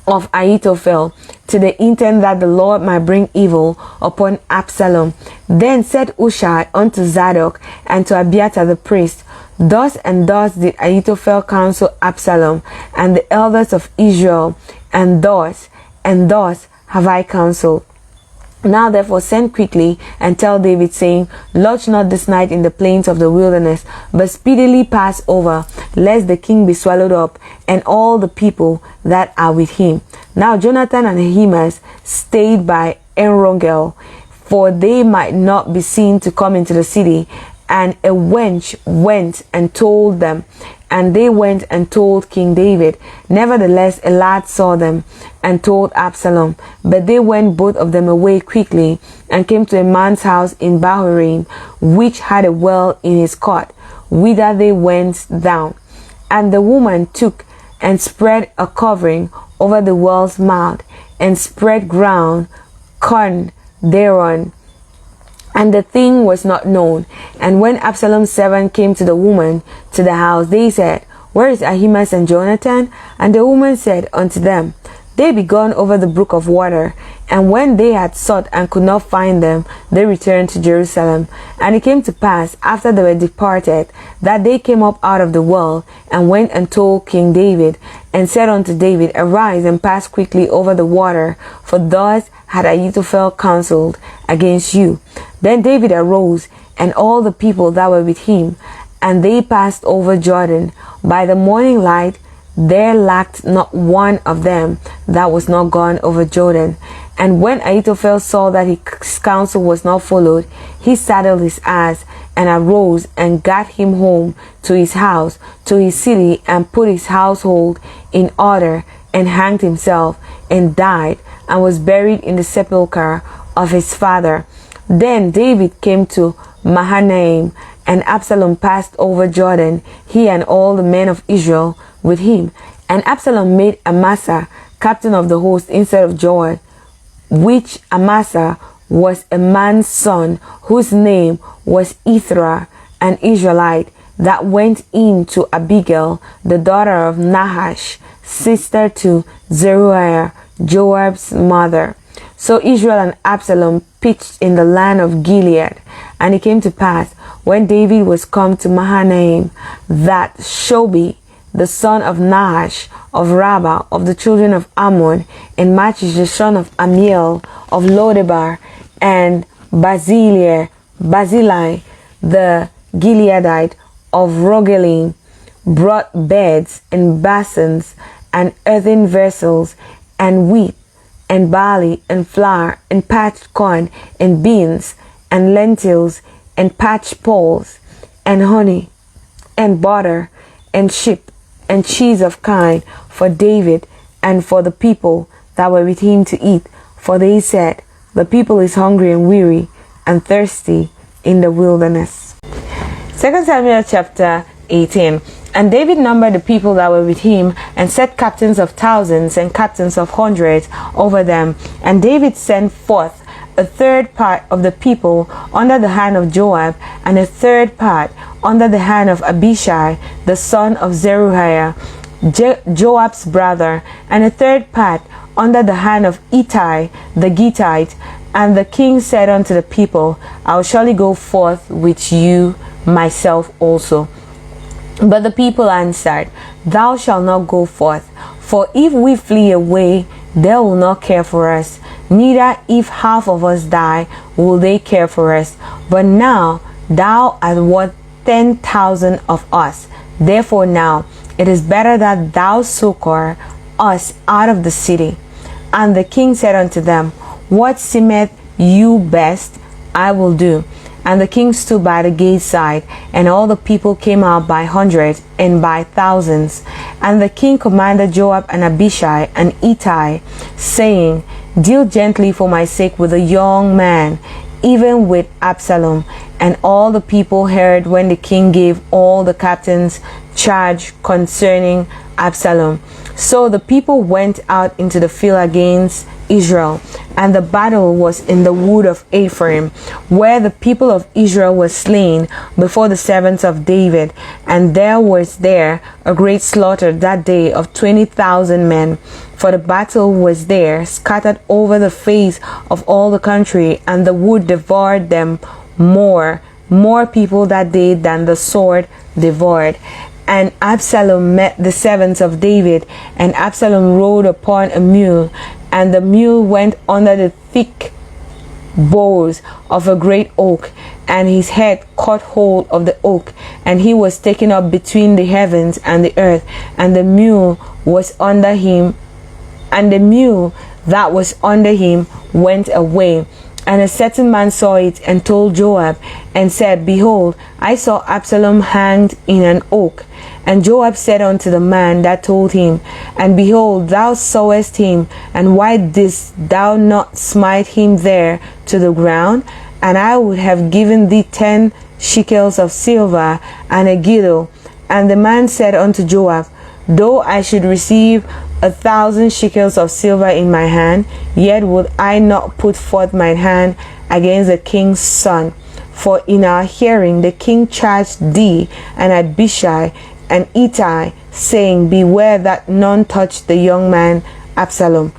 of Ahithophel, to the intent that the Lord might bring evil upon Absalom. Then said Hushai unto Zadok and to Abiathar the priest, thus and thus did Ahithophel counsel Absalom and the elders of Israel, and thus have I counseled. Now therefore send quickly and tell David, saying, lodge not this night in the plains of the wilderness, but speedily pass over, lest the king be swallowed up, and all the people that are with him. Now Jonathan and Ahimaaz stayed by Enrogel, for they might not be seen to come into the city. And a wench went and told them, and they went and told King David. Nevertheless, a lad saw them and told Absalom. But they went both of them away quickly, and came to a man's house in Bahurim, which had a well in his court, whither they went down. And the woman took and spread a covering over the well's mouth, and spread ground corn thereon, and the thing was not known. And when Absalom's servant came to the woman to the house, they said, where is Ahimaaz and Jonathan? And the woman said unto them, they be gone over the brook of water. And when they had sought and could not find them, they returned to Jerusalem. And it came to pass, after they were departed, that they came up out of the well, and went and told King David, and said unto David, arise and pass quickly over the water, for thus had Ahithophel counseled against you. Then David arose, and all the people that were with him, and they passed over Jordan. By the morning light there lacked not one of them that was not gone over Jordan. And when Ahithophel saw that his counsel was not followed, he saddled his ass, and arose and gat him home to his house, to his city, and put his household in order, and hanged himself, and died, and was buried in the sepulchre of his father. Then David came to Mahanaim, and Absalom passed over Jordan, he and all the men of Israel with him. And Absalom made Amasa captain of the host instead of Joab, which Amasa was a man's son, whose name was Ithra, an Israelite, that went in to Abigail, the daughter of Nahash, sister to Zeruiah, Joab's mother. So Israel and Absalom pitched in the land of Gilead. And it came to pass, when David was come to Mahanaim, that Scourby, the son of Nahash, of Rabbah, of the children of Ammon, and Machish, the son of Amiel, of Lodebar, and Barzillai, the Gileadite, of Rogelim, brought beds and basins, and earthen vessels, and wheat, and barley, and flour, and parched corn, and beans, and lentils, and parched poles, and honey, and butter, and sheep, and cheese of kine, for David, and for the people that were with him to eat. For they said, the people is hungry and weary, and thirsty in the wilderness. 2 Samuel chapter 18. And David numbered the people that were with him, and set captains of thousands and captains of hundreds over them. And David sent forth a third part of the people under the hand of Joab, and a third part under the hand of Abishai, the son of Zeruiah, Joab's brother, and a third part under the hand of Ittai the Gittite. And the king said unto the people, I will surely go forth with you myself also. But the people answered, thou shalt not go forth, for if we flee away, they will not care for us, neither if half of us die will they care for us. But now thou art worth 10,000 of us. Therefore now it is better that thou succor us out of the city. And the king said unto them, what seemeth you best, I will do. And the king stood by the gate side, and all the people came out by hundreds and by thousands. And the king commanded Joab and Abishai and Ittai, saying, Deal gently for my sake with the young man, even with Absalom. And all the people heard when the king gave all the captains charge concerning Absalom. So the people went out into the field against Israel, and the battle was in the wood of Ephraim, where the people of Israel were slain before the servants of David. And there was there a great slaughter that day of 20,000 men. For the battle was there scattered over the face of all the country, and the wood devoured them more people that day than the sword devoured. And Absalom met the servants of David, and Absalom rode upon a mule, and the mule went under the thick boughs of a great oak, and his head caught hold of the oak, and he was taken up between the heavens and the earth, and the mule was under him, and the mule that was under him went away. And a certain man saw it and told Joab and said, Behold, I saw Absalom hanged in an oak. And Joab said unto the man that told him, And behold, thou sawest him, and why didst thou not smite him there to the ground? And I would have given thee 10 shekels of silver and a girdle. And the man said unto Joab, Though I should receive 1,000 shekels of silver in my hand, yet would I not put forth mine hand against the king's son. For in our hearing the king charged thee and Abishai and Ittai, saying, Beware that none touch the young man Absalom.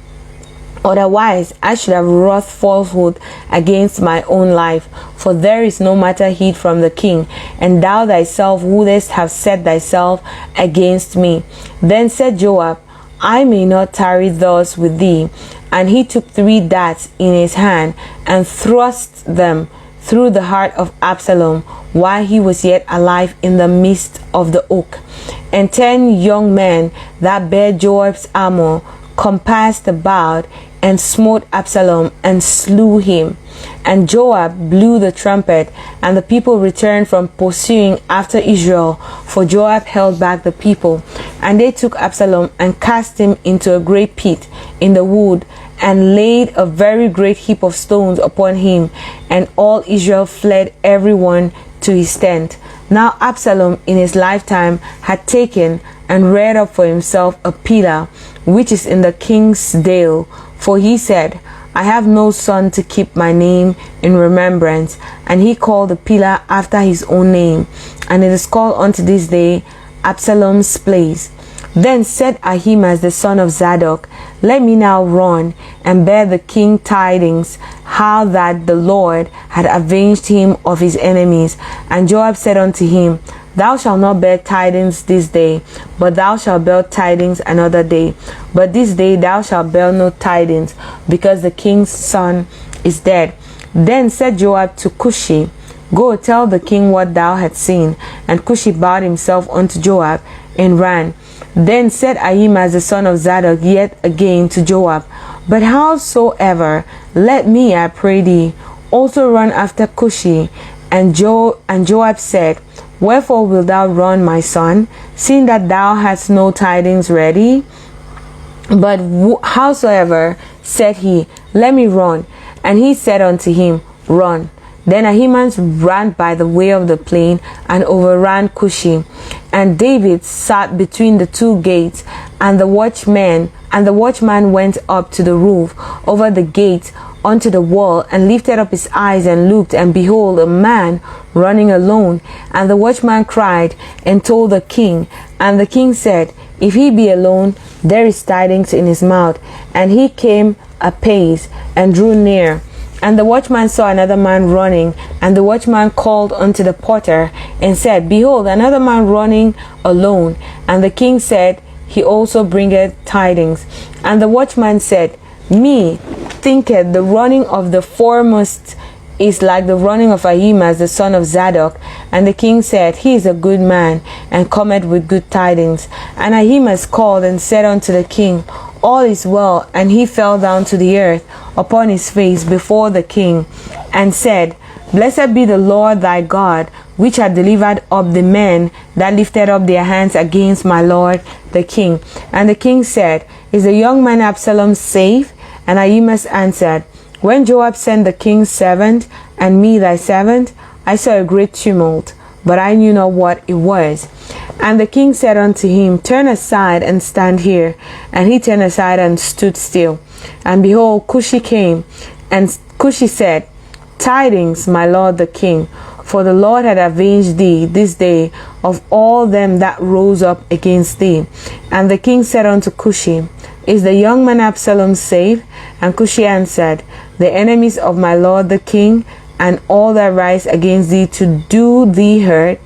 Otherwise I should have wrought falsehood against my own life, for there is no matter hid from the king, and thou thyself wouldest have set thyself against me. Then said Joab, I may not tarry thus with thee. And he took 3 darts in his hand, and thrust them through the heart of Absalom, while he was yet alive in the midst of the oak. And 10 young men that bare Joab's armor compassed about, and smote Absalom, and slew him. And Joab blew the trumpet, and the people returned from pursuing after Israel, for Joab held back the people. And they took Absalom, and cast him into a great pit in the wood, and laid a very great heap of stones upon him. And all Israel fled, every one to his tent. Now Absalom in his lifetime had taken and reared up for himself a pillar, which is in the king's dale. For he said, I have no son to keep my name in remembrance. And he called the pillar after his own name. And it is called unto this day Absalom's place. Then said Ahimaaz the son of Zadok, Let me now run and bear the king tidings, how that the Lord had avenged him of his enemies. And Joab said unto him, Thou shalt not bear tidings this day, but thou shalt bear tidings another day. But this day thou shalt bear no tidings, because the king's son is dead. Then said Joab to Cushi, Go tell the king what thou hast seen. And Cushi bowed himself unto Joab and ran. Then said Ahimaaz the son of Zadok yet again to Joab, But howsoever, let me, I pray thee, also run after Cushi. And Joab said, Wherefore wilt thou run, my son, seeing that thou hast no tidings ready? But howsoever, said he, Let me run. And he said unto him, Run. Then Ahimaaz ran by the way of the plain, and overran Cushi. And David sat between the 2 gates, and the watchman went up to the roof over the gate unto the wall, and lifted up his eyes and looked, and behold, a man running alone. And the watchman cried and told the king. And the king said, If he be alone, there is tidings in his mouth. And he came apace and drew near. And the watchman saw another man running. And the watchman called unto the porter and said, Behold, another man running alone. And the king said, He also bringeth tidings. And the watchman said, Me thinketh the running of the foremost is like the running of Ahimaaz the son of Zadok. And the king said, He is a good man, and cometh with good tidings. And Ahimaaz called and said unto the king, All is well. And he fell down to the earth upon his face before the king, and said, Blessed be the Lord thy God, which hath delivered up the men that lifted up their hands against my lord the king. And the king said, Is the young man Absalom safe? And Ahimaaz answered, When Joab sent the king's servant, and me thy servant, I saw a great tumult, but I knew not what it was. And the king said unto him, Turn aside and stand here. And he turned aside and stood still. And behold, Cushi came, and Cushi said, Tidings, my lord the king, for the Lord had avenged thee this day of all them that rose up against thee. And the king said unto Cushi, Is the young man Absalom safe? And Cushi answered, The enemies of my lord the king, and all that rise against thee to do thee hurt,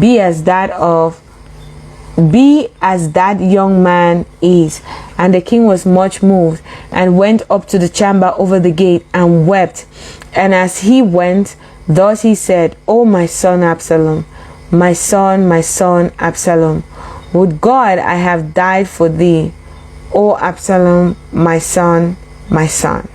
be as that young man is. And the king was much moved, and went up to the chamber over the gate, and wept. And as he went, thus he said, O my son Absalom, my son Absalom, would God I have died for thee, O Absalom, my son, my son.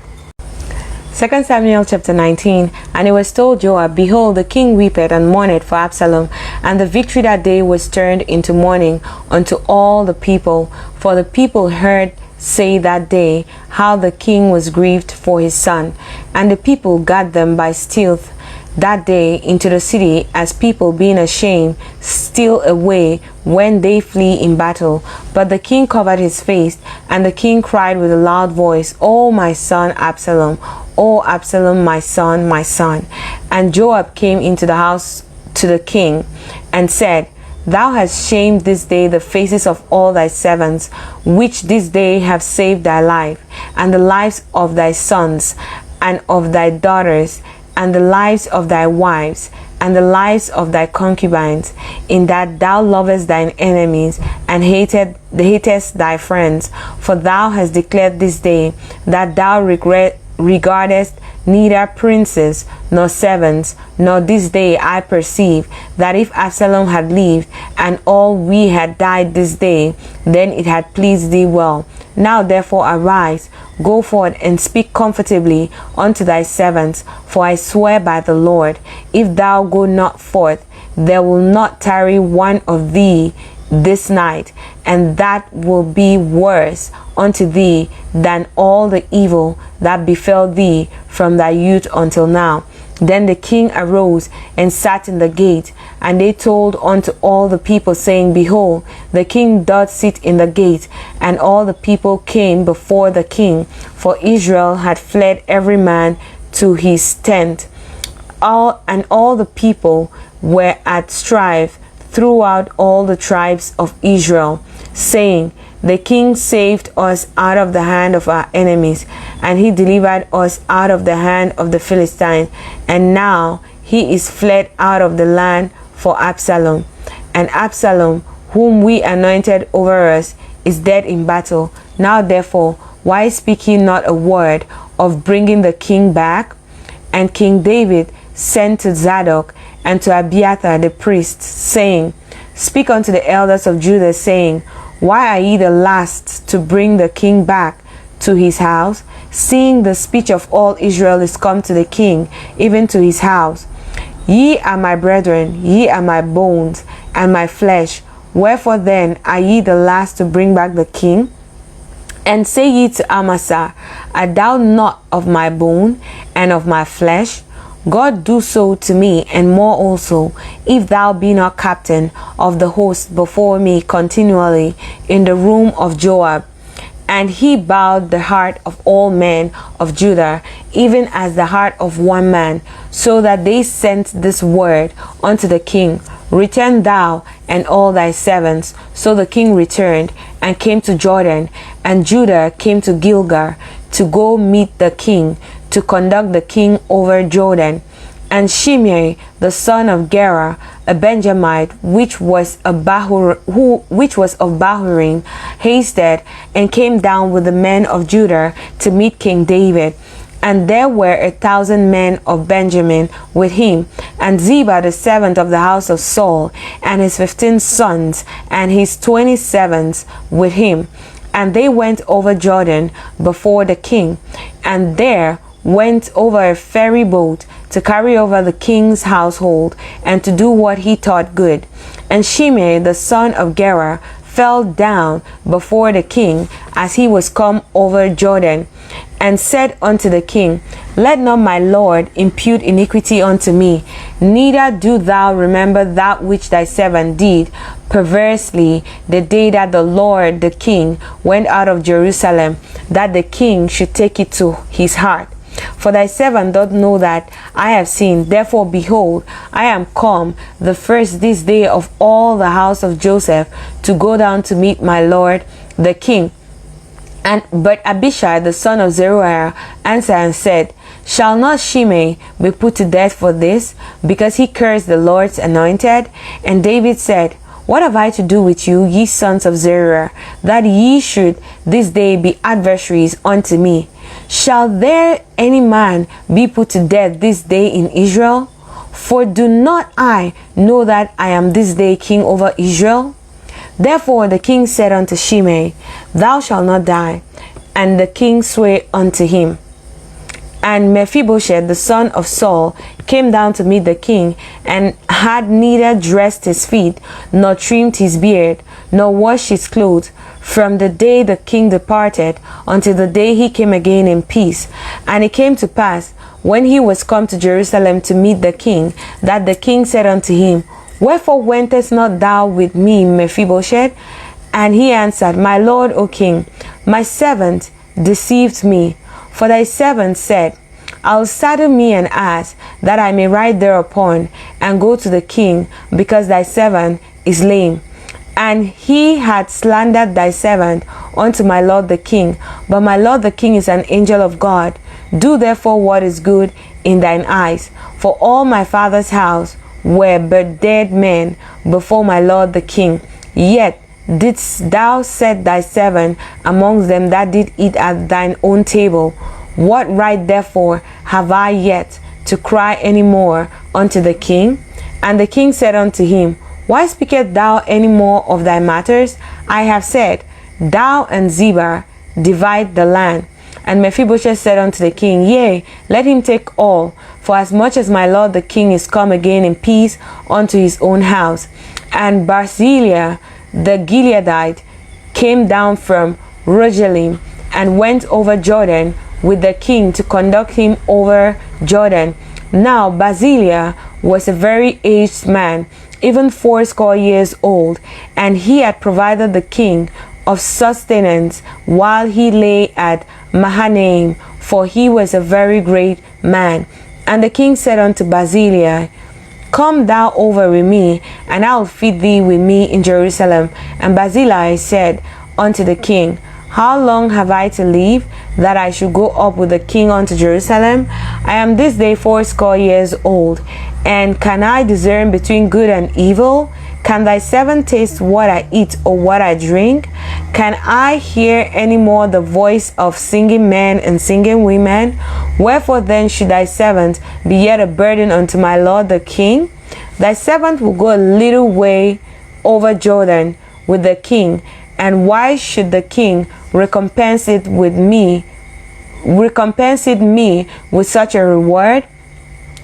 2 Samuel chapter 19. And it was told Joab, Behold, the king weepeth and mourneth for Absalom. And the victory that day was turned into mourning unto all the people. For the people heard say that day how the king was grieved for his son. And the people got them by stealth that day into the city, as people being ashamed steal away when they flee in battle. But the king covered his face, and the king cried with a loud voice, O my son Absalom, O Absalom, my son, my son. And Joab came into the house to the king, and said, Thou hast shamed this day the faces of all thy servants, which this day have saved thy life, and the lives of thy sons, and of thy daughters, and the lives of thy wives, and the lives of thy concubines, in that thou lovest thine enemies, and hatest thy friends. For thou hast declared this day that thou regardest neither princes nor servants. Nor this day I perceive that if Absalom had lived, and all we had died this day, then it had pleased thee well. Now therefore arise, go forth, and speak comfortably unto thy servants. For I swear by the Lord, if thou go not forth, there will not tarry one of thee this night, and that will be worse unto thee than all the evil that befell thee from thy youth until now. Then the king arose and sat in the gate, and they told unto all the people, saying, Behold, the king doth sit in the gate. And all the people came before the king, for Israel had fled every man to his tent. All the people were at strife throughout all the tribes of Israel, saying, The king saved us out of the hand of our enemies, and he delivered us out of the hand of the Philistines. And now he is fled out of the land for Absalom. And Absalom, whom we anointed over us, is dead in battle. Now therefore, why speak ye not a word of bringing the king back? And King David sent to Zadok and to Abiathar the priests, saying, Speak unto the elders of Judah, saying, Why are ye the last to bring the king back to his house, seeing the speech of all Israel is come to the king, even to his house? Ye are my brethren, ye are my bones and my flesh. Wherefore then are ye the last to bring back the king? And say ye to Amasa, Art thou not of my bone and of my flesh? God do so to me, and more also, if thou be not captain of the host before me continually in the room of Joab. And he bowed the heart of all men of Judah, even as the heart of one man, so that they sent this word unto the king, Return thou and all thy servants. So the king returned and came to Jordan, and Judah came to Gilgal to go meet the king, to conduct the king over Jordan. And Shimei, the son of Gera, a Benjamite, which was of Bahurim, hasted and came down with the men of Judah to meet King David. And there were 1,000 men of Benjamin with him, and Ziba the servant of the house of Saul, and his 15 sons, and his 20 servants with him. And they went over Jordan before the king, and there went over a ferry boat to carry over the king's household and to do what he thought good. And Shimei the son of Gera fell down before the king as he was come over Jordan, and said unto the king, Let not my lord impute iniquity unto me, neither do thou remember that which thy servant did perversely the day that the Lord the king went out of Jerusalem, that the king should take it to his heart. For thy servant doth know that I have sinned. Therefore, behold, I am come the first this day of all the house of Joseph to go down to meet my lord the king. But Abishai the son of Zeruiah answered and said, Shall not Shimei be put to death for this, because he cursed the Lord's anointed? And David said, What have I to do with you, ye sons of Zeruiah, that ye should this day be adversaries unto me? Shall there any man be put to death this day in Israel? For do not I know that I am this day king over Israel? Therefore the king said unto Shimei, Thou shalt not die. And the king sware unto him. And Mephibosheth the son of Saul came down to meet the king, and had neither dressed his feet, nor trimmed his beard, nor washed his clothes, from the day the king departed until the day he came again in peace. And it came to pass, when he was come to Jerusalem to meet the king, that the king said unto him, Wherefore wentest not thou with me, Mephibosheth? And he answered, My lord, O king, my servant deceived me. For thy servant said, I'll saddle me an ass, that I may ride thereupon, and go to the king, because thy servant is lame. And he had slandered thy servant unto my lord the king. But my lord the king is an angel of God. Do therefore what is good in thine eyes. For all my father's house were but dead men before my lord the king. Yet didst thou set thy servant amongst them that did eat at thine own table. What right therefore have I yet to cry any more unto the king? And the king said unto him, Why speakest thou any more of thy matters? I have said, Thou and Ziba divide the land. And Mephibosheth said unto the king, Yea, let him take all, for as much as my lord the king is come again in peace unto his own house. And Barzillai the Gileadite came down from Rogelim, and went over Jordan with the king to conduct him over Jordan. Now Barzillai was a very aged man, even 80 years old, and he had provided the king of sustenance while he lay at Mahanaim, for he was a very great man. And the king said unto Barzillai, Come thou over with me, and I will feed thee with me in Jerusalem. And Barzillai said unto the king, How long have I to live, that I should go up with the king unto Jerusalem? I am this day 80 years old, and can I discern between good and evil? Can thy servant taste what I eat or what I drink? Can I hear any more the voice of singing men and singing women? Wherefore then should thy servant be yet a burden unto my lord the king? Thy servant will go a little way over Jordan with the king, and why should the king recompense it me with such a reward?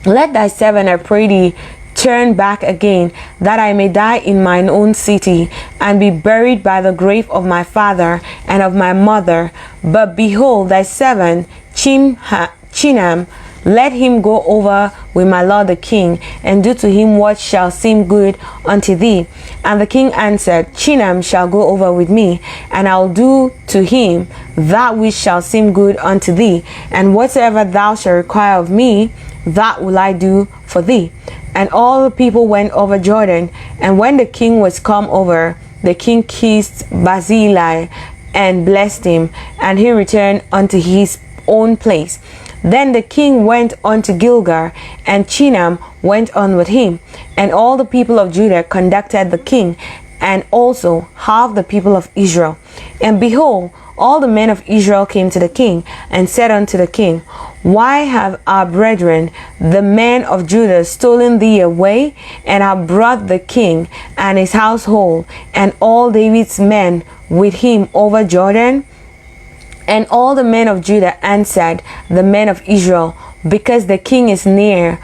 Let thy servant, I pray thee, turn back again, that I may die in mine own city, and be buried by the grave of my father and of my mother. But behold, thy servant Chinam, let him go over with my lord the king, and do to him what shall seem good unto thee. And the king answered, Chinam shall go over with me, and I'll do to him that which shall seem good unto thee, and whatsoever thou shalt require of me, that will I do for thee. And all the people went over Jordan, and when the king was come over, the king kissed Barzillai and blessed him, and he returned unto his own place. Then the king went unto Gilgal, and Chinam went on with him. And all the people of Judah conducted the king, and also half the people of Israel. And behold, all the men of Israel came to the king, and said unto the king, Why have our brethren, the men of Judah, stolen thee away, and have brought the king and his household, and all David's men with him over Jordan? And all the men of Judah answered the men of Israel, because the king is near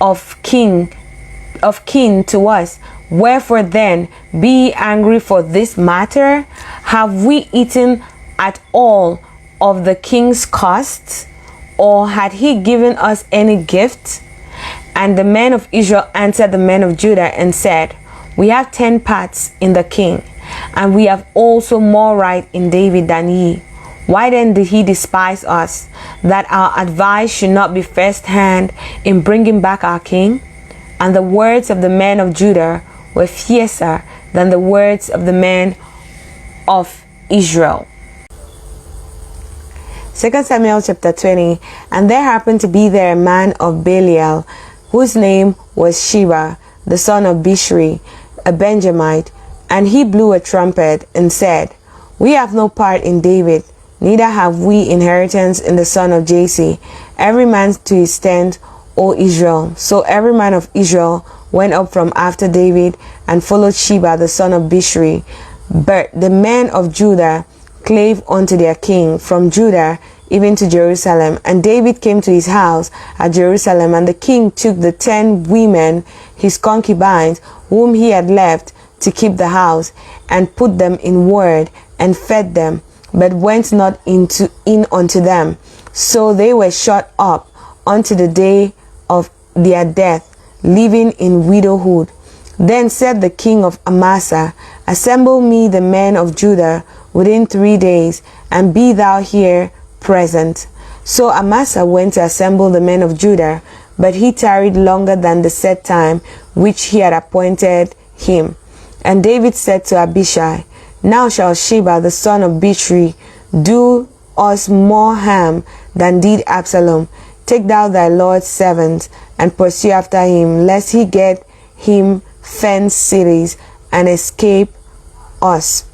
of kin to us. Wherefore then be ye angry for this matter? Have we eaten at all of the king's costs, or had he given us any gift? And the men of Israel answered the men of Judah and said, we have 10 parts in the king, and we have also more right in David than ye. Why then did he despise us, that our advice should not be first hand in bringing back our king? And the words of the men of Judah were fiercer than the words of the men of Israel. 2 Samuel chapter 20. And there happened to be there a man of Belial, whose name was Sheba, the son of Bishri, a Benjamite. And he blew a trumpet and said, we have no part in David, neither have we inheritance in the son of Jesse. Every man to his tent, O Israel. So every man of Israel went up from after David and followed Sheba the son of Bishri. But the men of Judah clave unto their king from Judah even to Jerusalem. And David came to his house at Jerusalem, and the king took the 10 women, his concubines, whom he had left to keep the house, and put them in ward, and fed them, but went not in unto them. So they were shut up unto the day of their death, living in widowhood. Then said the king of Amasa, assemble me the men of Judah within 3 days, and be thou here present. So Amasa went to assemble the men of Judah, but he tarried longer than the set time which he had appointed him. And David said to Abishai, now shall Sheba the son of Bichri do us more harm than did Absalom. Take thou thy Lord's servant, and pursue after him, lest he get him fenced cities, and escape us.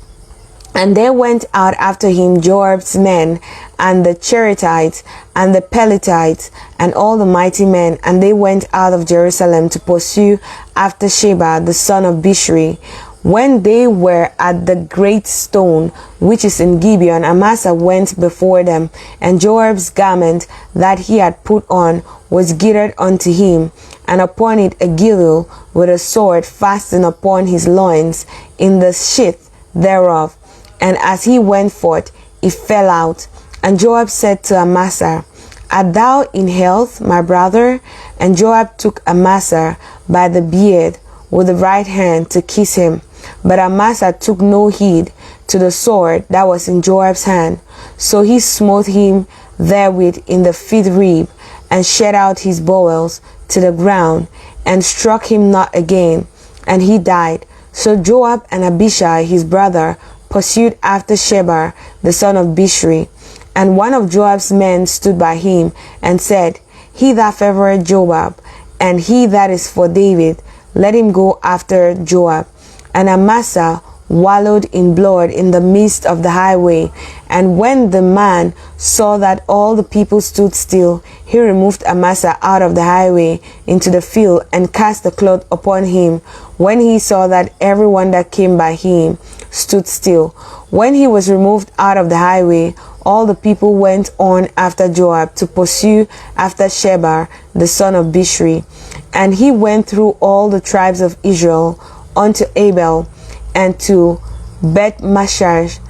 And there went out after him Joab's men, and the Cherethites, and the Peletites, and all the mighty men, and they went out of Jerusalem to pursue after Sheba the son of Bishri. When they were at the great stone which is in Gibeon, Amasa went before them, and Joab's garment that he had put on was girded unto him, and upon it a girdle with a sword fastened upon his loins in the sheath thereof. And as he went forth, it fell out. And Joab said to Amasa, art thou in health, my brother? And Joab took Amasa by the beard with the right hand to kiss him. But Amasa took no heed to the sword that was in Joab's hand. So he smote him therewith in the 5th rib, and shed out his bowels to the ground, and struck him not again, and he died. So Joab and Abishai his brother pursued after Sheba the son of Bishri. And one of Joab's men stood by him, and said, he that favoureth Joab, and he that is for David, let him go after Joab. And Amasa wallowed in blood in the midst of the highway. And when the man saw that all the people stood still, he removed Amasa out of the highway into the field, and cast the cloth upon him, when he saw that everyone that came by him stood still. When he was removed out of the highway, all the people went on after Joab to pursue after Sheba the son of Bishri. And he went through all the tribes of Israel unto Abel, and to Beth-Mashash,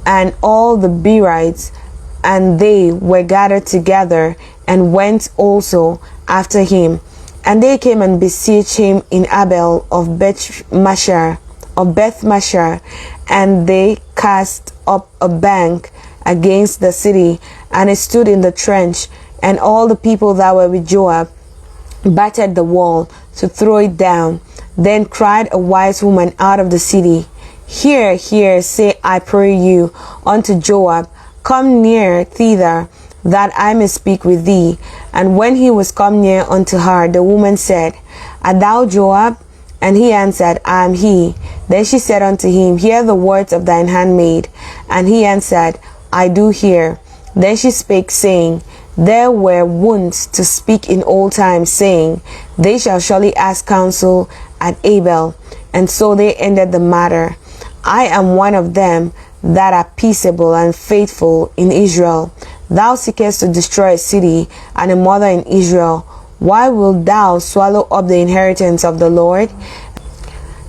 and all the Berites, and they were gathered together, and went also after him. And they came and besieged him in Abel of Beth-Mashar, and they cast up a bank against the city, and it stood in the trench. And all the people that were with Joab battered the wall to throw it down. Then cried a wise woman out of the city, Hear, hear, say, I pray you, unto Joab, come near thither, that I may speak with thee. And when he was come near unto her, the woman said, Art thou Joab? And he answered, I am he. Then she said unto him, Hear the words of thine handmaid. And he answered, I do hear. Then she spake, saying, There were wounds to speak in old times, saying, They shall surely ask counsel at Abel. And so they ended the matter. I am one of them that are peaceable and faithful in Israel. Thou seekest to destroy a city and a mother in Israel. Why wilt thou swallow up the inheritance of the Lord?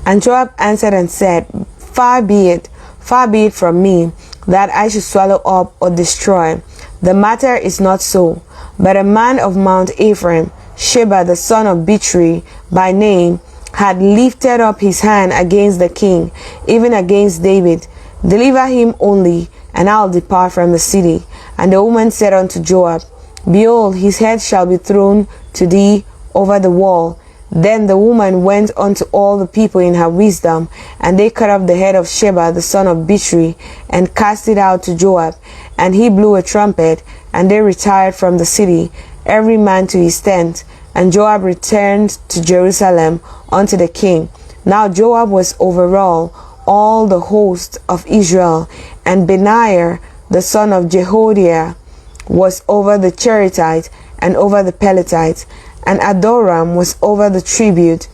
And Joab answered and said, far be it from me, that I should swallow up or destroy. The matter is not so. But a man of Mount Ephraim, Sheba the son of Bichri by name, had lifted up his hand against the king, even against David. Deliver him only, and I'll depart from the city. And the woman said unto Joab, behold, his head shall be thrown to thee over the wall. Then the woman went unto all the people in her wisdom, and they cut off the head of Sheba the son of Bichri, and cast it out to Joab. And he blew a trumpet, and they retired from the city, every man to his tent. And Joab returned to Jerusalem unto the king. Now Joab was over all the host of Israel, and Benaiah the son of Jehoiada was over the Cherethites and over the Pelethites, and Adoram was over the tribute,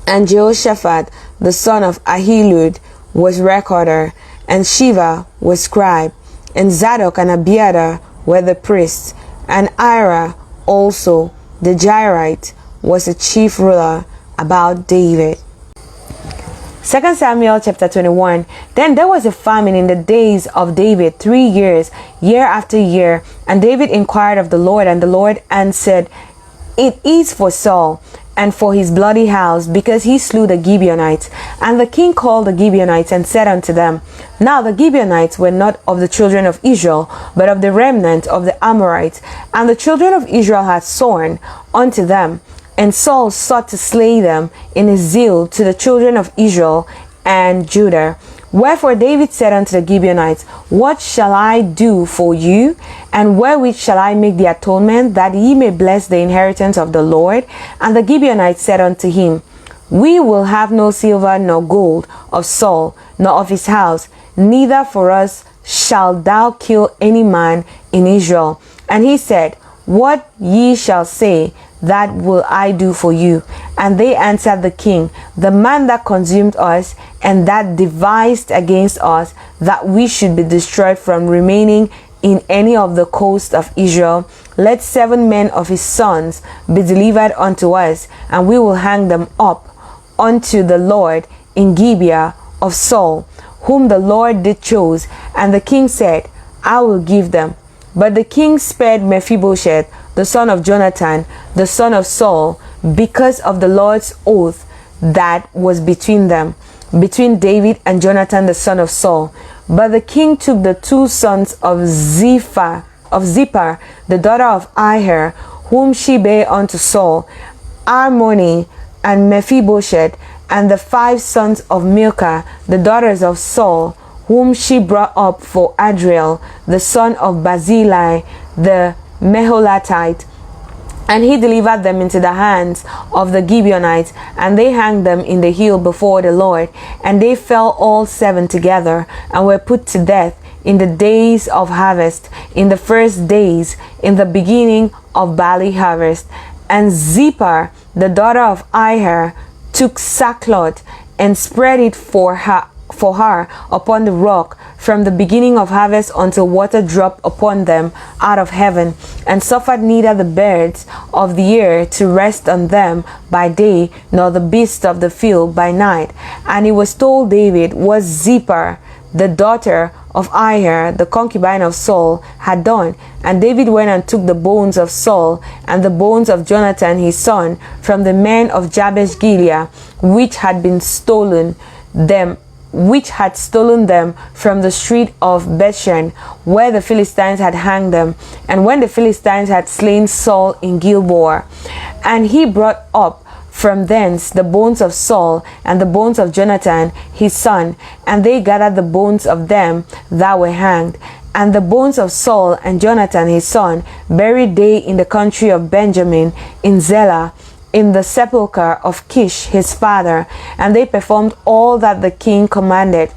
and Jehoshaphat the son of Ahilud was recorder, and Shiva was scribe, and Zadok and Abiathar were the priests, and Ira also the Jairite was the chief ruler about David. 2 Samuel chapter 21. Then there was a famine in the days of David 3 years, year after year. And David inquired of the Lord, and the Lord answered, it is for Saul and for his bloody house, because he slew the Gibeonites. And the king called the Gibeonites and said unto them, now the Gibeonites were not of the children of Israel, but of the remnant of the Amorites. And the children of Israel had sworn unto them. And Saul sought to slay them in his zeal to the children of Israel and Judah. Wherefore David said unto the Gibeonites, what shall I do for you? And wherewith shall I make the atonement, that ye may bless the inheritance of the Lord? And the Gibeonites said unto him, we will have no silver nor gold of Saul, nor of his house, neither for us shalt thou kill any man in Israel. And he said, what ye shall say, that will I do for you. And they answered the king, the man that consumed us, and that devised against us, that we should be destroyed from remaining in any of the coast of Israel, let 7 men of his sons be delivered unto us, and we will hang them up unto the Lord in Gibeah of Saul, whom the Lord did choose. And the king said, I will give them. But the king spared Mephibosheth, the son of Jonathan, the son of Saul, because of the Lord's oath that was between them, between David and Jonathan the son of Saul. But the king took the 2 sons of Zippah, the daughter of Aher, whom she bare unto Saul, Armoni and Mephibosheth, and the 5 sons of Milcah, the daughters of Saul, whom she brought up for Adriel, the son of Barzillai, the Meholatite. And he delivered them into the hands of the Gibeonites, and they hanged them in the hill before the Lord. And they fell all 7 together, and were put to death in the days of harvest, in the first days, in the beginning of barley harvest. And Zippah, the daughter of Aher, took sackcloth and spread it for her upon the rock, from the beginning of harvest until water dropped upon them out of heaven, and suffered neither the birds of the air to rest on them by day, nor the beasts of the field by night. And it was told David what Zippah, the daughter of Aher, the concubine of Saul, had done. And David went and took the bones of Saul and the bones of Jonathan his son from the men of Jabesh Gilead, which had stolen them from the street of Bethshan, where the Philistines had hanged them, and when the Philistines had slain Saul in Gilboa. And he brought up from thence the bones of Saul and the bones of Jonathan his son, and they gathered the bones of them that were hanged, and the bones of Saul and Jonathan his son buried they in the country of Benjamin in Zelah, in the sepulchre of Kish his father. And they performed all that the king commanded.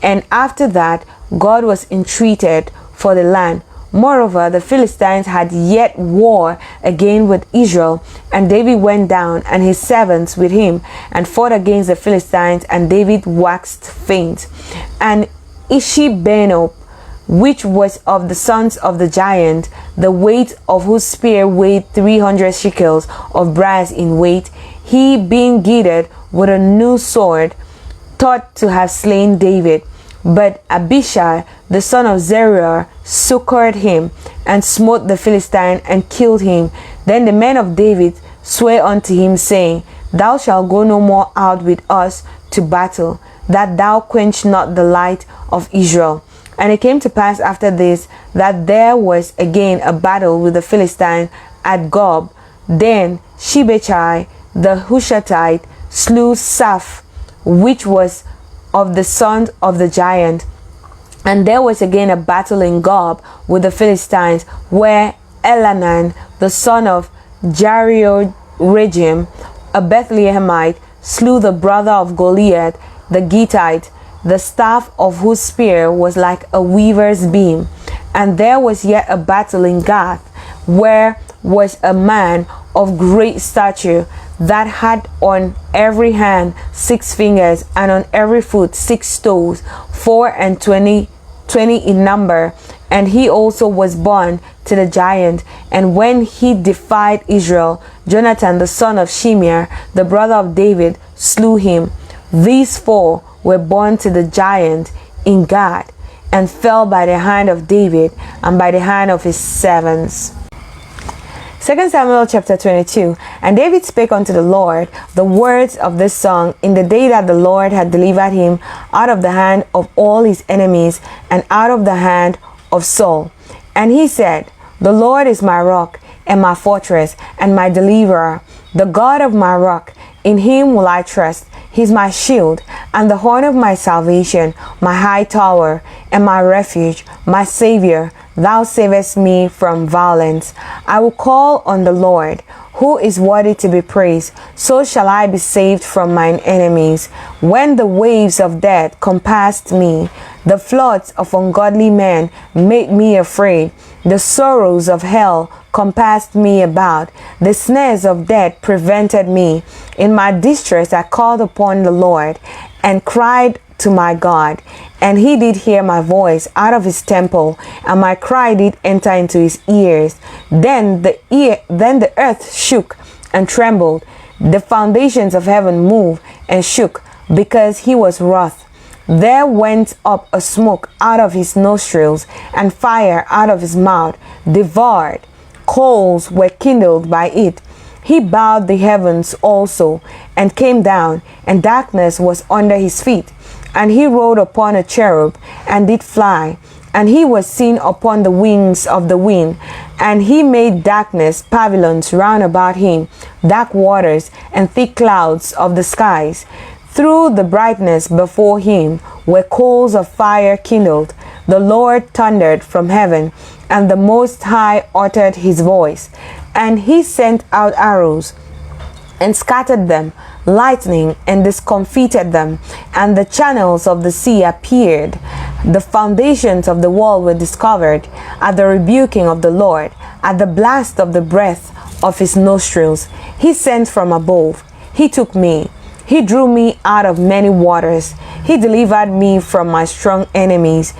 And after that God was entreated for the land. Moreover, the Philistines had yet war again with Israel, and David went down and his servants with him, and fought against the Philistines, and David waxed faint. And Ishbi-benob, which was of the sons of the giant, the weight of whose spear weighed 300 shekels of brass in weight, he being girded with a new sword, thought to have slain David. But Abishai, the son of Zeruiah, succored him, and smote the Philistine, and killed him. Then the men of David sware unto him, saying, Thou shalt go no more out with us to battle, that thou quench not the light of Israel. And it came to pass after this, that there was again a battle with the Philistine at Gob. Then Shibechai the Hushathite slew Saph, which was of the sons of the giant. And there was again a battle in Gob with the Philistines, where Elhanan the son of Jariel-regim, a Bethlehemite, slew the brother of Goliath the Gittite, the staff of whose spear was like a weaver's beam. And there was yet a battle in Gath, where was a man of great stature, that had on every hand 6 fingers, and on every foot 6 toes, 24 in number. And he also was born to the giant. And when he defied Israel, Jonathan the son of Shimeah, the brother of David, slew him. These 4 were born to the giant in Gad, and fell by the hand of David and by the hand of his servants. 2 Samuel chapter 22. And David spake unto the Lord the words of this song in the day that the Lord had delivered him out of the hand of all his enemies, and out of the hand of Saul. And he said, The Lord is my rock, and my fortress, and my deliverer, the God of my rock. In him will I trust. He is my shield, and the horn of my salvation, my high tower, and my refuge, my Savior. Thou savest me from violence. I will call on the Lord, who is worthy to be praised. So shall I be saved from mine enemies. When the waves of death compassed me, the floods of ungodly men made me afraid. The sorrows of hell compassed me about. The snares of death prevented me. In my distress I called upon the Lord, and cried to my God. And he did hear my voice out of his temple, and my cry did enter into his ears. Then the earth shook and trembled. The foundations of heaven moved and shook, because he was wroth. There went up a smoke out of his nostrils, and fire out of his mouth devoured. Coals were kindled by it. He bowed the heavens also, and came down, and darkness was under his feet. And he rode upon a cherub, and did fly, and he was seen upon the wings of the wind. And he made darkness pavilions round about him, dark waters, and thick clouds of the skies. Through the brightness before him were coals of fire kindled. The Lord thundered from heaven, and the Most High uttered his voice. And he sent out arrows, and scattered them, lightning, and discomfited them. And the channels of the sea appeared. The foundations of the wall were discovered at the rebuking of the Lord, at the blast of the breath of his nostrils. He sent from above. He took me. He drew me out of many waters. He delivered me from my strong enemies,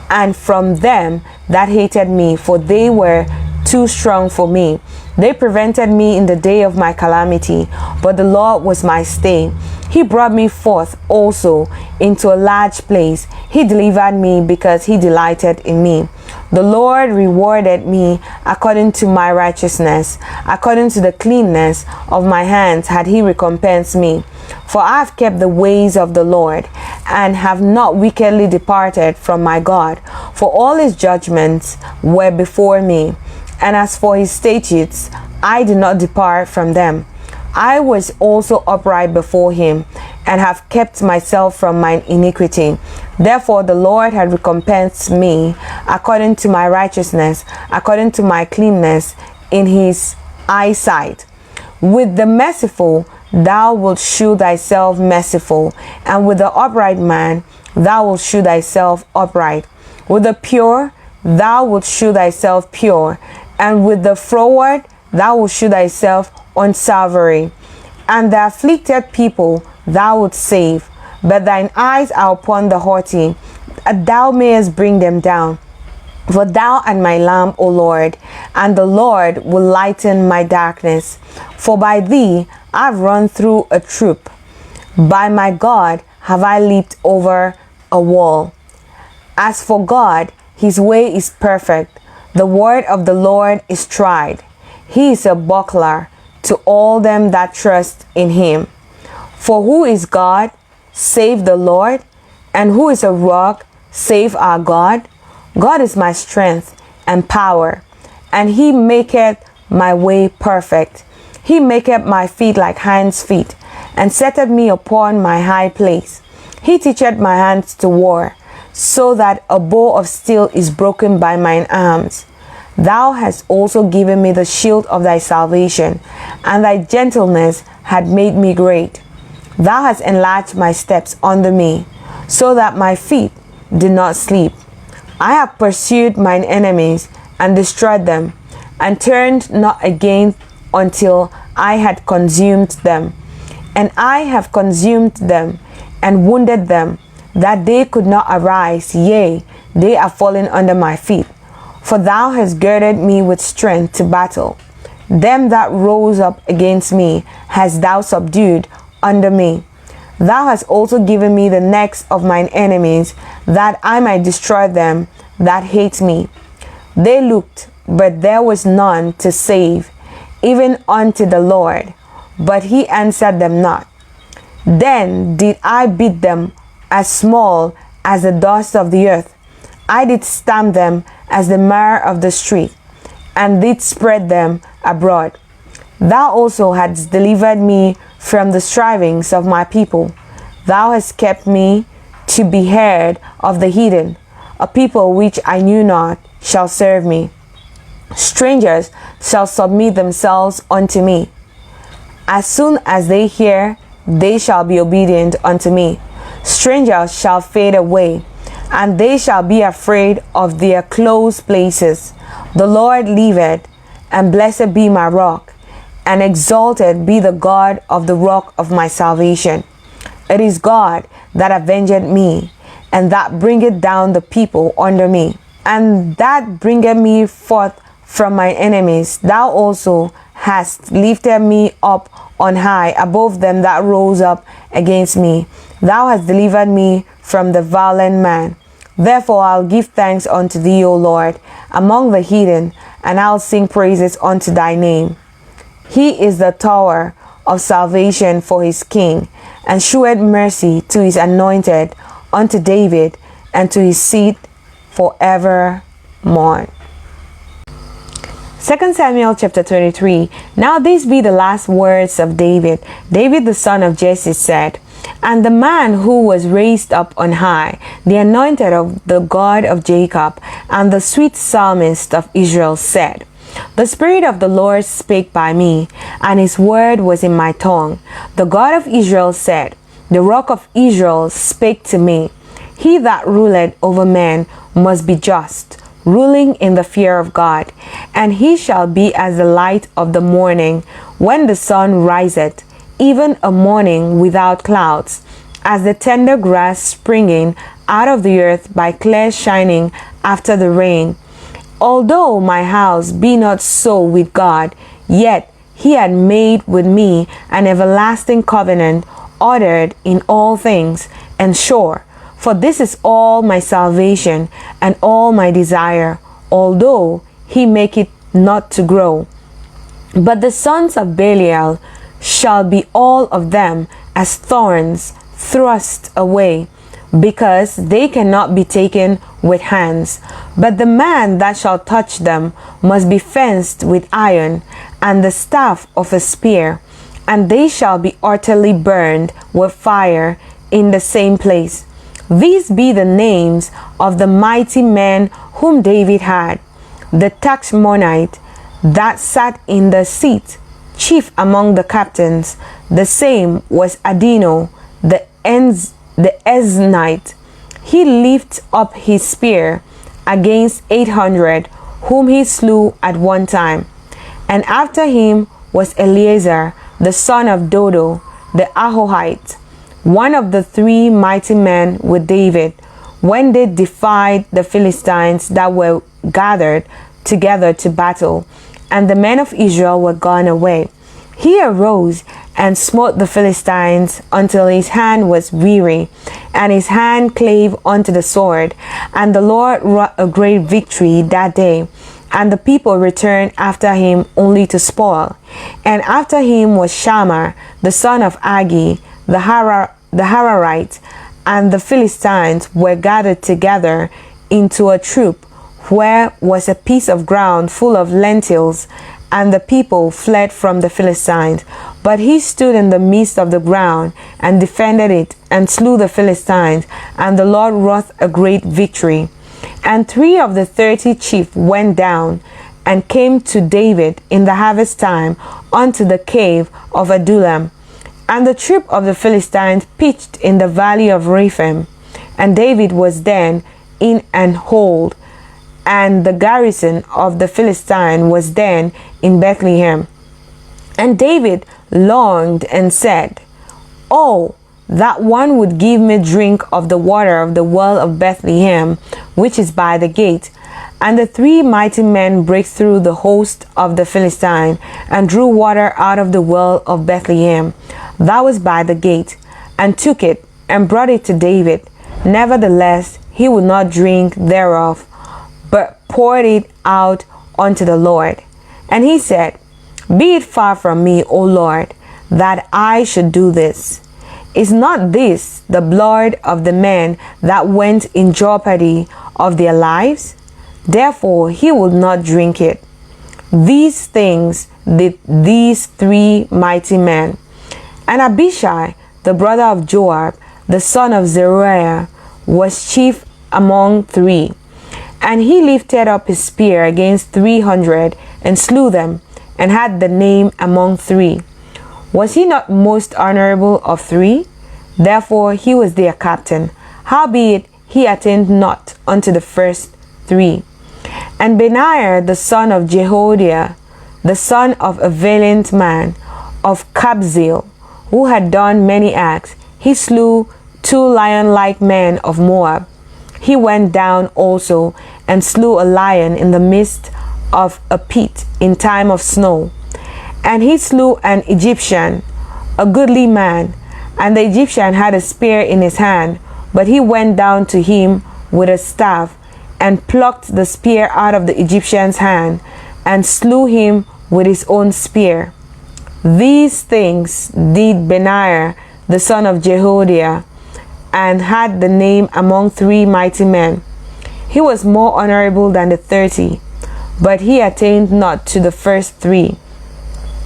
and from them that hated me, for they were too strong for me. They prevented me in the day of my calamity, but the Lord was my stay. He brought me forth also into a large place. He delivered me because he delighted in me. The Lord rewarded me according to my righteousness. According to the cleanness of my hands had he recompensed me. For I have kept the ways of the Lord, and have not wickedly departed from my God. For all his judgments were before me, and as for his statutes, I did not depart from them. I was also upright before him, and have kept myself from mine iniquity. Therefore the Lord had recompensed me according to my righteousness, according to my cleanness in his eyesight. With the merciful thou wilt shew thyself merciful, and with the upright man thou wilt shew thyself upright. With the pure thou wilt shew thyself pure, and with the froward thou wilt shew thyself unsavory. And the afflicted people thou wilt save, but thine eyes are upon the haughty, that thou mayest bring them down. For thou art my lamp, O Lord, and the Lord will lighten my darkness. For by thee I've run through a troop. By my God have I leaped over a wall. As for God, his way is perfect. The word of the Lord is tried. He is a buckler to all them that trust in him. For who is God, save the Lord? And who is a rock, save our God? God is my strength and power, and he maketh my way perfect. He maketh my feet like hinds' feet, and setteth me upon my high place. He teacheth my hands to war, so that a bow of steel is broken by mine arms. Thou hast also given me the shield of thy salvation, and thy gentleness had made me great. Thou hast enlarged my steps under me, so that my feet did not sleep. I have pursued mine enemies and destroyed them, and turned not again until I had consumed them. And I have consumed them and wounded them, that they could not arise, yea, they are fallen under my feet. For thou hast girded me with strength to battle. Them that rose up against me hast thou subdued under me. Thou hast also given me the necks of mine enemies, that I might destroy them that hate me. They looked, but there was none to save, even unto the Lord, but he answered them not. Then did I beat them as small as the dust of the earth. I did stamp them as the mire of the street, and did spread them abroad. Thou also hadst delivered me from the strivings of my people. Thou hast kept me to be heard of the heathen. A people which I knew not shall serve me. Strangers shall submit themselves unto me. As soon as they hear, they shall be obedient unto me. Strangers shall fade away, and they shall be afraid of their close places. The Lord liveth, and blessed be my rock, and exalted be the God of the rock of my salvation. It is God that avengeth me, and that bringeth down the people under me, and that bringeth me forth from my enemies. Thou also hast lifted me up on high above them that rose up against me. Thou hast delivered me from the violent man. Therefore I'll give thanks unto thee, O Lord, among the heathen, and I'll sing praises unto thy name. He is the tower of salvation for his king, and sheweth mercy to his anointed, unto David, and to his seed forevermore. 2 Samuel chapter 23. Now these be the last words of David. David the son of Jesse said, And the man who was raised up on high, the anointed of the God of Jacob, and the sweet psalmist of Israel said, The Spirit of the Lord spake by me, and his word was in my tongue. The God of Israel said, The rock of Israel spake to me. He that ruleth over men must be just, ruling in the fear of God. And he shall be as the light of the morning, when the sun riseth, even a morning without clouds, as the tender grass springing out of the earth by clear shining after the rain. Although my house be not so with God, yet he had made with me an everlasting covenant, ordered in all things, and sure. For this is all my salvation and all my desire, although he make it not to grow. But the sons of Belial shall be all of them as thorns thrust away, because they cannot be taken with hands. But the man that shall touch them must be fenced with iron, and the staff of a spear, and they shall be utterly burned with fire in the same place. These be the names of the mighty men whom David had. The Tachmonite that sat in the seat, chief among the captains, the same was Adino, the Eznite. He lifted up his spear against 800, whom he slew at one time. And after him was Eleazar, the son of Dodo, the Ahohite, one of the three mighty men with David, when they defied the Philistines that were gathered together to battle, and the men of Israel were gone away. He arose and smote the Philistines until his hand was weary, and his hand clave unto the sword. And the Lord wrought a great victory that day. And the people returned after him only to spoil. And after him was Shammah, the son of Agi, the Hararite, and the Philistines were gathered together into a troop, where was a piece of ground full of lentils, and the people fled from the Philistines. But he stood in the midst of the ground and defended it, and slew the Philistines, and the Lord wrought a great victory. And 3 of the 30 chiefs went down and came to David in the harvest time unto the cave of Adullam. And the troop of the Philistines pitched in the valley of Rephaim, and David was then in an hold, and the garrison of the Philistine was then in Bethlehem. And David longed and said, Oh, that one would give me drink of the water of the well of Bethlehem, which is by the gate. And the 3 mighty men brake through the host of the Philistine, and drew water out of the well of Bethlehem, that was by the gate, and took it, and brought it to David. Nevertheless, he would not drink thereof, but poured it out unto the Lord. And he said, Be it far from me, O Lord, that I should do this. Is not this the blood of the men that went in jeopardy of their lives? Therefore he would not drink it. These things did these 3 mighty men. And Abishai, the brother of Joab, the son of Zeruiah, was chief among 3. And he lifted up his spear against 300, and slew them, and had the name among 3. Was he not most honorable of 3? Therefore he was their captain. Howbeit he attained not unto the first 3. And Benaiah the son of Jehoiada, the son of a valiant man of Kabzeel, who had done many acts, he slew 2 lion-like men of Moab. He went down also and slew a lion in the midst of a pit in time of snow. And he slew an Egyptian, a goodly man, and the Egyptian had a spear in his hand, but he went down to him with a staff, and plucked the spear out of the Egyptian's hand, and slew him with his own spear. These things did Benaiah the son of Jehoiada, and had the name among 3 mighty men. He was more honorable than the 30, but he attained not to the first 3.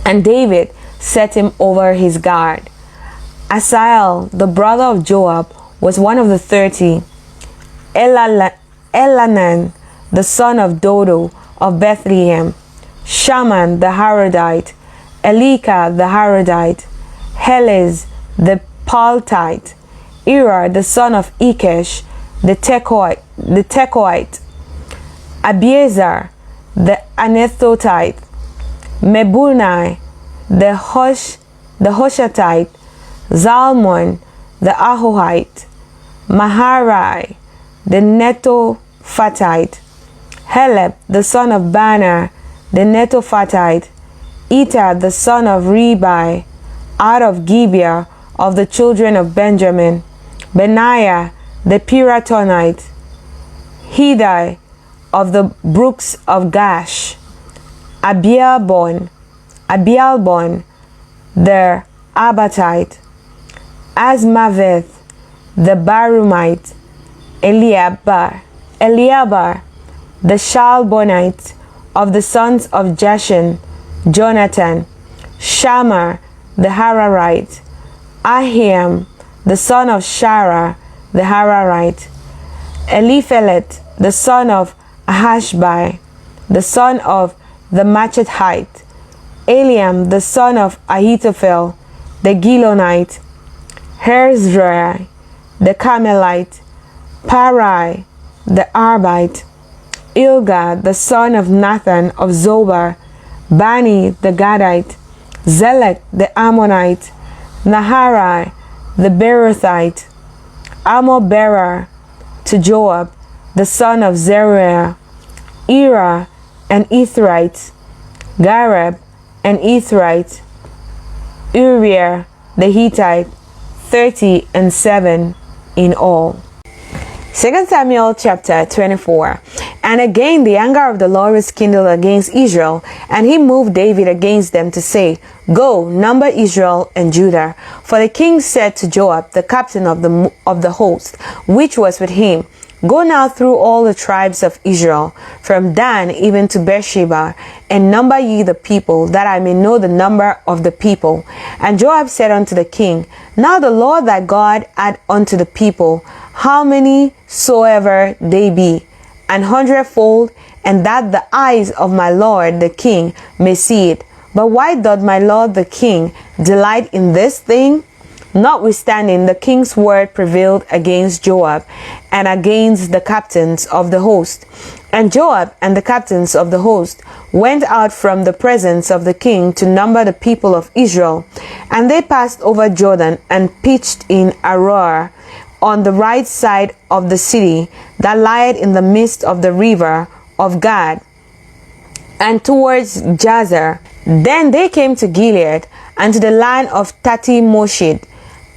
And David set him over his guard. Asael, the brother of Joab, was one of the 30. Elanan, the son of Dodo of Bethlehem. Shaman the Harodite. Elika the Harodite. Helez the Paltite. Ira the son of Ikesh the Tekoite. Abiezer the Anethotite. Mebunai the Hoshatite. Zalmon the Ahohite. Maharai the Netophatite. Heleb the son of Banner the Netophatite. Etar the son of Ribai, out of Gibeah of the children of Benjamin. Benaiah the Piratonite. Hidai of the brooks of Gash. Abialbon the Abatite. Asmaveth the Barumite. Eliabar the Shalbonite of the sons of Jashan. Jonathan. Shammah the Hararite. Ahiam the son of Shara the Hararite. Eliphelet the son of Ahashbai, the son of the Machathite. Eliam the son of Ahithophel the Gilonite. Herzrai the Carmelite. Parai the Arbite. Ilgad the son of Nathan of Zobar. Bani the Gadite. Zelek the Ammonite. Naharai the Berothite. Amoberar to Joab, the son of Zeruiah, Era, an Ithrite, Gareb, an Ithrite, Uriah, the Hittite, 37 in all. 2 Samuel chapter 24. And again the anger of the Lord was kindled against Israel, and he moved David against them to say, Go, number Israel and Judah. For the king said to Joab, the captain of the host, which was with him, Go now through all the tribes of Israel, from Dan even to Beersheba, and number ye the people, that I may know the number of the people. And Joab said unto the king, Now the Lord thy God add unto the people, how many soever they be, 100-fold, and that the eyes of my lord the king may see it. But why doth my lord the king delight in this thing? Notwithstanding, the king's word prevailed against Joab and against the captains of the host. And Joab and the captains of the host went out from the presence of the king to number the people of Israel. And they passed over Jordan and pitched in Aroer on the right side of the city that lieth in the midst of the river of Gad, and towards Jazer. Then they came to Gilead, and to the land of Tati-Moshid,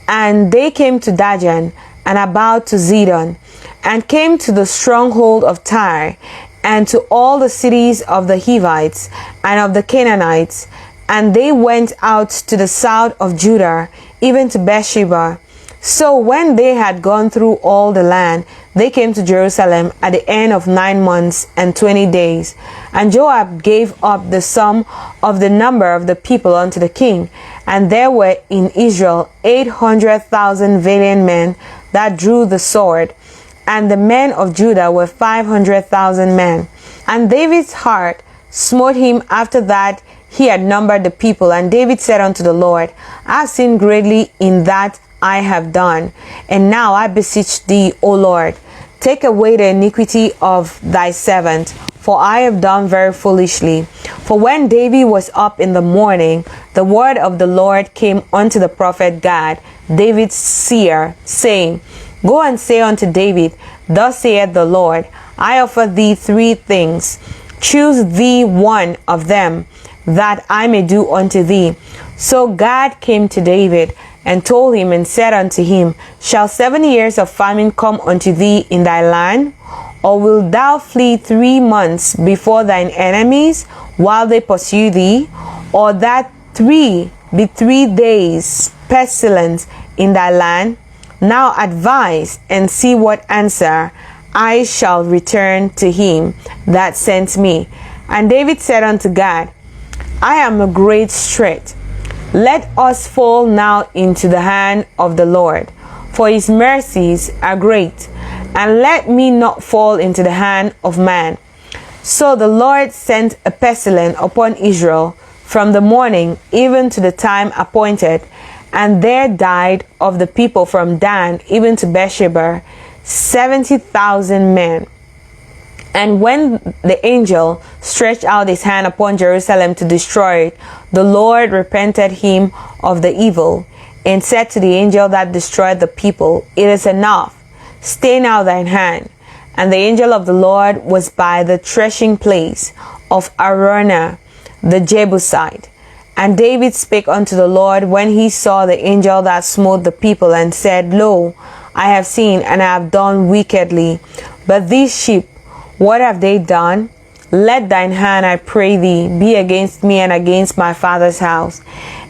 and they came to Dajan, and about to Zidon, and came to the stronghold of Tyre, and to all the cities of the Hivites and of the Canaanites. And they went out to the south of Judah, even to Beersheba. So when they had gone through all the land, they came to Jerusalem at the end of 9 months and 20 days. And Joab gave up the sum of the number of the people unto the king. And there were in Israel 800,000 valiant men that drew the sword. And the men of Judah were 500,000 men. And David's heart smote him after that he had numbered the people. And David said unto the Lord, I have sinned greatly in that I have done. And now I beseech thee, O Lord, take away the iniquity of thy servant, for I have done very foolishly. For when David was up in the morning, the word of the Lord came unto the prophet Gad, David's seer, saying, Go and say unto David, Thus saith the Lord, I offer thee 3 things. Choose thee one of them, that I may do unto thee. So Gad came to David, and told him, and said unto him, Shall 7 years of famine come unto thee in thy land? Or wilt thou flee 3 months before thine enemies, while they pursue thee? Or that 3 be 3 days pestilence in thy land? Now advise, and see what answer I shall return to him that sent me. And David said unto Gad, I am a great strait. Let us fall now into the hand of the Lord, for his mercies are great, and let me not fall into the hand of man. So the Lord sent a pestilence upon Israel from the morning even to the time appointed, and there died of the people from Dan even to Beersheba 70,000 men. And when the angel stretched out his hand upon Jerusalem to destroy it, the Lord repented him of the evil, and said to the angel that destroyed the people, It is enough, stay now thine hand. And the angel of the Lord was by the threshing place of Araunah the Jebusite. And David spake unto the Lord when he saw the angel that smote the people, and said, Lo, I have seen, and I have done wickedly. But these sheep, what have they done? Let thine hand, I pray thee, be against me and against my father's house.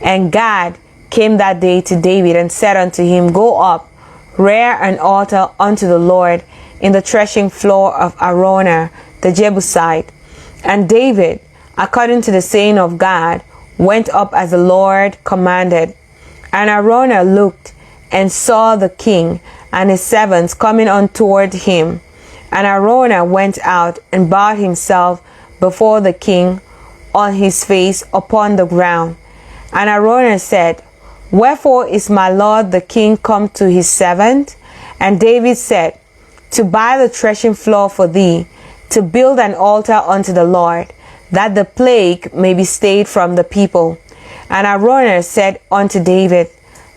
And Gad came that day to David, and said unto him, Go up, rear an altar unto the Lord in the threshing floor of Araunah the Jebusite. And David, according to the saying of God, went up as the Lord commanded. And Araunah looked and saw the king and his servants coming on toward him. And Araunah went out and bowed himself before the king on his face upon the ground. And Araunah said, Wherefore is my lord the king come to his servant? And David said, To buy the threshing floor for thee, to build an altar unto the Lord, that the plague may be stayed from the people. And Araunah said unto David,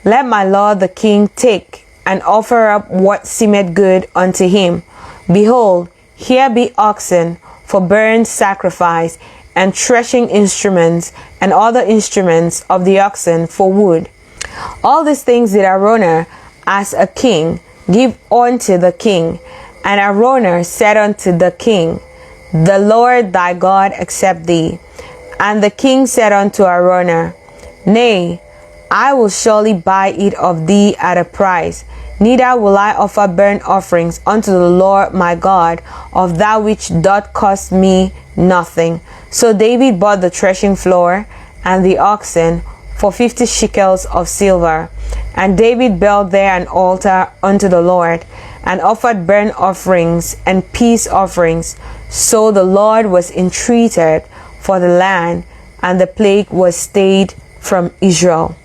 Let my lord the king take and offer up what seemeth good unto him. Behold, here be oxen for burnt sacrifice, and threshing instruments, and other instruments of the oxen for wood. All these things did Araunah, as a king, give unto the king. And Araunah said unto the king, The Lord thy God accept thee. And the king said unto Araunah, Nay, I will surely buy it of thee at a price. Neither will I offer burnt offerings unto the Lord my God of that which doth cost me nothing. So David bought the threshing floor and the oxen for 50 shekels of silver. And David built there an altar unto the Lord, and offered burnt offerings and peace offerings. So the Lord was entreated for the land, and the plague was stayed from Israel.